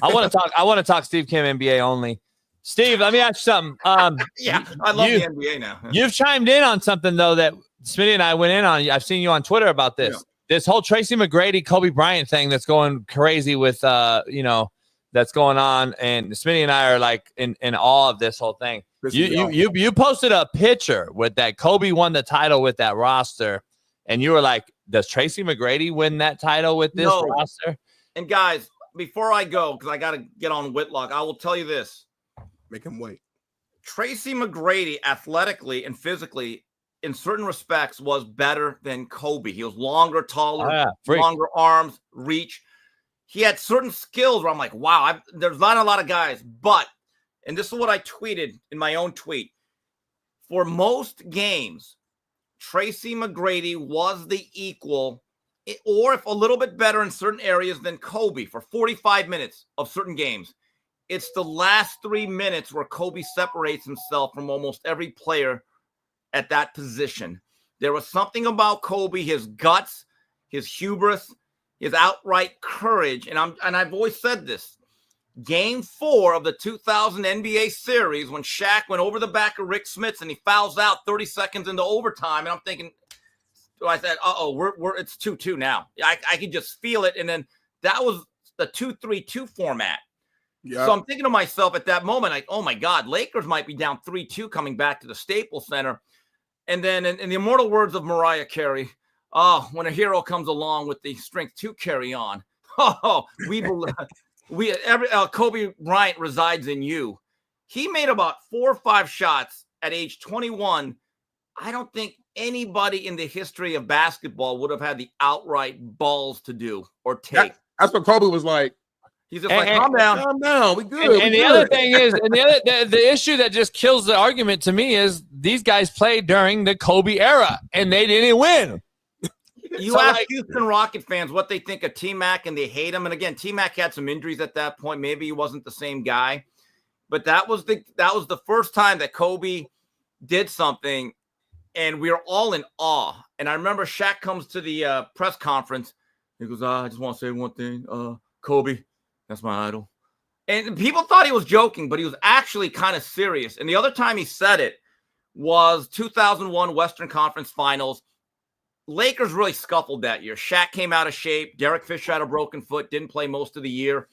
I want to talk Steve Kim NBA only. Steve, let me ask you something. I love the NBA now. You've chimed in on something though that Smitty and I went in on. I've seen you on Twitter about this. Yeah. This whole Tracy McGrady, Kobe Bryant thing that's going crazy with that's going on, and Smitty and I are like in awe of this whole thing. You posted a picture with that Kobe won the title with that roster, and you were like, does Tracy McGrady win that title with this roster? And guys, before I go, because I got to get on Whitlock, I will tell you this. Make him wait. Tracy McGrady, athletically and physically, in certain respects, was better than Kobe. He was longer, taller, longer arms, reach. He had certain skills where I'm like, wow, there's not a lot of guys. But, and this is what I tweeted in my own tweet, for most games, Tracy McGrady was the equal, or if a little bit better in certain areas than Kobe for 45 minutes of certain games. It's the last 3 minutes where Kobe separates himself from almost every player at that position. There was something about Kobe, his guts, his hubris, his outright courage. And I've always said this. Game 4 of the 2000 NBA series, when Shaq went over the back of Rick Smits and he fouls out 30 seconds into overtime. And I'm thinking, I said, it's 2-2 now. I could just feel it. And then that was the 2-3-2 format. Yeah. So I'm thinking to myself at that moment, like, oh my God, Lakers might be down 3-2 coming back to the Staples Center. And then in the immortal words of Mariah Carey, when a hero comes along with the strength to carry on, Kobe Bryant resides in you. He made about 4 or 5 shots at age 21. I don't think anybody in the history of basketball would have had the outright balls to do or take. That's what Kobe was like. He's just calm down. We good. And the other thing is, the issue that just kills the argument to me is these guys played during the Kobe era and they didn't win. You ask Houston Rocket fans what they think of T-Mac, and they hate him. And again, T-Mac had some injuries at that point. Maybe he wasn't the same guy. But that was the first time that Kobe did something, and we were all in awe. And I remember Shaq comes to the press conference. He goes, I just want to say one thing. Kobe, that's my idol. And people thought he was joking, but he was actually kind of serious. And the other time he said it was 2001 Western Conference Finals. Lakers really scuffled that year. Shaq came out of shape. Derek Fisher had a broken foot, didn't play most of the year.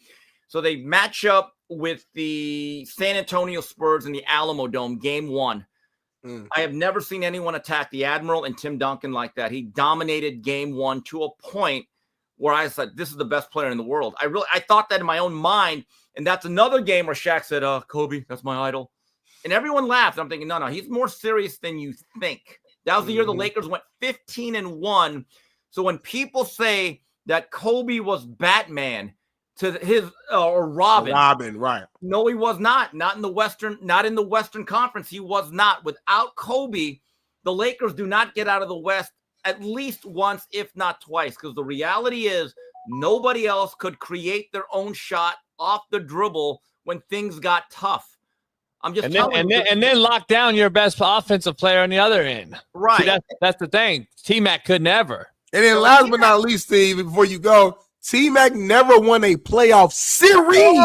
So they match up with the San Antonio Spurs in the Alamo Dome, game 1. I have never seen anyone attack the Admiral and Tim Duncan like that. He dominated game 1 to a point where I said, this is the best player in the world. I thought that in my own mind, and that's another game where Shaq said, Kobe, that's my idol. And everyone laughed. I'm thinking, no, he's more serious than you think. That was the year the Lakers went 15-1. So when people say that Kobe was Batman to his or Robin, right? No, he was not. Not in the Western Conference. He was not. Without Kobe, the Lakers do not get out of the West at least once, if not twice. Because the reality is, nobody else could create their own shot off the dribble when things got tough. I'm just telling you. And then lock down your best offensive player on the other end. Right. See, that's the thing. T-Mac could never. And then last but not least, Steve, before you go, T-Mac never won a playoff series.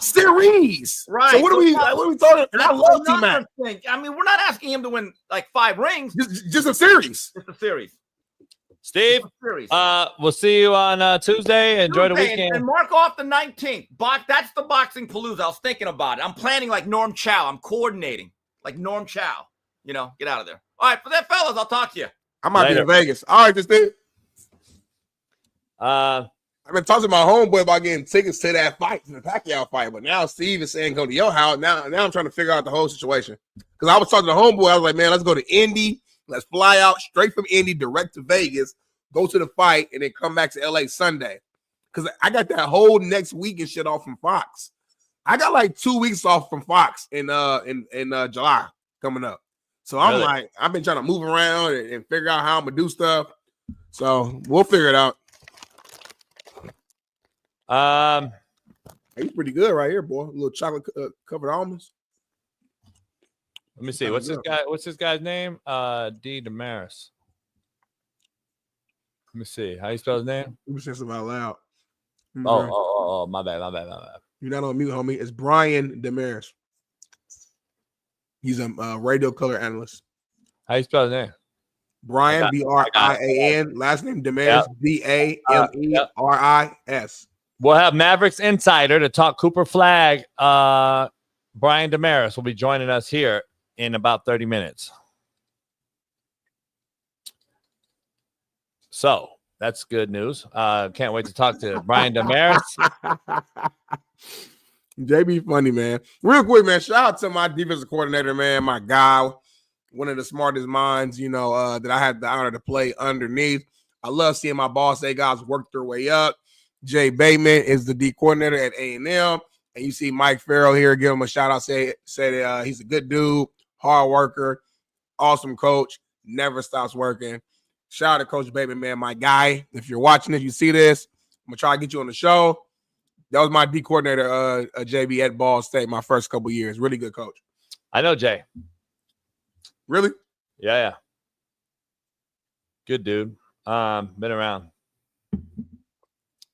Series. Right. So what are we talking? And I love T-Mac. I mean, we're not asking him to win like 5 rings. Just a series. Just a series. Steve, we'll see you on Tuesday. Enjoy the weekend. And mark off the 19th. That's the boxing palooza. I was thinking about it. I'm planning like Norm Chow. I'm coordinating like Norm Chow. Get out of there. All right, for that, fellas, I'll talk to you. I might be in Vegas. All right, Steve. I've been talking to my homeboy about getting tickets to that fight, to the Pacquiao fight, but now Steve is saying go to your house. Now I'm trying to figure out the whole situation. Because I was talking to the homeboy, I was like, man, let's go to Indy. Let's fly out straight from Indy, direct to Vegas, go to the fight, and then come back to LA Sunday. Because I got that whole next week and shit off from Fox. I got like 2 weeks off from Fox in July coming up. So I'm like, I've been trying to move around and figure out how I'm gonna do stuff. So we'll figure it out. He's pretty good right here, boy. A little chocolate covered almonds. Let me see. What's this guy's name? D. Damaris. Let me see. How you spell his name? Let me say something out loud. Oh, my bad. You're not on mute, homie. It's Brian Damaris. He's a radio color analyst. How you spell his name? Brian, Brian. Last name Damaris, Dameris. We'll have Mavericks Insider to talk Cooper Flagg. Brian Damaris will be joining us here in about 30 minutes. So that's good news. Can't wait to talk to Brian Damaris. JB funny, man. Real quick, man, shout out to my defensive coordinator, man, my guy, one of the smartest minds, that I had the honor to play underneath. I love seeing my boss say guys work their way up. Jay Bateman is the D coordinator at A&M. And you see Mike Farrell here, give him a shout out, say he's a good dude, hard worker, awesome coach, never stops working. Shout out to Coach Bateman, man, my guy. If you're watching this, you see this, I'm going to try to get you on the show. That was my D coordinator, JB at Ball State, my first couple years. Really good coach. I know Jay. Really? Yeah. Good dude. Been around.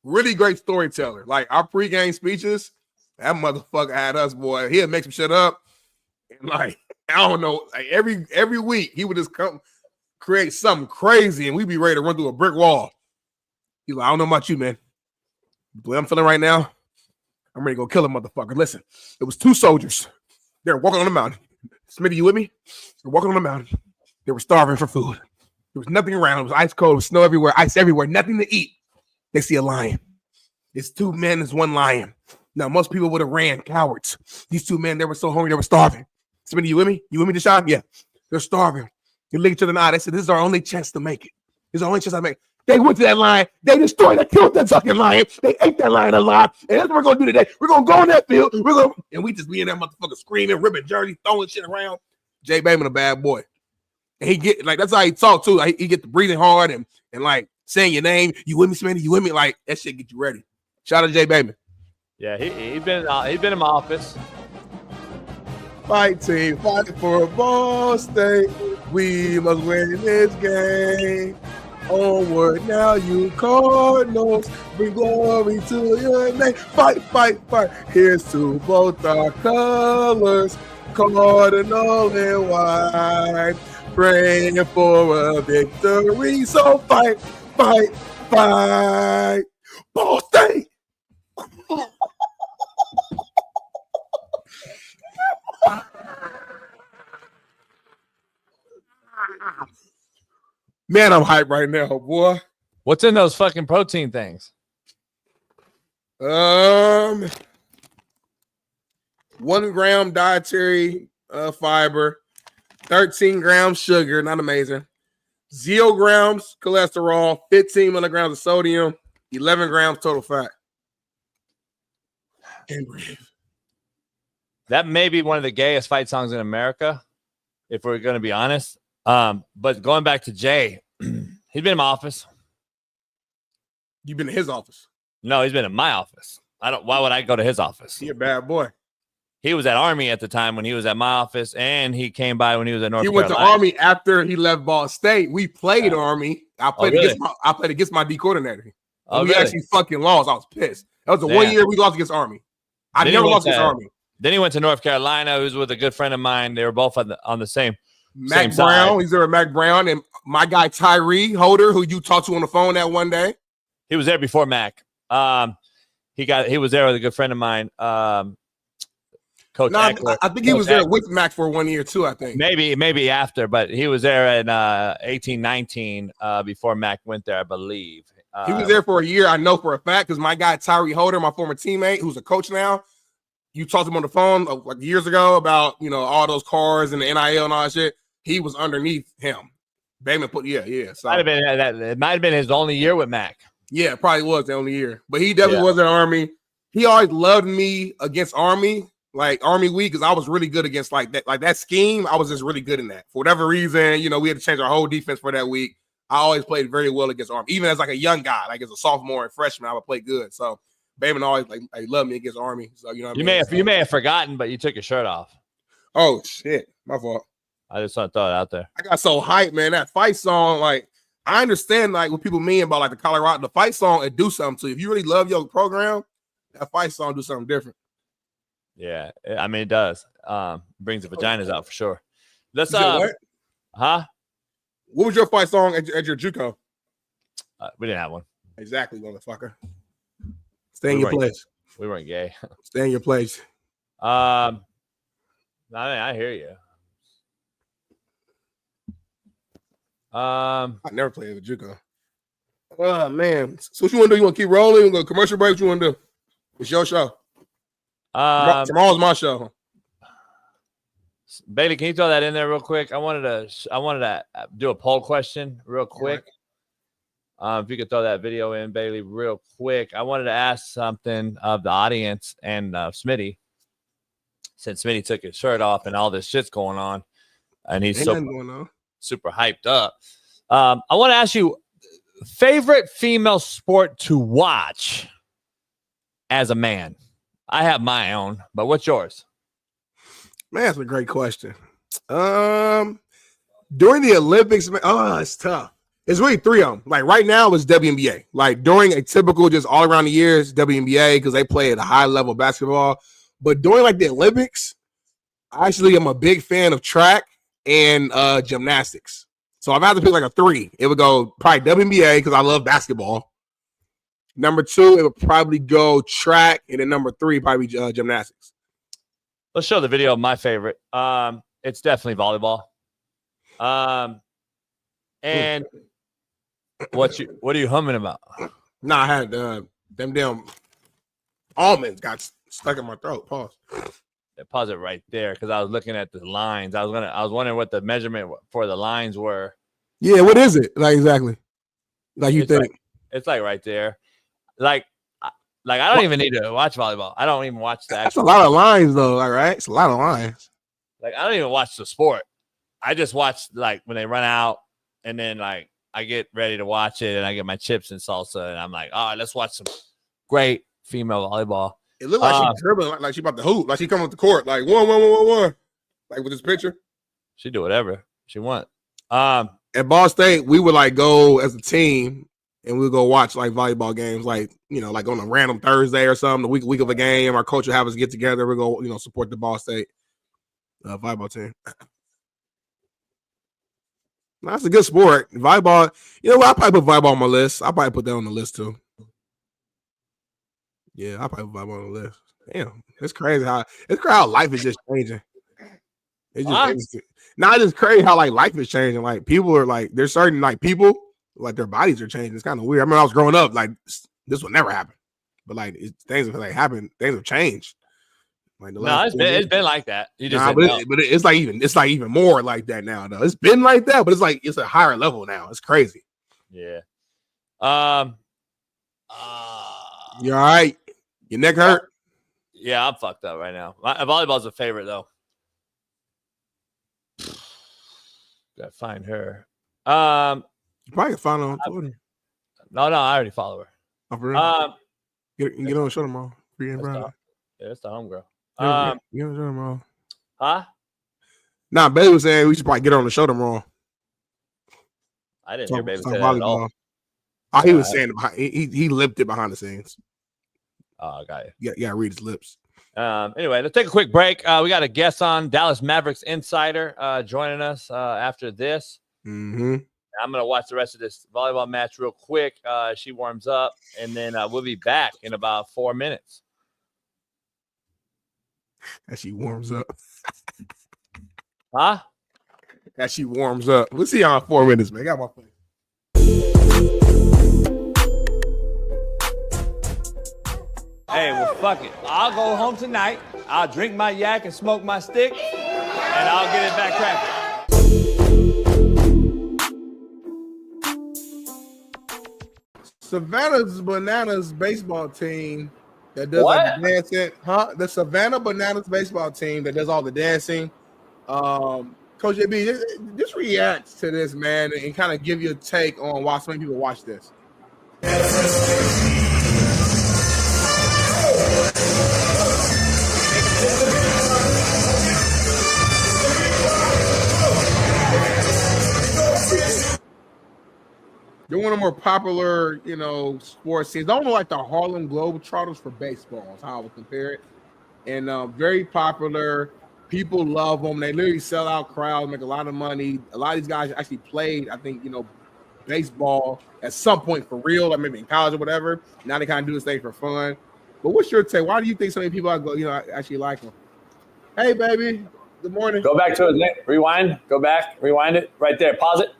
Really great storyteller. Like our pregame speeches, that motherfucker had us, boy. He'd make some shit up. And like, I don't know, like every week he would just come create something crazy and we'd be ready to run through a brick wall. He's like, I don't know about you, man. The way I'm feeling right now, I'm ready to go kill a motherfucker. Listen, it was 2 soldiers. They were walking on the mountain. Smitty, you with me? They're walking on the mountain. They were starving for food. There was nothing around. It was ice cold. It was snow everywhere, ice everywhere, nothing to eat. They see a lion. It's 2 men, it's 1 lion. Now, most people would have ran, cowards. These 2 men, they were so hungry, they were starving. Smitty, you with me? You with me, Deshaun? Yeah. They're starving. They look each other in the eye. They said, this is our only chance to make it. This is our only chance to make it. They went to that lion. They destroyed, they killed that fucking lion. They ate that lion alive. And that's what we're going to do today. We're going to go on that field. And we just be in that motherfucker screaming, ripping jerseys, throwing shit around. Jay Bateman, a bad boy. And he get like that's how he talk too. Like he get the breathing hard and like saying your name. You with me, Smitty? You with me? Like that shit get you ready. Shout out to Jay Bateman. Yeah, he's been in my office. Fight team, fight for Ball State. We must win this game. Onward now, you Cardinals. Bring glory to your name. Fight, fight, fight. Here's to both our colors, Cardinal and white. Praying for a victory. So fight, fight, fight. Ball State. Man, I'm hyped right now, boy. What's in those fucking protein things? 1 gram dietary fiber, 13 grams sugar, not amazing. 0 grams cholesterol, 15 milligrams of sodium, 11 grams total fat. And breathe. That may be one of the gayest fight songs in America, if we're going to be honest. But going back to Jay, he's been in my office. You've been in his office? No, he's been in my office. Why would I go to his office? You're a bad boy. He was at Army at the time when he was at my office, and he came by when he was at North Carolina. He went to Army after he left Ball State. We played Army. I played against my D coordinator. We actually fucking lost. I was pissed. That was the 1 year we lost against Army. I never lost against Army. Then he went to North Carolina. He was with a good friend of mine. They were both on the same Mac same Brown. side. He's there with Mac Brown and my guy Tyree Holder, who you talked to on the phone that one day. He was there before Mac. He was there with a good friend of mine. Coach Eckler. I think he was there with Mac for 1 year too, I think. Maybe after, but he was there in 18-19 before Mac went there, I believe. He was there for a year, I know for a fact, because my guy Tyree Holder, my former teammate, who's a coach now, you talked to him on the phone like years ago about all those cars and the NIL and all that shit. He was underneath him. Bateman put So it might have been his only year with Mac. Yeah, it probably was the only year. But he definitely was in Army. He always loved me against Army, like Army week, because I was really good against like that scheme. I was just really good in that. For whatever reason, we had to change our whole defense for that week. I always played very well against Army. Even as like a young guy, like as a sophomore and freshman, I would play good. So Bateman always like loved me against Army. So you may have forgotten, but you took your shirt off. Oh shit, my fault. I just want to throw it out there. I got so hyped, man. That fight song, like I understand like what people mean about like the fight song, it do something to you. If you really love your program, that fight song do something different. Yeah, I mean it does. Brings the vaginas out for sure. Let's what? Huh? What was your fight song at your JUCO? We didn't have one. Exactly, motherfucker. Stay in your place. We weren't gay. Stay in your place. I hear you. I never played with JUCO. Oh man. So what you want to do? You want to keep rolling? You want to go commercial break? What you want to do? It's your show. Tomorrow's my show. Bailey, can you throw that in there real quick? I wanted to do a poll question real quick. If you could throw that video in, Bailey, real quick. I wanted to ask something of the audience and Smitty, since Smitty took his shirt off and all this shit's going on, and he's super hyped up. I want to ask you, favorite female sport to watch as a man? I have my own, but what's yours? Man, that's a great question. During the Olympics, it's tough. It's really three of them. Like right now, it's WNBA. Like during a typical just all around the years, WNBA, because they play at a high level of basketball. But during like the Olympics, actually, I'm a big fan of track and gymnastics. So if I had to pick like a three, it would go probably WNBA because I love basketball. Number two, it would probably go track, and then number three probably gymnastics. Let's show the video of my favorite. It's definitely volleyball. And what are you humming about? Nah, I had them damn almonds got stuck in my throat. Pause. Yeah, pause it right there because I was looking at the lines. I was wondering what the measurement for the lines were. Yeah, what is it? Like exactly. Like you think? It's like right there. Like I don't even need to watch volleyball. I don't even watch that. That's a lot of lines though, all right? It's a lot of lines. Like I don't even watch the sport. I just watch like when they run out, and then like I get ready to watch it, and I get my chips and salsa, and I'm like, all right, let's watch some great female volleyball. It looked like she's dribbling, like she about to hoop, like she coming up the court, like one, like with this picture. She do whatever she want. At Ball State, we would like go as a team, and we would go watch like volleyball games, like like on a random Thursday or something, the week of a game. Our coach would have us get together. We go, support the Ball State volleyball team. That's a good sport. Volleyball, I probably put volleyball on my list. I'll probably put that on the list too. Yeah, I'll probably put volleyball on the list. Damn, it's crazy how life is just changing. It's just crazy how like life is changing. Like people are like, there's certain like people like their bodies are changing. It's kind of weird. I remember I was growing up, like this would never happen, but like things have like happened. Things have changed. Like it's been like that. You just but it's like even more like that now. Though it's been like that, but it's a higher level now. It's crazy. Yeah. You all right? Your neck hurt? Yeah, I'm fucked up right now. Volleyball's a favorite though. Gotta find her. You probably can find her on Twitter. No, I already follow her. Oh, for real? Get on the show tomorrow. That's the homegirl. Get on the show tomorrow. Huh? Nah, Baby was saying we should probably get on the show tomorrow. I didn't hear Baby say that at all. Oh, he was saying he lipped it behind the scenes. Oh, got it. You gotta read his lips. Anyway, let's take a quick break. We got a guest on, Dallas Mavericks insider, joining us after this. Mm-hmm. I'm going to watch the rest of this volleyball match real quick. She warms up, and then we'll be back in about 4 minutes. As she warms up. Huh? As she warms up. We'll see y'all in 4 minutes, man. I got my phone. Hey, well, fuck it. I'll go home tonight. I'll drink my yak and smoke my stick, and I'll get it back cracking. Savannah Bananas baseball team that does like the dancing, the Savannah Bananas baseball team that does all the dancing. Coach JB, just react to this, man, and kind of give you a take on why so many people watch this. They're one of the more popular, sports teams. Almost like the Harlem Globetrotters for baseball is how I would compare it. And very popular. People love them. They literally sell out crowds, make a lot of money. A lot of these guys actually played, I think, baseball at some point for real, like maybe in college or whatever. Now they kind of do this thing for fun. But what's your take? Why do you think so many people actually like them? Hey, baby. Good morning. Go back to his name. Rewind. Go back. Rewind it. Right there. Pause it.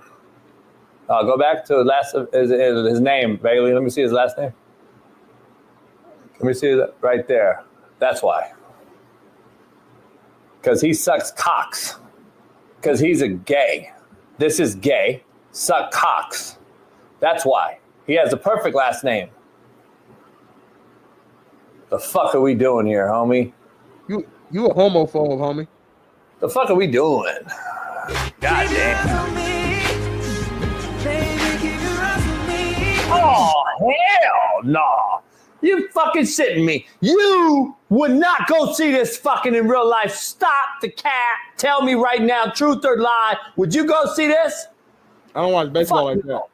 Go back to his name, Bailey. Let me see his last name. Let me see that right there. That's why. Because he sucks cocks. Because he's a gay. This is gay. Suck cocks. That's why. He has the perfect last name. The fuck are we doing here, homie? You a homophobe, homie. The fuck are we doing? God damn. Oh, hell no. You fucking shitting me. You would not go see this fucking in real life. Stop the cat. Tell me right now, truth or lie. Would you go see this? I don't watch baseball like that.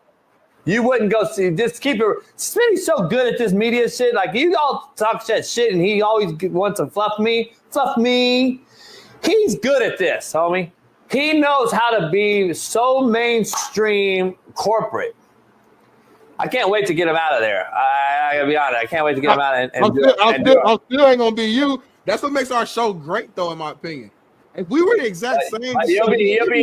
You wouldn't go see. Just keep it. Smitty's so good at this media shit. Like, you all talk that shit, and he always wants to fluff me. Fluff me. He's good at this, homie. He knows how to be so mainstream corporate. I can't wait to get him out of there. I gotta be honest. I can't wait to get him out and I still ain't gonna be you. That's what makes our show great, though, in my opinion. If we were the exact same, you'll be a little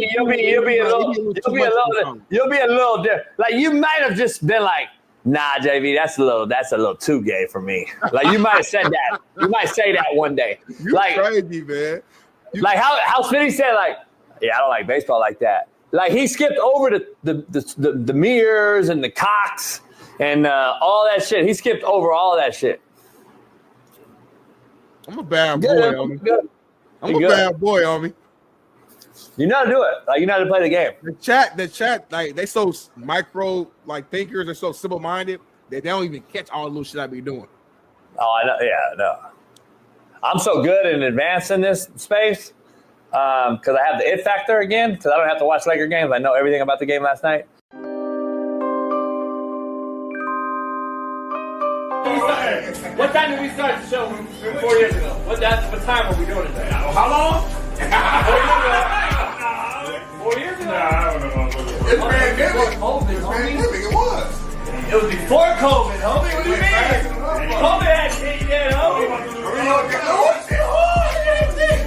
different. Like, you might have just been like, nah, JV, that's a little too gay for me. Like, you might have said that. You might say that one day. You like, crazy, man. Like how Smitty said, like, yeah, I don't like baseball like that. Like, he skipped over the mirrors and the cocks and all that shit. He skipped over all that shit. I'm a bad boy, homie. I'm a bad boy, homie. You know how to do it. Like, you know how to play the game. The chat, like they so micro like thinkers. They're so simple minded that they don't even catch all the little shit I be doing. Oh, I know. Yeah, no. I'm so good in advance in this space because I have the it factor again. Because I don't have to watch Laker games. I know everything about the game last night. What time did we start the show 4 years ago? What time were we doing it? How long? 4 years ago? Nah, I don't know. It's pandemic. It was. It was before COVID, homie. What do you mean? COVID had shit yet, homie.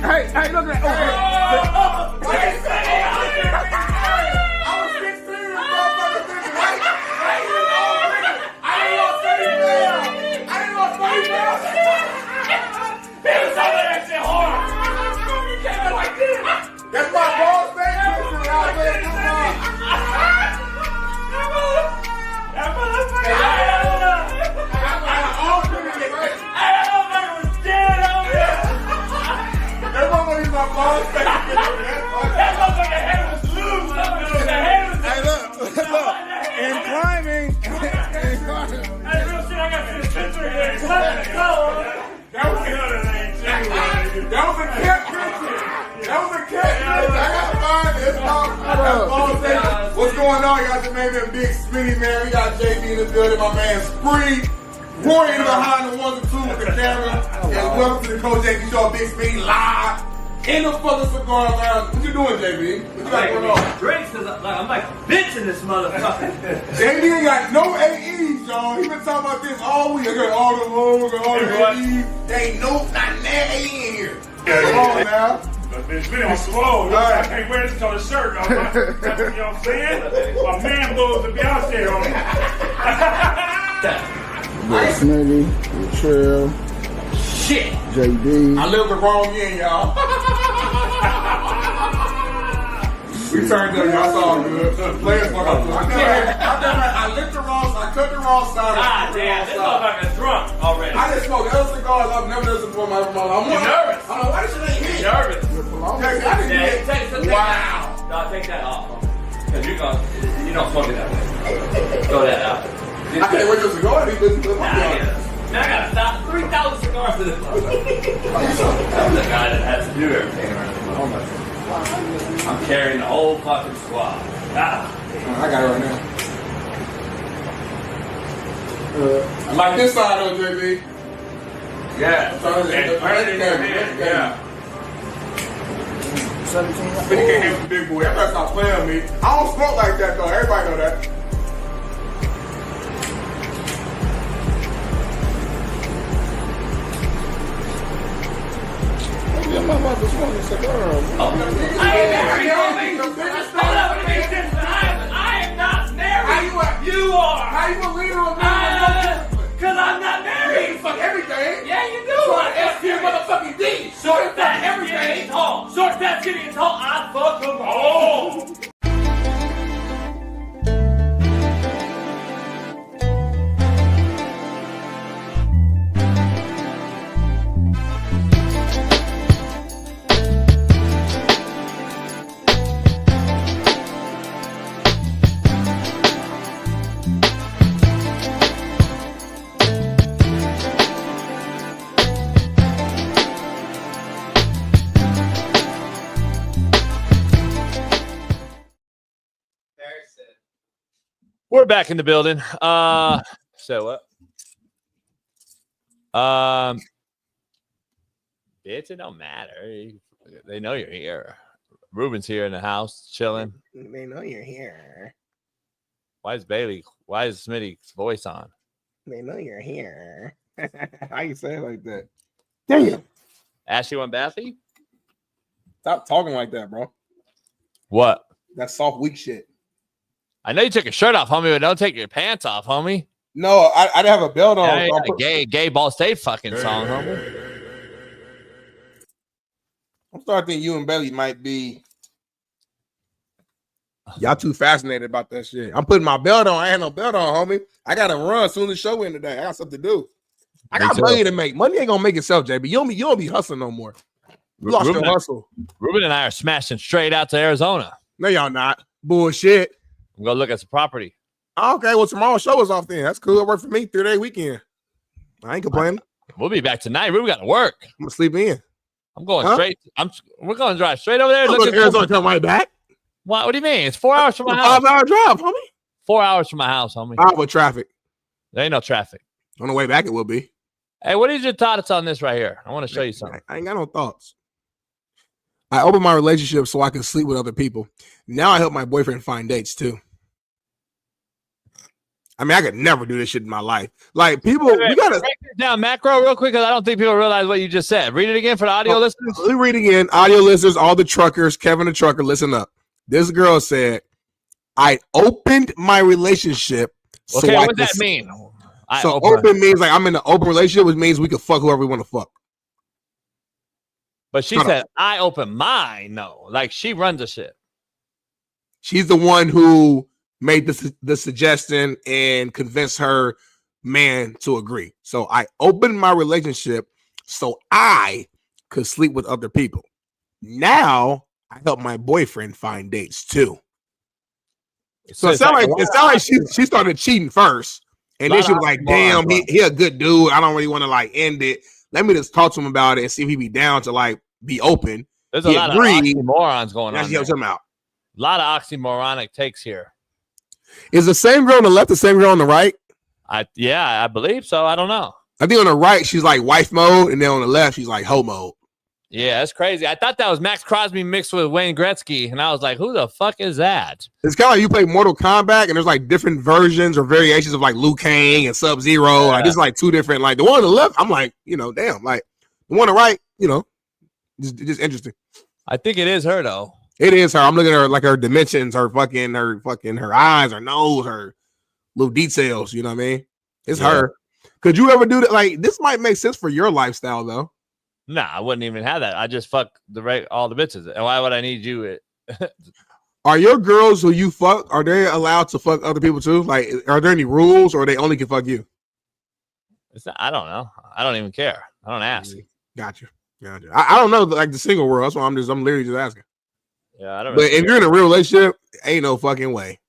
Hey, look at that. That's my boss, And climbing. That was another thing, too. That was a cat picture. I gotta find it. What's going on? Y'all just made me a Big Smitty, man. We got JB in the building. My man Spree. Pouring behind the 1 and 2 with the camera. And welcome to the Coach JB Show, Big Smitty live in the fucking cigar lounge. What you doing, JB? What you got going on? Drinks, I'm like a bitch in this motherfucker. JB ain't got no AEs, y'all. He been talking about this all week. I got all the lows and all the AEs. There ain't not that AE in here. Come on now. It's been on swole. I can't wear this on the shirt. You know what I'm saying? My man blows to be out there on me. Big Smitty, Trail, Shit. JB. I lived the wrong end, y'all. We turned up, y'all saw good. The players fuck up. I lit the wrong, I cut the wrong side. Ah, damn, this motherfucker's drunk already. I just smoked other cigars. I've never done this before in my life. I'm nervous. I don't know why this shit ain't hit. Nervous. Wow. No, take that off. Because you don't smoke it that way. Throw that out. I can't wait till the cigar. Man, I gotta stop 3,000 cigars to this motherfucker. I'm the guy that has to do everything around the I'm carrying the whole fucking squad. I got it right now. I like this side though, JB. Yeah. Yeah. 17. But you can't have a big boy. I better stop playing with me. I don't smoke like that though. Everybody know that. Your motherfucker smoking a cigar. I ain't married, homie. Hold up, it makes sense. I am not married. You are. How you a leader of me? Because I'm not married. You fuck everything. Yeah, you do. Short, S-tier, motherfucking D. Short, fat, everything. Skinny, tall. Short, fat, skinny, and tall. I fuck them all. We're back in the building. So what? Bitch, it don't matter. They know you're here. Ruben's here in the house, chilling. They know you're here. Why is Smitty's voice on? They know you're here. How you say it like that? Damn. Ashley went bathy? Stop talking like that, bro. What? That soft, weak shit. I know you took your shirt off, homie, but don't take your pants off, homie. No, I didn't have a belt on. Yeah, a gay Ball State fucking song, homie. I'm starting to think you and Bailey might be. Y'all too fascinated about that shit. I'm putting my belt on. I ain't no belt on, homie. I gotta run as soon as the show in today. I got something to do. I got money to make. Money ain't gonna make itself, JB. You don't be hustling no more. You lost your hustle. Ruben and I are smashing straight out to Arizona. No, y'all not. Bullshit. I'm going to look at some property. Okay, well, tomorrow's show is off then. That's cool. It worked for me. 3-day weekend. I ain't complaining. We'll be back tonight. Ruben got to work. I'm going to sleep in. I'm going straight. We're going to drive straight over there. Look at Arizona, come right back. What do you mean? It's 4 hours from my house. 5-hour drive, homie. 4 hours from my house, homie. With traffic. There ain't no traffic. On the way back, it will be. Hey, what is your thoughts on this right here? I want to show you something. I ain't got no thoughts. I opened my relationship so I can sleep with other people. Now I help my boyfriend find dates too. I mean, I could never do this shit in my life. Like, people, we gotta break this down macro real quick because I don't think people realize what you just said. Read it again for the audio listeners. Let me read again. Audio listeners, all the truckers, Kevin the trucker, listen up. This girl said, I opened my relationship. Okay, what does that mean? Open means like I'm in an open relationship, which means we can fuck whoever we want to fuck. But she said, I open mine. No, like she runs the shit. She's the one who made the suggestion and convinced her man to agree. So I opened my relationship so I could sleep with other people. Now I help my boyfriend find dates too. So it sounds like she started cheating first. And then she was like, damn, he a good dude. I don't really want to like end it. Let me just talk to him about it and see if he be down to like be open. There's a lot of oxymorons going on. That's what I'm out. A lot of oxymoronic takes here. Is the same girl on the left the same girl on the right? I believe so. I don't know. I think on the right she's like wife mode, and then on the left she's like hoe mode. Yeah, that's crazy. I thought that was Max Crosby mixed with Wayne Gretzky, and I was like, who the fuck is that? It's kind of like you play Mortal Kombat, and there's like different versions or variations of like Liu Kang and Sub-Zero. Yeah. Like, there's like two different, like the one on the left, I'm like, damn, like the one on the right, just interesting. I think it is her though. It is her. I'm looking at her, like her dimensions, her eyes, her nose, her little details. You know what I mean? It's her. Could you ever do that? Like, this might make sense for your lifestyle though. Nah, I wouldn't even have that. I just fuck all the bitches. And why would I need you? Are your girls who you fuck, are they allowed to fuck other people too? Like, are there any rules or they only can fuck you? I don't know. I don't even care. I don't ask. Gotcha. I don't know, like the single world. That's why I'm literally just asking. Yeah, I don't. But if you're in a real relationship, ain't no fucking way.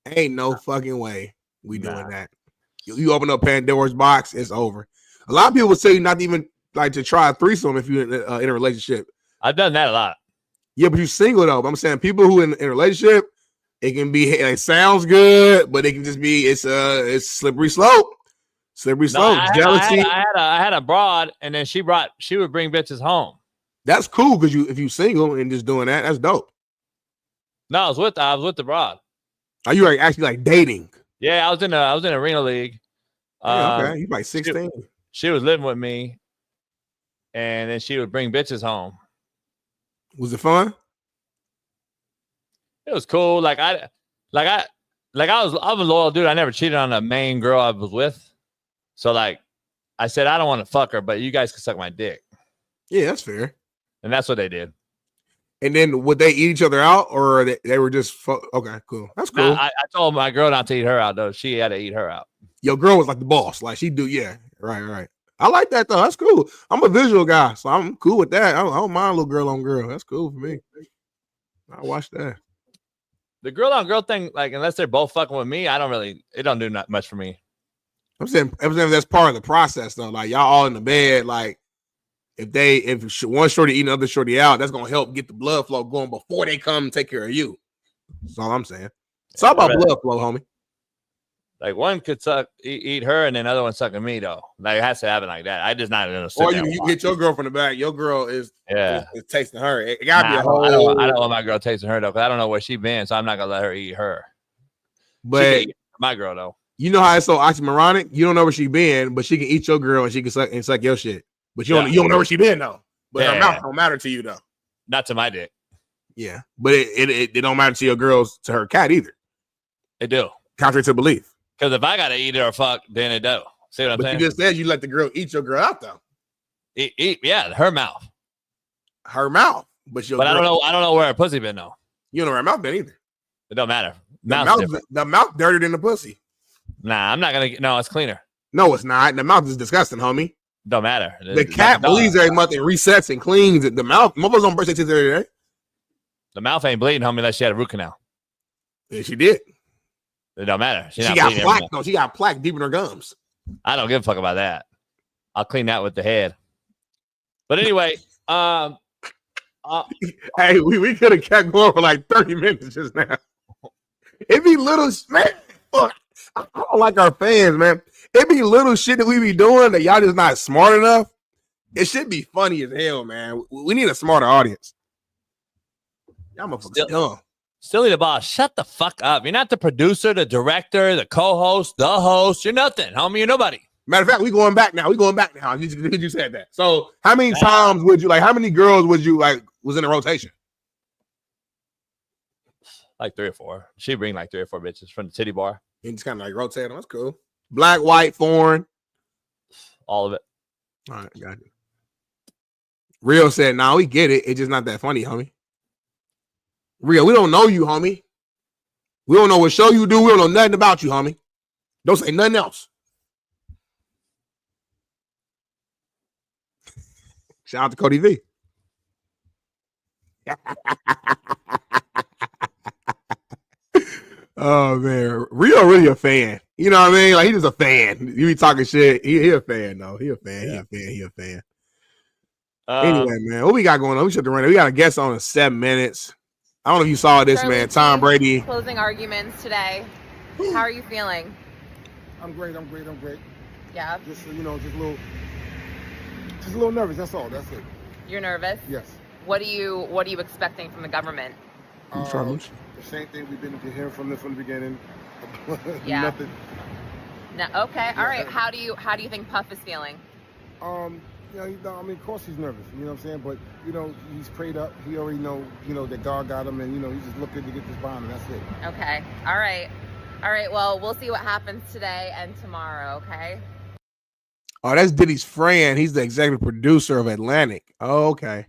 Ain't no fucking way we doing that. You open up Pandora's box, it's over. A lot of people would say not even like to try a threesome if you're in a relationship. I've done that a lot. Yeah, but you're single though. But I'm saying people who in a relationship, it can be, it sounds good, but it can just be it's slippery slope. Slippery slope. Jealousy. I had a broad, and then she would bring bitches home. That's cool because if you single and just doing that, that's dope. No, I was with the broad. Are you actually like dating? Yeah, I was in arena league. Yeah, okay, you like 16. She was living with me, and then she would bring bitches home. Was it fun? It was cool. I'm a loyal dude. I never cheated on the main girl I was with. So like, I said I don't want to fuck her, but you guys can suck my dick. Yeah, that's fair. And that's what they did. And then would they eat each other out, or they were just okay, cool. That's cool. I told my girl not to eat her out though. She had to eat her out. Your girl was like the boss, like she do. Yeah, right. I like that though. That's cool. I'm a visual guy, so I'm cool with that. I don't mind little girl on girl. That's cool for me. I watch that. The girl on girl thing, like unless they're both fucking with me, it don't do not much for me. I'm saying that's part of the process though. Like y'all all in the bed, like if one shorty eating the other shorty out, that's gonna help get the blood flow going before they come and take care of you. That's all I'm saying. It's all about blood flow, homie. Like one could eat her, and then other one sucking me though. Like it has to happen like that. I just not gonna sit or there you get your girl from the back. Your girl is tasting her. It gotta be a whole. I don't want my girl tasting her though, because I don't know where she been, so I'm not gonna let her eat her. But my girl though. You know how it's so oxymoronic? You don't know where she been, but she can eat your girl and she can suck your shit. But you don't know where she been though. But her mouth don't matter to you though. Not to my dick. Yeah. But it don't matter to your girls, to her cat either. It do. Contrary to belief. Because if I gotta eat it or fuck, then it do. See what I'm saying? You just said you let the girl eat your girl out though. Yeah, her mouth. Her mouth. But I don't know where her pussy been though. You don't know where her mouth been either. It don't matter. The mouth dirtier than the pussy. Nah, I'm not gonna. No, it's cleaner. No, it's not. The mouth is disgusting, homie. Don't matter. The cat bleeds every month and resets and cleans it. The mouth, motherfuckers don't brush their teeth every day. The mouth ain't bleeding, homie, unless she had a root canal. Yeah, she did. It don't matter. She got plaque, though. She got plaque deep in her gums. I don't give a fuck about that. I'll clean that with the head. But anyway, hey, we could have kept going for like 30 minutes just now. It be little, man. Fuck. I don't like our fans, man. It be little shit that we be doing that y'all just not smart enough. It should be funny as hell, man. We need a smarter audience. Y'all motherfuckers dumb. Silly the boss, shut the fuck up. You're not the producer, the director, the co-host, the host. You're nothing, homie. You're nobody. Matter of fact, we going back now. You said that. So how many times would you like? How many girls would you like was in a rotation? Like 3 or 4. She'd bring like 3 or 4 bitches from the titty bar. You just kind of like rotate them. That's cool. Black, white, foreign. All of it. All right, got it. Real said, nah, we get it. It's just not that funny, homie. Real, we don't know you, homie. We don't know what show you do. We don't know nothing about you, homie. Don't say nothing else. Shout out to Cody V. Oh man, Rio really a fan. You know what I mean? Like he's just a fan. You be talking shit. He a fan though. He a fan. He a fan. Anyway, man, what we got going on? We should run it. We got a guest on in 7 minutes. I don't know if you saw this, man. Tom Brady. Closing arguments today. How are you feeling? I'm great. Yeah. Just just a little nervous. That's all. That's it. You're nervous? Yes. What are you expecting from the government? The same thing we've been hearing from the beginning. Yeah. Nothing. No. Okay. All right. How do you think Puff is feeling? Of course he's nervous. You know what I'm saying? But he's prayed up. He already know that God got him, and he's just looking to get this bond, and that's it. Okay. All right. Well, we'll see what happens today and tomorrow. Okay. Oh, that's Diddy's friend. He's the executive producer of Atlantic. Oh, okay.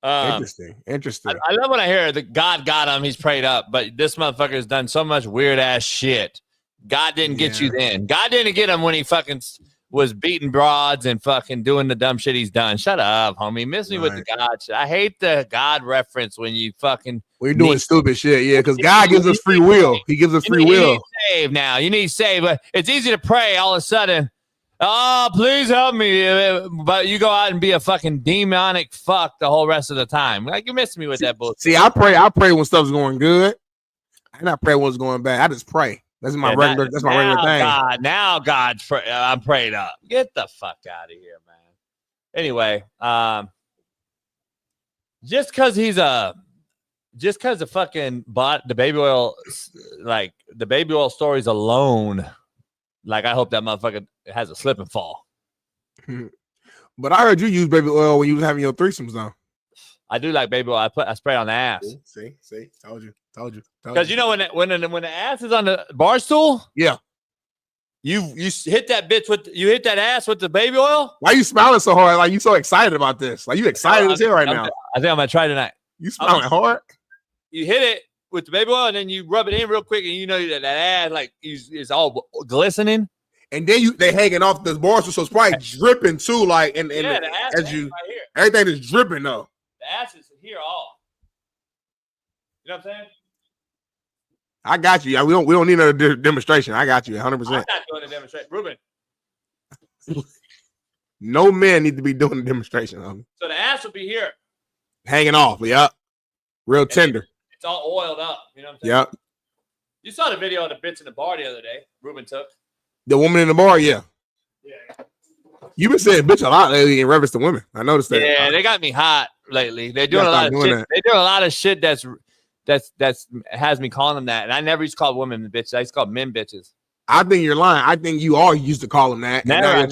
Interesting. I love when I hear that God got him. He's prayed up, but this motherfucker has done so much weird ass shit. God didn't get you then. God didn't get him when he fucking was beating broads and fucking doing the dumb shit he's done. Shut up, homie. Miss me with the God shit. I hate the God reference when you fucking. We're doing stupid shit, yeah, because God gives us free will. He gives us free will. You need save now. You need save. But it's easy to pray all of a sudden. Oh, please help me. But you go out and be a fucking demonic fuck the whole rest of the time. Like, you miss me with that bullshit. See, I pray when stuff's going good. I not pray when it's going bad. I just pray. That's my regular thing. Now I'm prayed up. Get the fuck out of here, man. Anyway, just because the fucking bought the baby oil, like the baby oil stories alone, like I hope that motherfucker has a slip and fall. But I heard you use baby oil when you was having your threesomes, though. I do like baby oil. I spray it on the ass. See, told you. Because when the ass is on the bar stool, yeah, you hit that bitch you hit that ass with the baby oil. Why you smiling so hard? Like you so excited about this? Like you excited as hell right now? I think I'm gonna try tonight. You smiling hard? You hit it with the baby oil and then you rub it in real quick, and you know that ass like is all glistening. And then they hanging off the bar stool, so it's probably dripping too. Like and the ass as you right here. Everything is dripping though. The ass is here all. You know what I'm saying? I got you. We don't need another demonstration. I got you 100%. I'm not doing a demonstration, Ruben. No men need to be doing a demonstration, homie. So the ass will be here, hanging off. Yep, real tender. It's all oiled up. You know what I'm saying? Yep. You saw the video of the bitch in the bar the other day. Ruben took the woman in the bar. Yeah. You've been saying bitch a lot lately in reference to women. I noticed that. Yeah, they got me hot lately. They're doing a lot of shit. They're doing a lot of shit that's has me calling them that. And I never used to call women bitches. I used to call men bitches. I think you're lying. I think you all used to call them that. Never, you're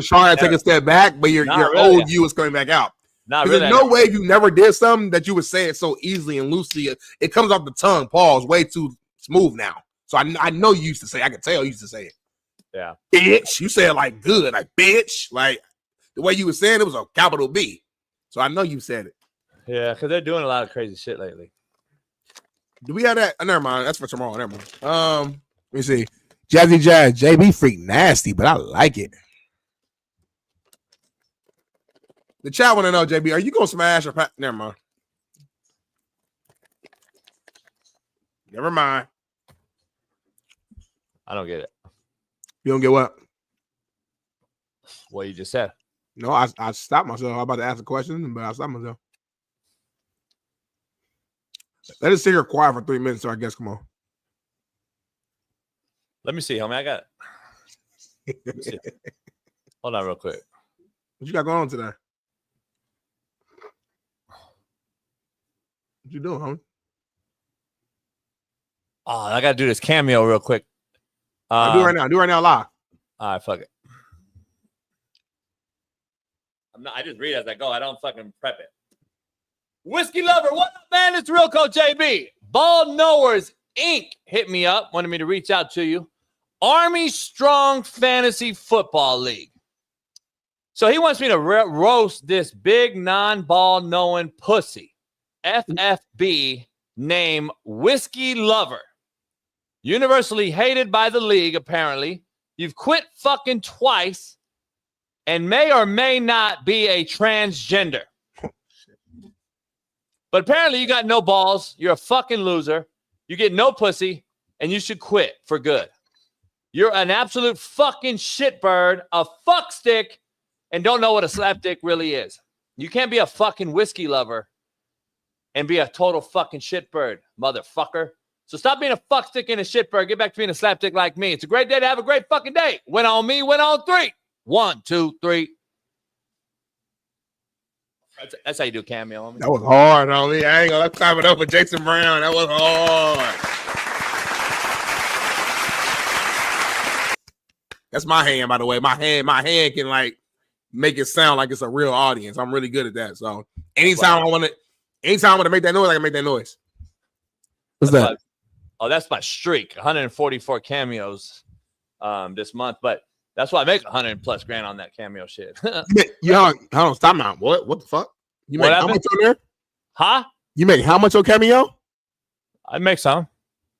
trying to take a step back, but your old you is coming back out. Really, there's no way if you never did something that you would say it so easily and loosely. It comes off the tongue. Pause. Way too smooth now. So I know you used to say. I can tell you used to say it. Yeah. Bitch. You said it like good, like bitch. Like the way you were saying it was a capital B. So I know you said it. Yeah, because they're doing a lot of crazy shit lately. Do we have that? Never mind. That's for tomorrow. Never mind. Let me see. Jazzy Jazz, JB freak nasty, but I like it. The chat want to know, JB, are you gonna smash or pass? Never mind. Never mind. I don't get it. You don't get what? What you just said. No, I stopped myself. I'm about to ask a question, but I stopped myself. Let us sit here quiet for 3 minutes, so I guess come on. Let me see, homie. I got it. Let me see. Hold on real quick. What you got going on today? What you doing, homie? Oh, I got to do this cameo real quick. Do it right now. Do it right now live. All right, fuck it. I just read as I go. I don't fucking prep it. Whiskey Lover, what up, man? It's Real Coach JB. Ball Knowers Inc. hit me up, wanted me to reach out to you. Army Strong Fantasy Football League. So he wants me to roast this big non-ball knowing pussy. FFB named Whiskey Lover. Universally hated by the league, apparently. You've quit fucking twice and may or may not be a transgender. But apparently you got no balls. You're a fucking loser. You get no pussy, and you should quit for good. You're an absolute fucking shitbird, a fuck stick, and don't know what a slapdick really is. You can't be a fucking whiskey lover and be a total fucking shitbird, motherfucker. So stop being a fuck stick and a shitbird. Get back to being a slapdick like me. It's a great day to have a great fucking day. Win on me, win on three. 1, 2, 3. That's how you do cameo. That was hard, homie. I ain't gonna clap it up for Jason Brown. That was hard. That's my hand, by the way. My hand can like make it sound like it's a real audience. I'm really good at that. So anytime I want to make that noise, I can make that noise. What's that? That's my streak. 144 cameos this month, but that's why I make 100+ grand on that cameo shit. Hold on, stop now. What the fuck? You make how much on there? Huh? You make how much on Cameo? I make some.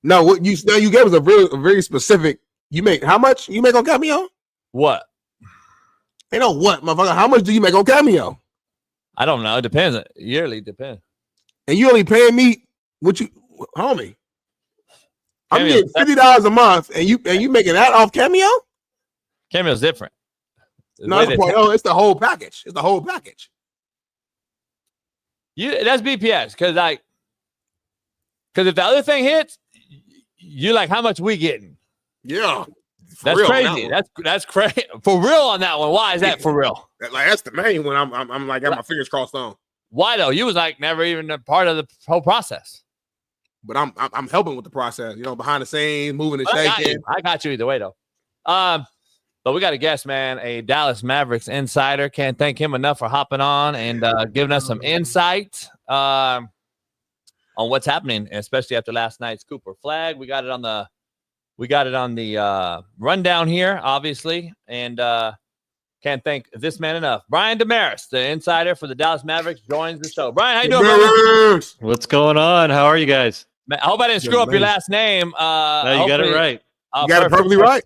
No, what you gave us a very specific. You make how much? You make on Cameo? What? They know what, motherfucker. How much do you make on Cameo? I don't know. It depends. Yearly depends. And you only paying me what you, homie? I'm Cameo, getting $50 a month, and you making that off Cameo? Cameo's different. No, it's the whole package. It's the whole package. That's BPS because if the other thing hits, you're like, how much we getting? Yeah, that's crazy. That's crazy for real on that one. Why is that for real? That's the main one. I'm like got my fingers crossed on. Why though? You was like never even a part of the whole process. But I'm helping with the process. You know, behind the scenes, moving and shaking. I got you either way though. But we got a guest, man, a Dallas Mavericks insider. Can't thank him enough for hopping on and giving us some insight on what's happening, especially after last night's Cooper Flagg. We got it on the rundown here, obviously, and can't thank this man enough. Brian Damaris, the insider for the Dallas Mavericks, joins the show. Brian, how you doing, brother? What's going on? How are you guys? Man, I hope I didn't screw up your last name. No, you got it right. You got it perfectly right.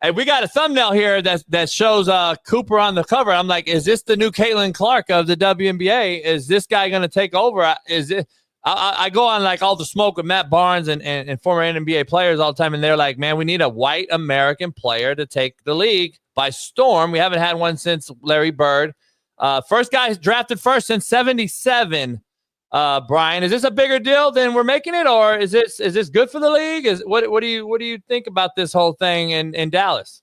Hey, we got a thumbnail here that shows Cooper on the cover. I'm like, is this the new Caitlin Clark of the WNBA? Is this guy going to take over? I go on like all the smoke with Matt Barnes and former NBA players all the time, and they're like, man, we need a white American player to take the league by storm. We haven't had one since Larry Bird. First guy drafted first since 1977. Brian, is this a bigger deal than we're making it, or is this good for the league? What do you think about this whole thing in Dallas?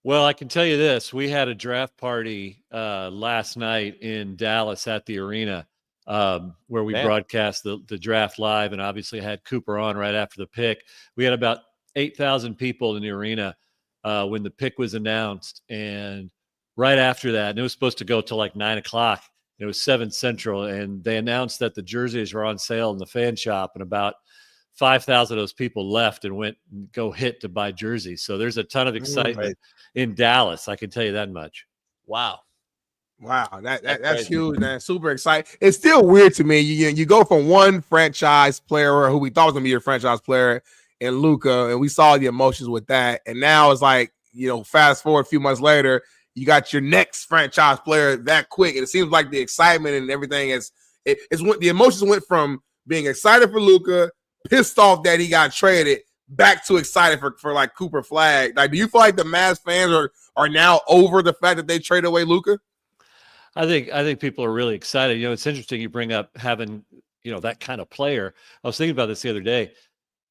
Well, I can tell you this: we had a draft party last night in Dallas at the arena where we broadcast the draft live, and obviously had Cooper on right after the pick. We had about 8,000 people in the arena when the pick was announced, and right after that, and it was supposed to go till like 9 o'clock. It was 7 Central, and they announced that the jerseys were on sale in the fan shop, and about 5,000 of those people left and went and go hit to buy jerseys. So there's a ton of excitement in Dallas. I can tell you that much. Wow. That's huge, man. Super exciting. It's still weird to me. You go from one franchise player who we thought was going to be your franchise player in Luka, and we saw the emotions with that. And now it's like, fast forward a few months later, you got your next franchise player that quick. And it seems like the excitement and everything the emotions went from being excited for Luka, pissed off that he got traded, back to excited for like Cooper Flagg. Like, do you feel like the Mavs fans are now over the fact that they traded away Luka? I think people are really excited. You know, it's interesting you bring up having, you know, that kind of player. I was thinking about this the other day.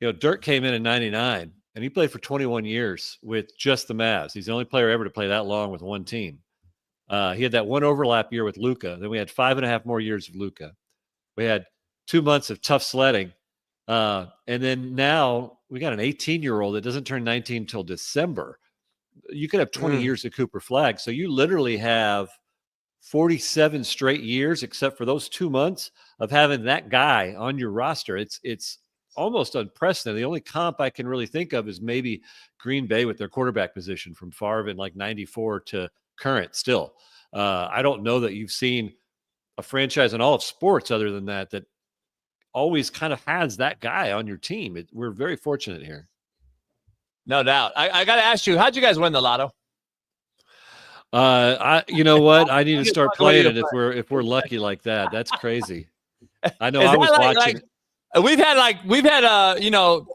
You know, Dirk came in 99 and he played for 21 years with just the Mavs. He's the only player ever to play that long with one team. He had that one overlap year with Luka. Then we had 5.5 more years of Luka. We had 2 months of tough sledding. And then now we got an 18-year-old that doesn't turn 19 until December. You could have 20 years of Cooper Flagg. So you literally have 47 straight years, except for those 2 months of having that guy on your roster. It's almost unprecedented. The only comp I can really think of is maybe Green Bay with their quarterback position from Favre in like 94 to current still. I don't know that you've seen a franchise in all of sports other than that always kind of has that guy on your team. We're very fortunate here. No doubt. I got to ask you, how'd you guys win the lotto? You know what? I need to start playing it if we're lucky like that. That's crazy. I know. I was watching. We've had you know,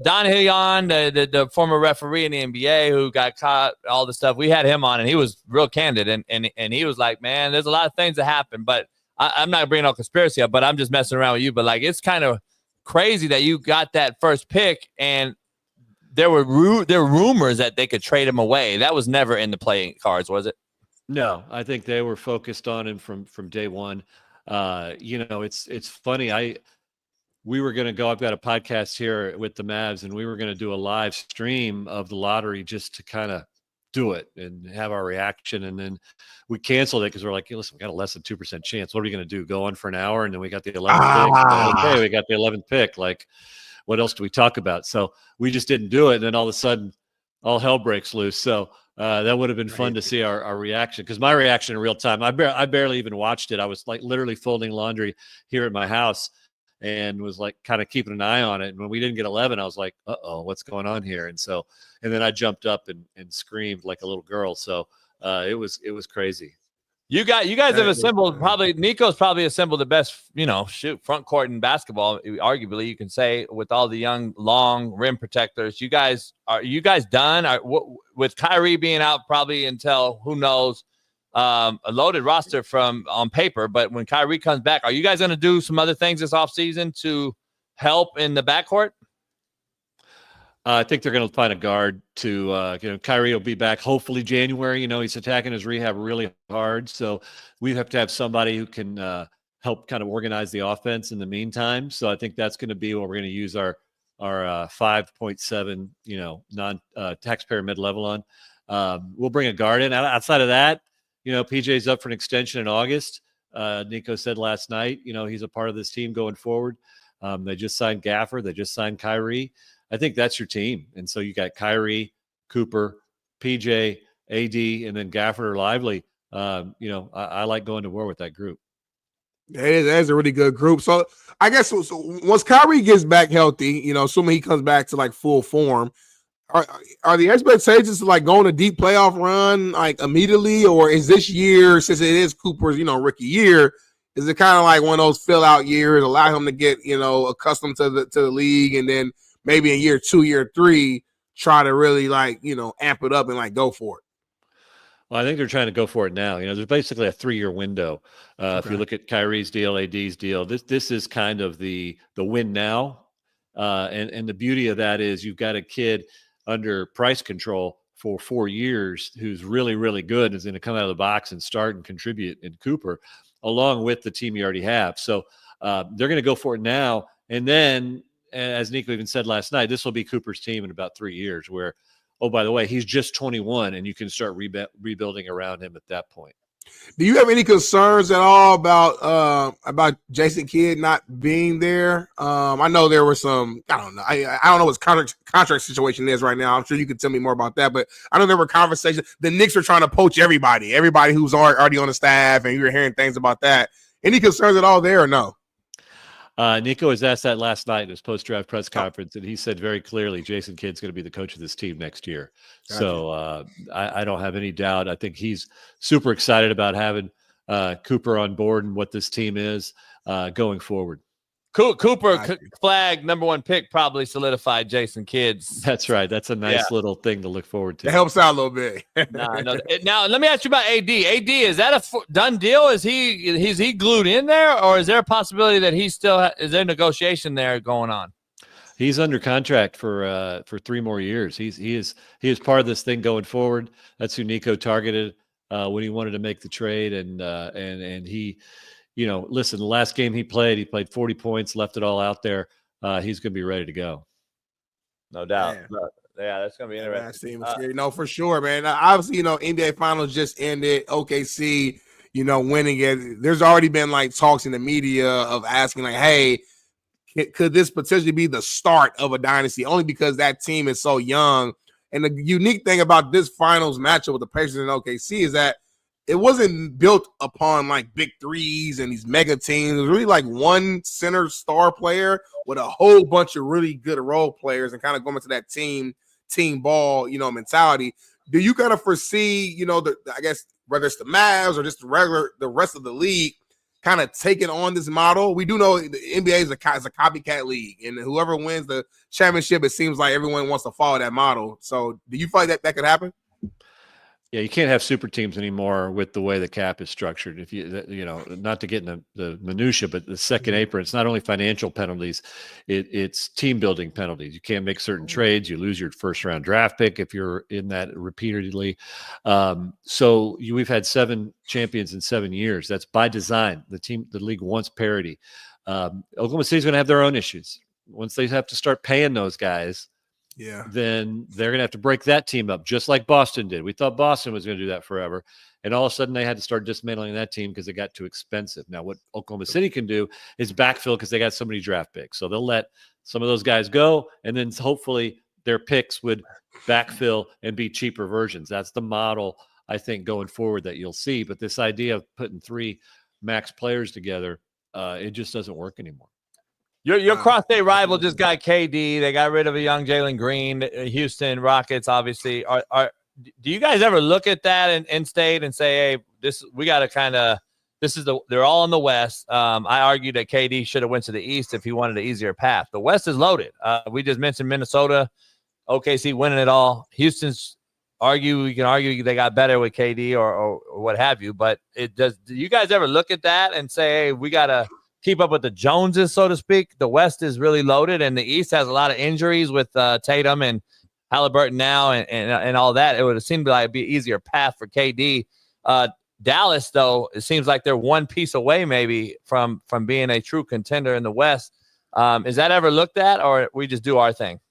Donahue on, the former referee in the NBA who got caught, all the stuff. We had him on, and he was real candid, and he was like, man, there's a lot of things that happen, but I'm not bringing no conspiracy up, but I'm just messing around with you. But like, it's kind of crazy that you got that first pick, and there were rumors that they could trade him away. That was never in the playing cards, was it? No, I think they were focused on him from day one. You know, it's funny. We were going to go, I've got a podcast here with the Mavs, and we were going to do a live stream of the lottery just to kind of do it and have our reaction. And then we canceled it because we're like, hey, listen, we got a less than 2% chance. What are we going to do? Go on for an hour? And then we got the 11th pick. Okay, we got the 11th pick. Like, what else do we talk about? So we just didn't do it. And then all of a sudden, all hell breaks loose. So that would have been fun to see our reaction, because my reaction in real time, I barely even watched it. I was like literally folding laundry here at my house and was like kind of keeping an eye on it. And when we didn't get 11, I was like, uh-oh, what's going on here? And then I jumped up and screamed like a little girl. So it was crazy. You guys have assembled Nico's probably assembled the best, you know, front court in basketball, arguably, you can say, with all the young, long rim protectors. Are you guys done? With Kyrie being out probably until who knows, a loaded roster on paper, but when Kyrie comes back, are you guys going to do some other things this offseason to help in the backcourt? I think they're going to find a guard to, Kyrie will be back hopefully January. You know, he's attacking his rehab really hard. So we have to have somebody who can help kind of organize the offense in the meantime. So I think that's going to be what we're going to use our 5.7, non-taxpayer mid-level on. We'll bring a guard in. Outside of that, you know, PJ's up for an extension in August. Nico said last night, you know, he's a part of this team going forward. They just signed Gaffer. They just signed Kyrie. I think that's your team. And so you got Kyrie, Cooper, PJ, AD, and then Gafford or Lively. I like going to war with that group. That is a really good group. So I guess once Kyrie gets back healthy, you know, assuming he comes back to like full form, are the expectations to like go on a deep playoff run like immediately, or is this year, since it is Cooper's, rookie year, is it kind of like one of those fill out years, allow him to get, accustomed to the league, and then maybe in year 2, year 3, try to really amp it up and like go for it? Well, I think they're trying to go for it now. There's basically a 3-year window. If you look at Kyrie's deal, AD's deal, this is kind of the win now. And the beauty of that is you've got a kid under price control for 4 years who's really, really good, is going to come out of the box and start and contribute in Cooper, along with the team you already have. So they're going to go for it now. And then, as Nico even said last night, this will be Cooper's team in about 3 years where, oh, by the way, he's just 21 and you can start rebuilding around him at that point. Do you have any concerns at all about Jason Kidd not being there? I know there were some, I don't know. I don't know what his contract situation is right now. I'm sure you could tell me more about that, but I know there were conversations. The Knicks are trying to poach everybody who's already on the staff, and you were hearing things about that. Any concerns at all there or no? Nico was asked that last night in his post-draft press conference, and he said very clearly, Jason Kidd's going to be the coach of this team next year. Gotcha. So I don't have any doubt. I think he's super excited about having Cooper on board and what this team is going forward. Cooper, Flagg, number 1 pick, probably solidified Jason Kidd's. That's right. That's a nice little thing to look forward to. It helps out a little bit. Now, let me ask you about AD. AD, is that a done deal? Is he glued in there, or is there a possibility that he still is there negotiation there going on? He's under contract for 3 more years. He is part of this thing going forward. That's who Nico targeted when he wanted to make the trade, and he. Listen, the last game he played 40 points, left it all out there. He's going to be ready to go. No doubt. Yeah, that's going to be interesting. For sure, man. Obviously, NBA Finals just ended. OKC, winning it. There's already been talks in the media of asking hey, could this potentially be the start of a dynasty? Only because that team is so young. And the unique thing about this finals matchup with the Pacers and OKC is that it wasn't built upon big threes and these mega teams. It was really one center star player with a whole bunch of really good role players and kind of going into that team ball, mentality. Do you kind of foresee, I guess whether it's the Mavs or just the rest of the league kind of taking on this model? We do know the NBA is a copycat league, and whoever wins the championship, it seems like everyone wants to follow that model. So do you feel like that could happen? Yeah, you can't have super teams anymore with the way the cap is structured. If not to get in the minutia, but the second apron, it's not only financial penalties, it's team building penalties. You can't make certain trades. You lose your first round draft pick if you're in that repeatedly. We've had 7 champions in 7 years. That's by design. The league wants parity. Oklahoma City's going to have their own issues once they have to start paying those guys. Yeah, then they're going to have to break that team up, just like Boston did. We thought Boston was going to do that forever. And all of a sudden they had to start dismantling that team because it got too expensive. Now, what Oklahoma City can do is backfill because they got so many draft picks. So they'll let some of those guys go, and then hopefully their picks would backfill and be cheaper versions. That's the model, I think, going forward that you'll see. But this idea of putting 3 max players together, it just doesn't work anymore. Your cross-state rival just got KD. They got rid of a young Jalen Green. Houston Rockets, obviously. Do you guys ever look at that in state and say, hey, we got to kind of – they're all in the West. I argue that KD should have went to the East if he wanted an easier path. The West is loaded. We just mentioned Minnesota, OKC winning it all. Houston's we can argue they got better with KD or what have you. But do you guys ever look at that and say, hey, we got to – keep up with the Joneses, so to speak? The West is really loaded, and the East has a lot of injuries with Tatum and Halliburton now and all that. It would seem like it'd be an easier path for KD. Dallas, though, it seems like they're one piece away maybe from being a true contender in the West. Is that ever looked at, or we just do our thing?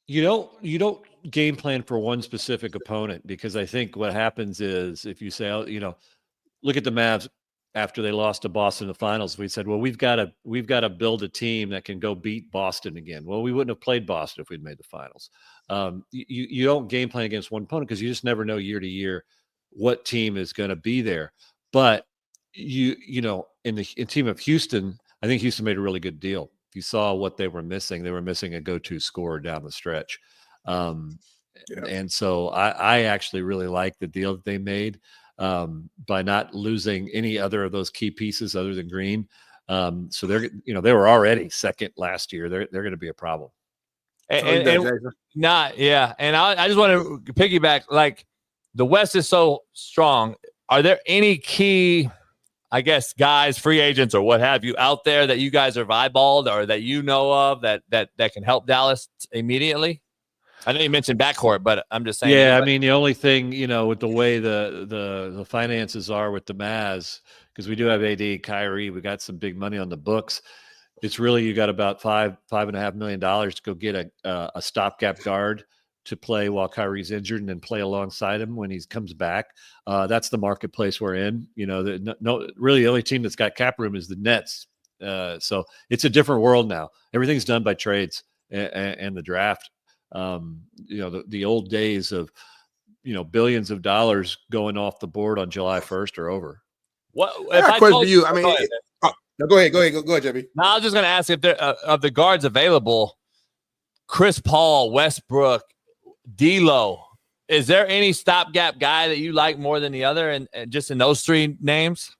You don't game plan for one specific opponent, because I think what happens is if you say, look at the Mavs. After they lost to Boston in the finals, we said, well, we've got to build a team that can go beat Boston again. Well, we wouldn't have played Boston if we'd made the finals. You don't game plan against one opponent because you just never know year to year what team is going to be there. But in the team of Houston, I think Houston made a really good deal. If you saw what they were missing a go-to scorer down the stretch. And so I actually really like the deal that they made. By not losing any other of those key pieces other than Green. So they were already second last year. They're going to be a problem. And I just want to piggyback, the West is so strong. Are there any key, I guess, guys, free agents or what have you out there that you guys have eyeballed or that you know of that can help Dallas immediately? I know you mentioned backcourt, but I'm just saying. Yeah, I mean, the only thing, with the way the finances are with the Mavs, because we do have AD, Kyrie, we got some big money on the books. It's really, you got about $5.5 million to go get a stopgap guard to play while Kyrie's injured and then play alongside him when he comes back. That's the marketplace we're in. Really the only team that's got cap room is the Nets. So it's a different world now. Everything's done by trades and the draft. The old days of, billions of dollars going off the board on July 1st are over. What if I question for you? I mean, Oh, no, go ahead, JB. Now I was just going to ask if there of the guards available, Chris Paul, Westbrook, D'Lo. Is there any stopgap guy that you like more than the other, and just in those three names?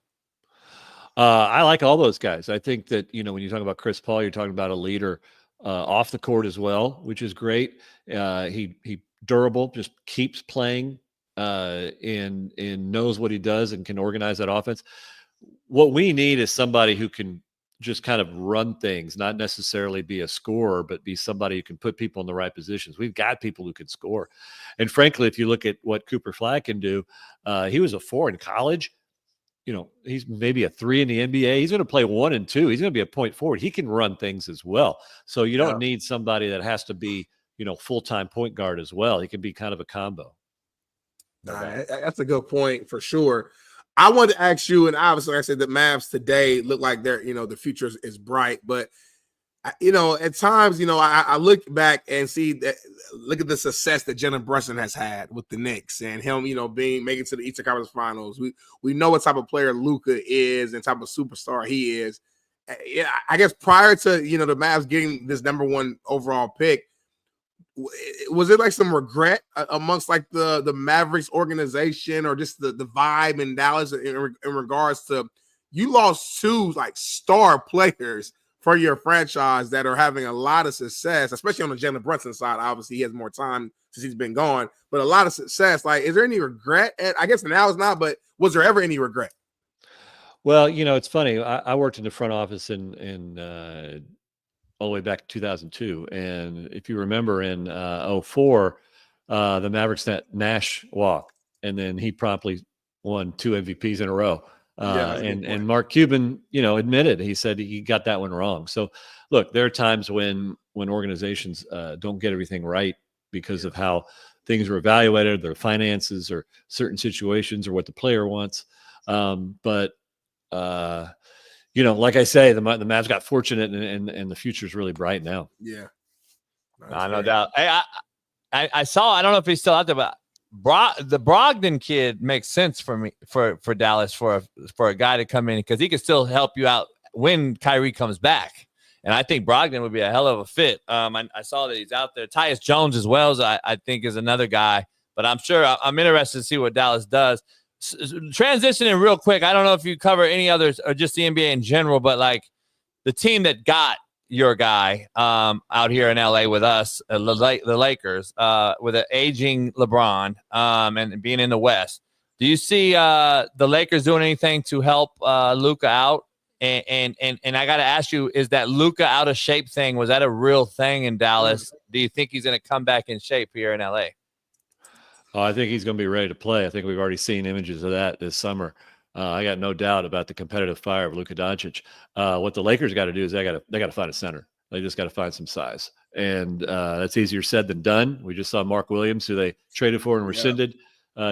I like all those guys. I think that, when you talk about Chris Paul, you're talking about a leader off the court as well, which is great. He durable, just keeps playing and knows what he does and can organize that offense. What we need is somebody who can just kind of run things, not necessarily be a scorer, but be somebody who can put people in the right positions. We've got people who can score. And frankly, if you look at what Cooper Flagg can do, he was a 4 in college. He's maybe a 3 in the NBA. He's going to play 1 and 2. He's going to be a point forward. He can run things as well. So you don't need somebody that has to be, full-time point guard as well. He can be kind of a combo. That's a good point for sure. I wanted to ask you, and obviously I said the Mavs today look like they're, the future is bright, but at times, I look back and see that, look at the success that Jalen Brunson has had with the Knicks and him, making to the Eastern Conference Finals. We know what type of player Luka is and type of superstar he is. I guess prior to, the Mavs getting this number 1 overall pick, was it like some regret amongst like the Mavericks organization or just the vibe in Dallas in regards to you lost 2 like star players for your franchise that are having a lot of success, especially on the Jalen Brunson side? Obviously, he has more time since he's been gone, but a lot of success. Like, is there any regret? And I guess now it's not, but was there ever any regret? Well, it's funny. I worked in the front office in all the way back to 2002. And if you remember in 2004, the Mavericks net Nash walk, and then he promptly won 2 MVPs in a row. And Mark Cuban, admitted, he said he got that one wrong. So look, there are times when organizations don't get everything right because of how things are evaluated, their finances or certain situations or what the player wants. But like I say, the Mavs got fortunate and the future is really bright now. Yeah. No doubt. Hey, I saw, I don't know if he's still out there, but the Brogdon kid makes sense for me for Dallas for a guy to come in because he can still help you out when Kyrie comes back. And I think Brogdon would be a hell of a fit. I saw that he's out there. Tyus Jones as well as I think is another guy, but I'm interested to see what Dallas does. Transitioning real quick, I don't know if you cover any others or just the NBA in general, but like the team that got your guy out here in LA with us, the Lakers, with an aging LeBron and being in the West. Do you see the Lakers doing anything to help Luka out? And I got to ask you, is that Luka out of shape thing, was that a real thing in Dallas? Do you think he's going to come back in shape here in LA? Oh, I think he's going to be ready to play. I think we've already seen images of that this summer. I got no doubt about the competitive fire of Luka Doncic. What the Lakers got to do is they got to find a center. They just got to find some size, and that's easier said than done. We just saw Mark Williams, who they traded for and rescinded,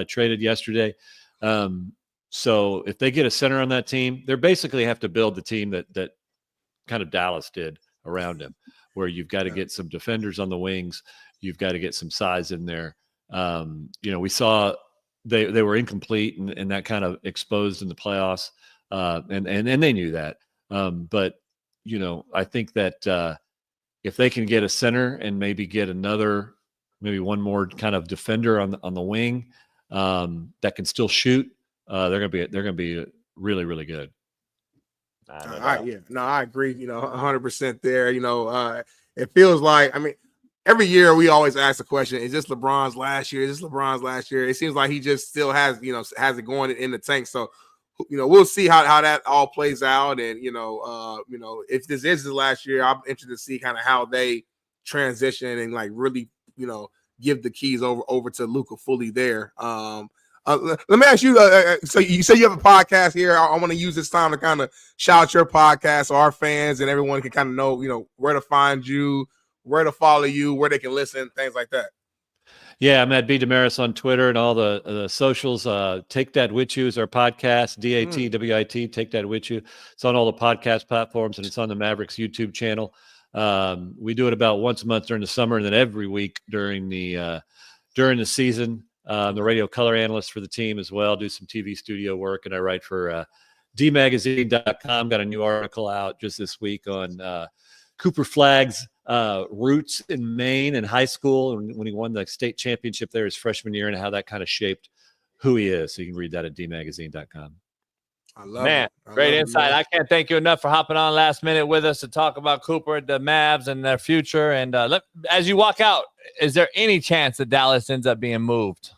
traded yesterday. So if they get a center on that team, they basically have to build the team that kind of Dallas did around him, where you've got to get some defenders on the wings, you've got to get some size in there. We saw they were incomplete and that kind of exposed in the playoffs. And they knew that. But I think that if they can get a center and maybe get maybe one more kind of defender on the wing that can still shoot, they're gonna be really, really good. I agree. 100% there. It feels like, every year we always ask the question, is this LeBron's last year? Is this LeBron's last year? It seems like he just still has it going in the tank. So, we'll see how that all plays out. And, if this is his last year, I'm interested to see kind of how they transition and like really, give the keys over to Luka fully there. Let me ask you, so you say you have a podcast here. I want to use this time to kind of shout out your podcast so our fans and everyone can kind of know, where to find you, where to follow you, where they can listen, things like that. Yeah, I'm at B. Damaris on Twitter and all the socials. Take That With You is our podcast, DATWIT, Take That With You. It's on all the podcast platforms, and it's on the Mavericks YouTube channel. We do it about once a month during the summer, and then every week during the season. I'm the radio color analyst for the team as well, do some TV studio work, and I write for dmagazine.com got a new article out just this week on Cooper Flagg's roots in Maine and high school, and when he won the state championship there his freshman year, and how that kind of shaped who he is. So you can read that at dmagazine.com. I love Man, it. great insight. I can't thank you enough for hopping on last minute with us to talk about Cooper, the Mavs, and their future. And as you walk out, is there any chance that Dallas ends up being moved?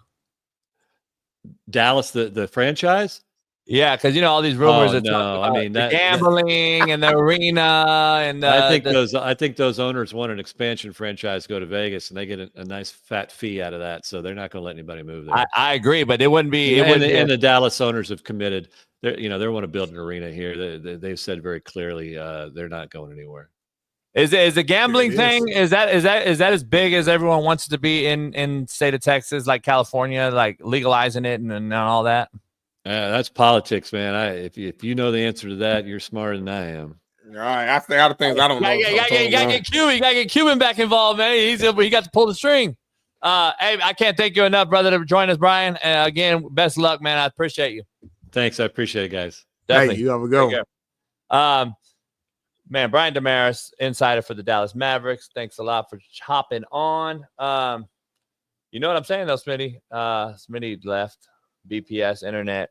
Dallas, the franchise? Yeah, because all these rumors are no, I mean the gambling and the arena, and I think those owners want an expansion franchise to go to Vegas, and they get a nice fat fee out of that, so they're not going to let anybody move there. I agree, but it wouldn't be. And the Dallas owners have committed. They want to build an arena here. They've said very clearly they're not going anywhere. Is the gambling thing is that as big as everyone wants it to be in state of Texas, like California, like legalizing it and all that? That's politics, man. If you know the answer to that, you're smarter than I am. All right, I think other things I don't know. You gotta get Cuban. You gotta get Cuban back involved, man. He got to pull the string. Hey, I can't thank you enough, brother, to join us, Brian. And again, best of luck, man. I appreciate you. Thanks, I appreciate it, guys. Definitely. Hey, you have a go. Man, Brian Damaris, insider for the Dallas Mavericks. Thanks a lot for hopping on. You know what I'm saying, though, Smitty? Smitty left. BPS internet.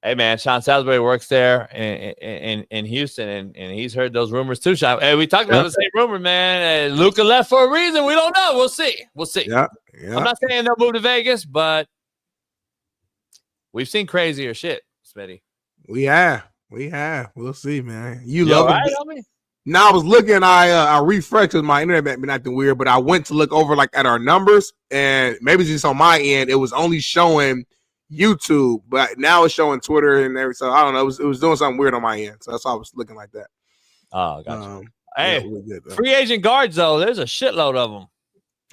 Hey man, Shaun Salisbury works there in Houston, and he's heard those rumors too. Shaun, hey, we talked about the same rumor, man. Luka left for a reason. We don't know. We'll see. Yeah. I'm not saying they'll move to Vegas, but we've seen crazier shit, Smitty. We have. We'll see, man. You love right, it. homie? Now I was looking, I refreshed because my internet been acting weird, but I went to look over at our numbers, and maybe just on my end, it was only showing YouTube, but now it's showing Twitter and everything. So I don't know. It was doing something weird on my end. So that's why I was looking like that. Oh, gotcha. Yeah, hey, free agent guards, though, there's a shitload of them.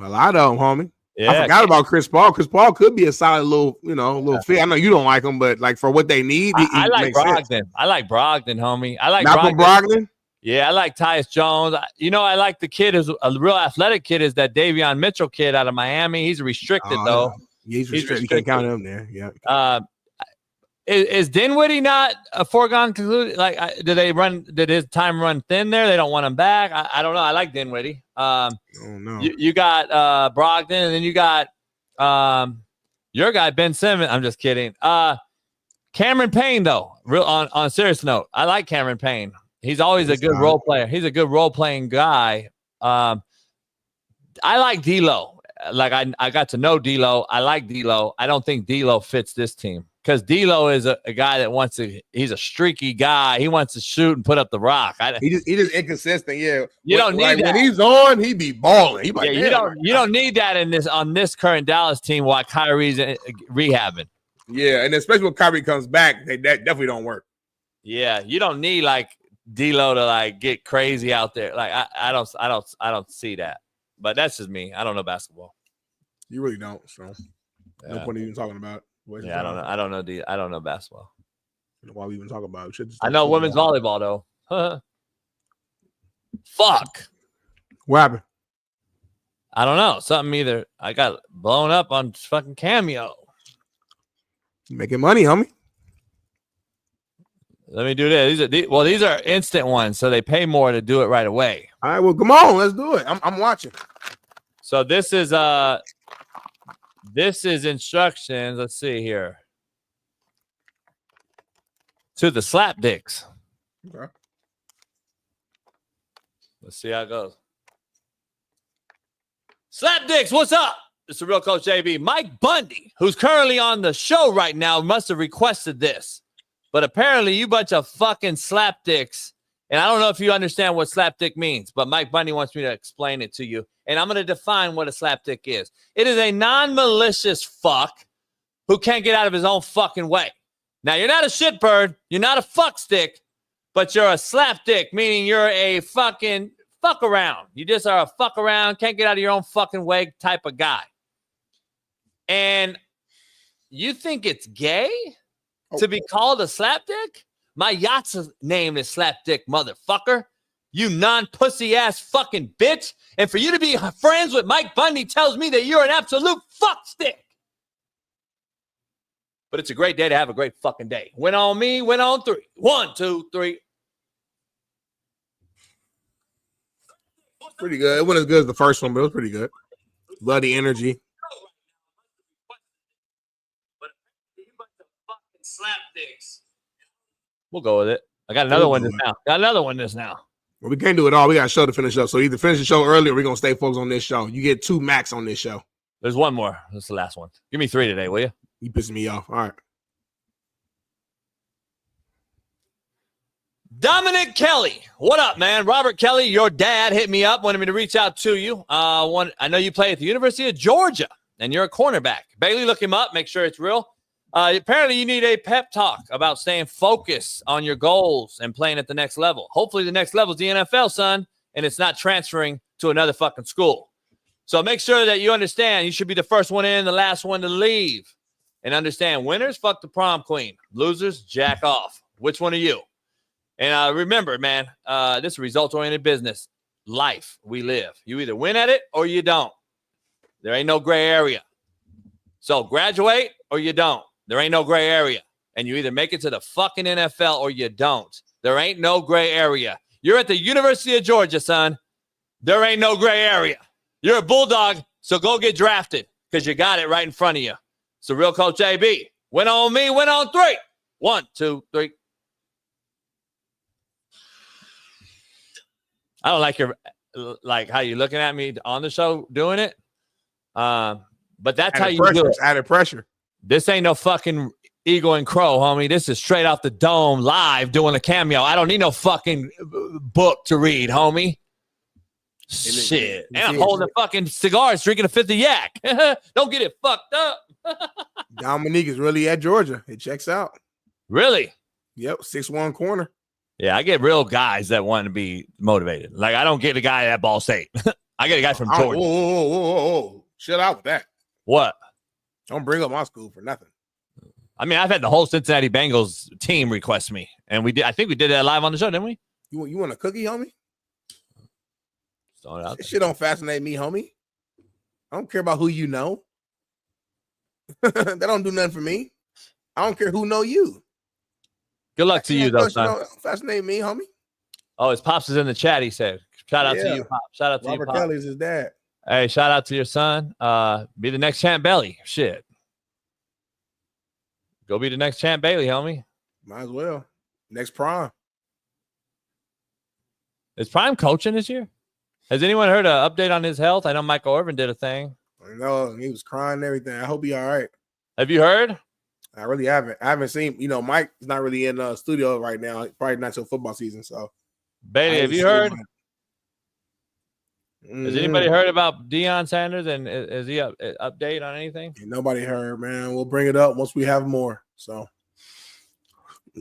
A lot of them, homie. Yeah, I forgot about Chris Paul. Chris Paul could be a solid little fit. I know you don't like him, but for what they need, I like Brogdon. Sense. I like Brogdon, homie. I like Malcolm Brogdon. Yeah, I like Tyus Jones. I like the kid who's a real athletic kid is that Davion Mitchell kid out of Miami. He's restricted though. Yeah, he's restricted. You can't count him there. Yeah. Is Dinwiddie not a foregone conclusion? Did his time run thin there? They don't want him back. I don't know. I like Dinwiddie. You got Brogdon, and then you got your guy Ben Simmons. I'm just kidding. Cameron Payne, though. On a serious note, I like Cameron Payne. He's always a good role player. He's a good role playing guy. I like D'Lo. I got to know D'Lo. I like D'Lo. I don't think D'Lo fits this team because D'Lo is a guy that he's a streaky guy. He wants to shoot and put up the rock. He just inconsistent. Yeah, you don't need that. When he's on, he be balling. He you don't need that on this current Dallas team while Kyrie's rehabbing. Yeah, and especially when Kyrie comes back, that definitely don't work. Yeah, you don't need D'Lo to get crazy out there. I don't see that. But that's just me. I don't know basketball. You really don't. So no point even talking about it. Yeah, I don't know. I don't know basketball. Why we even talk about it? I know women's volleyball though. Fuck. What happened? I don't know. Something either. I got blown up on fucking Cameo. Making money, homie. Let me do this. These are instant ones, so they pay more to do it right away. All right, well, come on, let's do it. I'm watching. So this is instructions. Let's see here. To the slap dicks. Okay. Let's see how it goes. Slap dicks, what's up? It's the real Coach JB. Mike Bundy, who's currently on the show right now, must have requested this. But apparently you bunch of fucking slapdicks. And I don't know if you understand what slapdick means, but Mike Bundy wants me to explain it to you. And I'm going to define what a slapdick is. It is a non-malicious fuck who can't get out of his own fucking way. Now, you're not a shitbird. You're not a fuck stick, but you're a slapdick, meaning you're a fucking fuck around. You just are a fuck around, can't get out of your own fucking way type of guy. And you think it's gay to be called a slapdick? My yacht's name is Slapdick, motherfucker. You non-pussy ass fucking bitch. And for you to be friends with Mike Bundy tells me that you're an absolute fuck stick. But it's a great day to have a great fucking day. Win on me, win on 3. 1, 2, 3. Pretty good. It wasn't as good as the first one, but it was pretty good. Love the energy. We'll go with it. I got another one just now. Well, we can't do it all. We got a show to finish up. So either finish the show early or we're going to stay focused on this show. You get 2 max on this show. There's one more. That's the last one. Give me 3 today, will you? You pissing me off. All right. Dominic Kelly. What up, man? Robert Kelly, your dad, hit me up, wanted me to reach out to you. I know you play at the University of Georgia, and you're a cornerback. Bailey, look him up. Make sure it's real. Apparently, you need a pep talk about staying focused on your goals and playing at the next level. Hopefully, the next level is the NFL, son, and it's not transferring to another fucking school. So make sure that you understand you should be the first one in, the last one to leave. And understand, winners, fuck the prom queen. Losers, jack off. Which one are you? And remember, man, this is a results-oriented business. Life we live. You either win at it or you don't. There ain't no gray area. So graduate or you don't. There ain't no gray area. And you either make it to the fucking NFL or you don't. There ain't no gray area. You're at the University of Georgia, son. There ain't no gray area. You're a Bulldog, so go get drafted because you got it right in front of you. So real Coach AB. Win on me, win on 3. 1, 2, 3. I don't like how you're looking at me on the show doing it. But that's how you do it. Added pressure. This ain't no fucking Eagle and Crow, homie. This is straight off the dome live doing a cameo. I don't need no fucking book to read, homie. Shit. And I'm holding a fucking cigar, drinking a 50 yak. Don't get it fucked up. Dominique is really at Georgia. It checks out. Really? Yep. 6'1" corner. Yeah, I get real guys that want to be motivated. Like, I don't get a guy at Ball State. I get a guy from Georgia. Whoa. Shut out with that. What? Don't bring up my school for nothing. I mean, I've had the whole Cincinnati Bengals team request me. And we did. I think we did that live on the show, didn't we? You want a cookie, homie? That shit don't fascinate me, homie. I don't care about who you know. That don't do nothing for me. I don't care who know you. Good luck to you, though, son. Don't fascinate me, homie. Oh, his pops is in the chat, he said. Shout out to you, Pop. Shout out to Robert you, Pop. Kelly's his dad. Hey, shout out to your son. Be the next Champ Bailey. Shit. Go be the next Champ Bailey, homie. Might as well. Next Prime. Is Prime coaching this year? Has anyone heard an update on his health? I know Michael Irvin did a thing. I know. He was crying and everything. I hope he all right. Have you heard? I really haven't. I haven't seen, Mike is not really in the studio right now. Probably not till football season. So, Bailey, have you heard? Has anybody heard about Deion Sanders and is he update on anything? Nobody heard, man. We'll bring it up once we have more. So,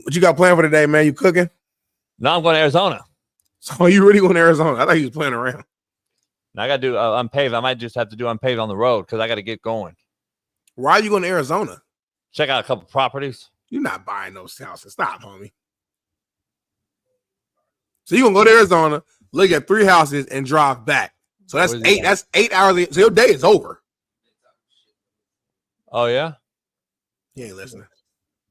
what you got planned for today, man? You cooking? No, I'm going to Arizona. So you really going to Arizona? I thought you was playing around. Now I got to do unpaved. I might just have to do unpaved on the road because I got to get going. Why are you going to Arizona? Check out a couple properties. You're not buying those houses. Stop, homie. So you're going to go to Arizona, look at 3 houses, and drive back. So that's 8. That's 8 hours. So your day is over. Oh, yeah? You ain't listening.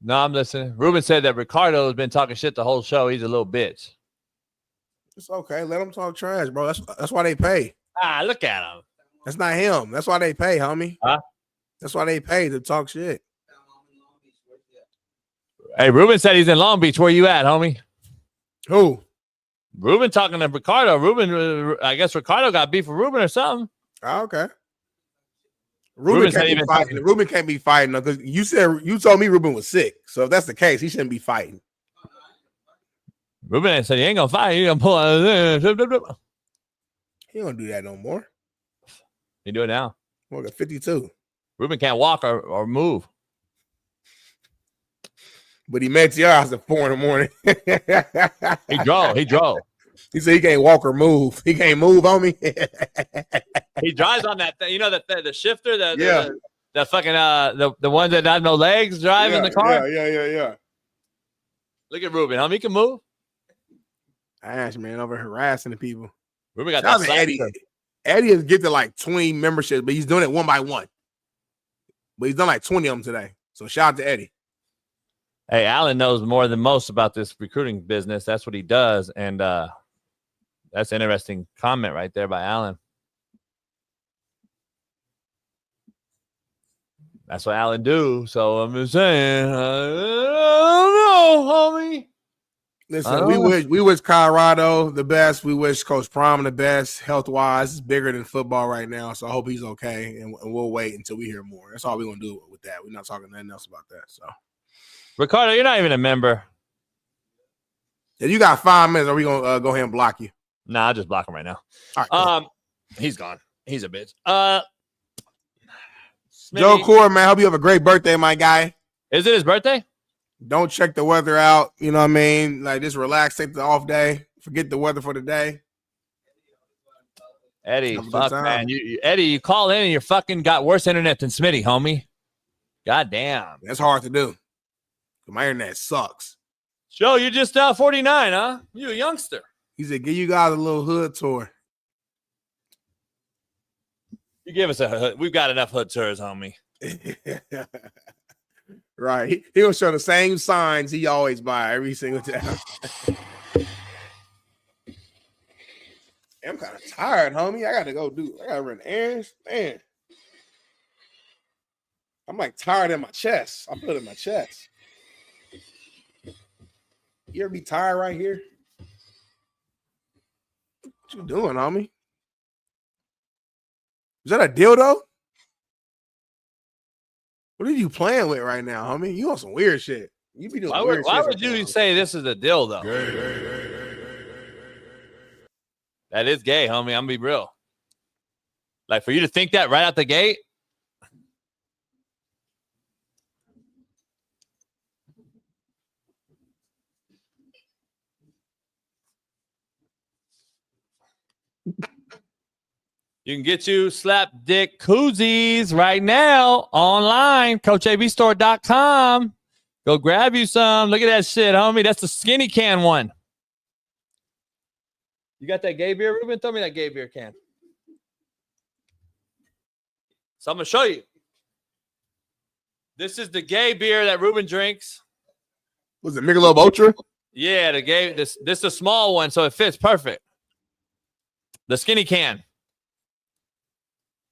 No, I'm listening. Ruben said that Ricardo has been talking shit the whole show. He's a little bitch. It's okay. Let them talk trash, bro. That's why they pay. Look at him. That's not him. That's why they pay, homie. Huh? That's why they pay to talk shit. Hey, Ruben said he's in Long Beach. Where you at, homie? Who? Ruben talking to Ricardo. Ruben, I guess Ricardo got beef with Ruben or something. Oh, okay. Ruben can't be fighting because you told me Ruben was sick. So if that's the case, he shouldn't be fighting. Ruben said he ain't gonna fight. He gonna pull out. He don't do that no more. He do it now. Look at 52. Ruben can't walk or move. But he met your house at 4 a.m. He drove. He said he can't walk or move. He can't move on me. He drives on that thing. You know the shifter, the fucking the one that has no legs driving the car. Yeah. Look at Ruben. He can move. Ash, man, over harassing the people. Ruben got that Eddie. Eddie has gifted like 20 memberships, but he's doing it one by one. But he's done like 20 of them today. So shout out to Eddie. Hey, Allen knows more than most about this recruiting business. That's what he does. And that's an interesting comment right there by Allen. That's what Allen do. So I'm just saying, I don't know, homie. Listen, we wish Colorado the best. We wish Coach Prom the best. Health-wise, it's bigger than football right now. So I hope he's okay. And we'll wait until we hear more. That's all we're going to do with that. We're not talking nothing else about that. So, Ricardo, you're not even a member. If you got 5 minutes, are we going to go ahead and block you? Nah, I'll just block him right now. All right, cool. He's gone. He's a bitch. Joe Core, man, hope you have a great birthday, my guy. Is it his birthday? Don't check the weather out. You know what I mean? Like, just relax, take the off day. Forget the weather for the day. Eddie, fuck, man. Eddie, you call in and you're fucking got worse internet than Smitty, homie. God damn. That's hard to do. My internet sucks. Joe, you're just 49, huh? You a youngster. He said, give you guys a little hood tour. You give us a hood. We've got enough hood tours, homie. Right. He will show the same signs he always buy every single time. I'm kind of tired, homie. I got to run errands. Man. I'm like tired in my chest. I feel it in my chest. You ever be tired right here? What you doing, homie? Is that a dildo? What are you playing with right now, homie? You on some weird shit. You be doing weird shit. Why would you say this is a dildo? That is gay, homie. I'm gonna be real. Like, for you to think that right out the gate. You can get you slap dick koozies right now online, CoachABstore.com. Go grab you some. Look at that shit, homie. That's the skinny can one. You got that gay beer, Ruben? Throw me that gay beer can. So I'm going to show you. This is the gay beer that Ruben drinks. Was it Michelob Ultra? Yeah, the gay. This is a small one, so it fits perfect. The skinny can.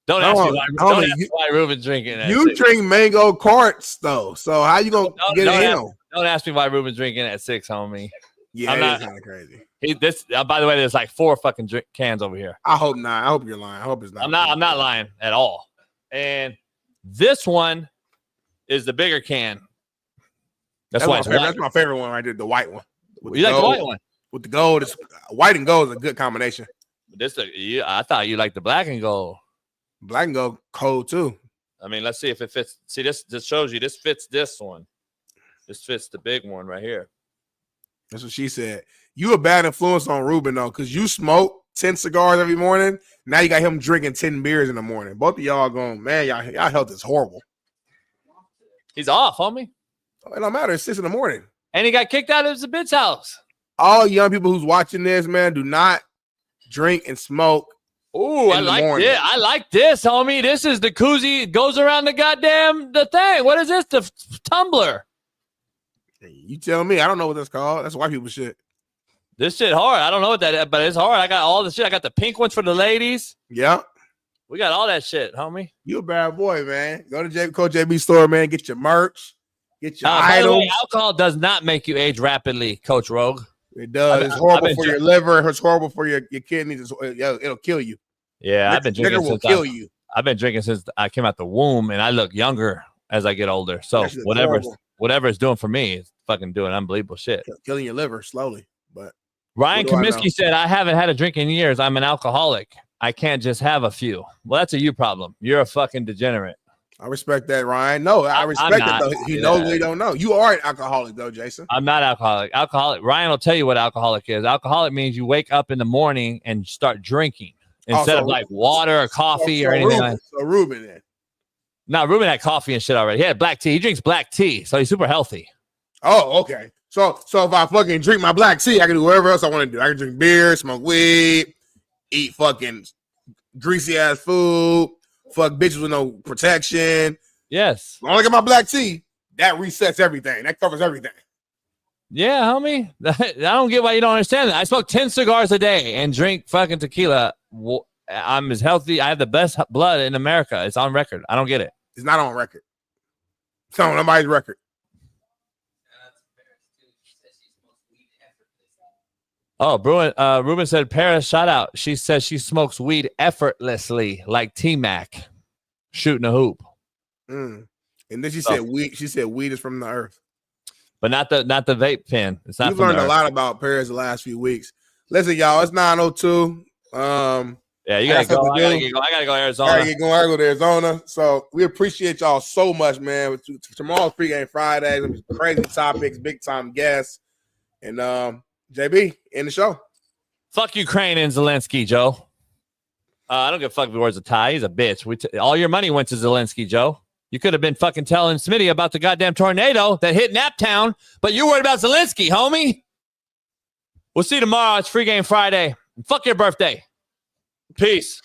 Don't ask me why Ruben's drinking that. You drink mango carts, though. So how you going to get it in? Don't ask me why Ruben's drinking at 6, homie. Yeah, it's kind of crazy. By the way, there's like 4 fucking cans over here. I hope not. I hope you're lying. I hope it's not. I'm not lying at all. And this one is the bigger can. That's why that's my favorite one right there, the white one. You like the white one? With the gold, white and gold is a good combination. I thought you liked the black and gold. Black and gold cold too. I mean, let's see if it fits. See, this shows you this fits this one. This fits the big one right here. That's what she said. You a bad influence on Ruben though, because you smoke 10 cigars every morning. Now you got him drinking 10 beers in the morning. Both of y'all going, man, y'all health is horrible. He's off, homie. It don't matter. It's 6 in the morning. And he got kicked out of his bitch house. All young people who's watching this, man, do not drink and smoke. Ooh, I like this. I like this, homie. This is the koozie. It goes around the thing. What is this? The tumbler. You tell me. I don't know what that's called. That's white people shit. This shit hard. I don't know what that is, but it's hard. I got all the shit. I got the pink ones for the ladies. Yeah. We got all that shit, homie. You a bad boy, man. Go to Coach JB store, man. Get your merch. Get your items. By the way, alcohol does not make you age rapidly, Coach Rogue. It does. It's horrible for your liver. It's horrible for your kidneys. It'll kill you. Yeah, I've been drinking since kill you. I've been drinking since I came out the womb, and I look younger as I get older. So whatever it's doing for me, it's fucking doing unbelievable shit. Killing your liver slowly. But Ryan Comiskey said, I haven't had a drink in years. I'm an alcoholic. I can't just have a few. Well, that's a you problem. You're a fucking degenerate. I respect that, Ryan. No, I respect it, though. He knows we don't know. You are an alcoholic, though, Jason. I'm not alcoholic. Ryan will tell you what alcoholic is. Alcoholic means you wake up in the morning and start drinking instead of like water or coffee or anything like that. So Ruben then. No, Ruben had coffee and shit already. He had black tea. He drinks black tea, so he's super healthy. Oh, okay. So if I fucking drink my black tea, I can do whatever else I want to do. I can drink beer, smoke weed, eat fucking greasy ass food, fuck bitches with no protection. Yes. I only get my black tea. that resets everything. That covers everything. Yeah, homie. I don't get why you don't understand that. I smoke 10 cigars a day and drink fucking tequila. I'm as healthy. I have the best blood in America. It's on record. I don't get it. It's not on record. It's on nobody's record. Oh, Ruben said, Paris, shout out. She says she smokes weed effortlessly, like T-Mac shooting a hoop. And then she said weed. She said weed is from the earth. But not the vape pen. It's not. We've learned a lot about Paris the last few weeks. Listen, y'all, it's 9:02. Yeah, you gotta go. I gotta go to Arizona. I gotta go to Arizona. So we appreciate y'all so much, man. Tomorrow's pregame Friday. Crazy topics, big time guests, and JB in the show. Fuck Ukraine and Zelensky, Joe. I don't give a fuck if he wears a tie. He's a bitch. All your money went to Zelensky, Joe. You could have been fucking telling Smitty about the goddamn tornado that hit Naptown, but you worried about Zelensky, homie. We'll see you tomorrow. It's Free Game Friday. Fuck your birthday. Peace.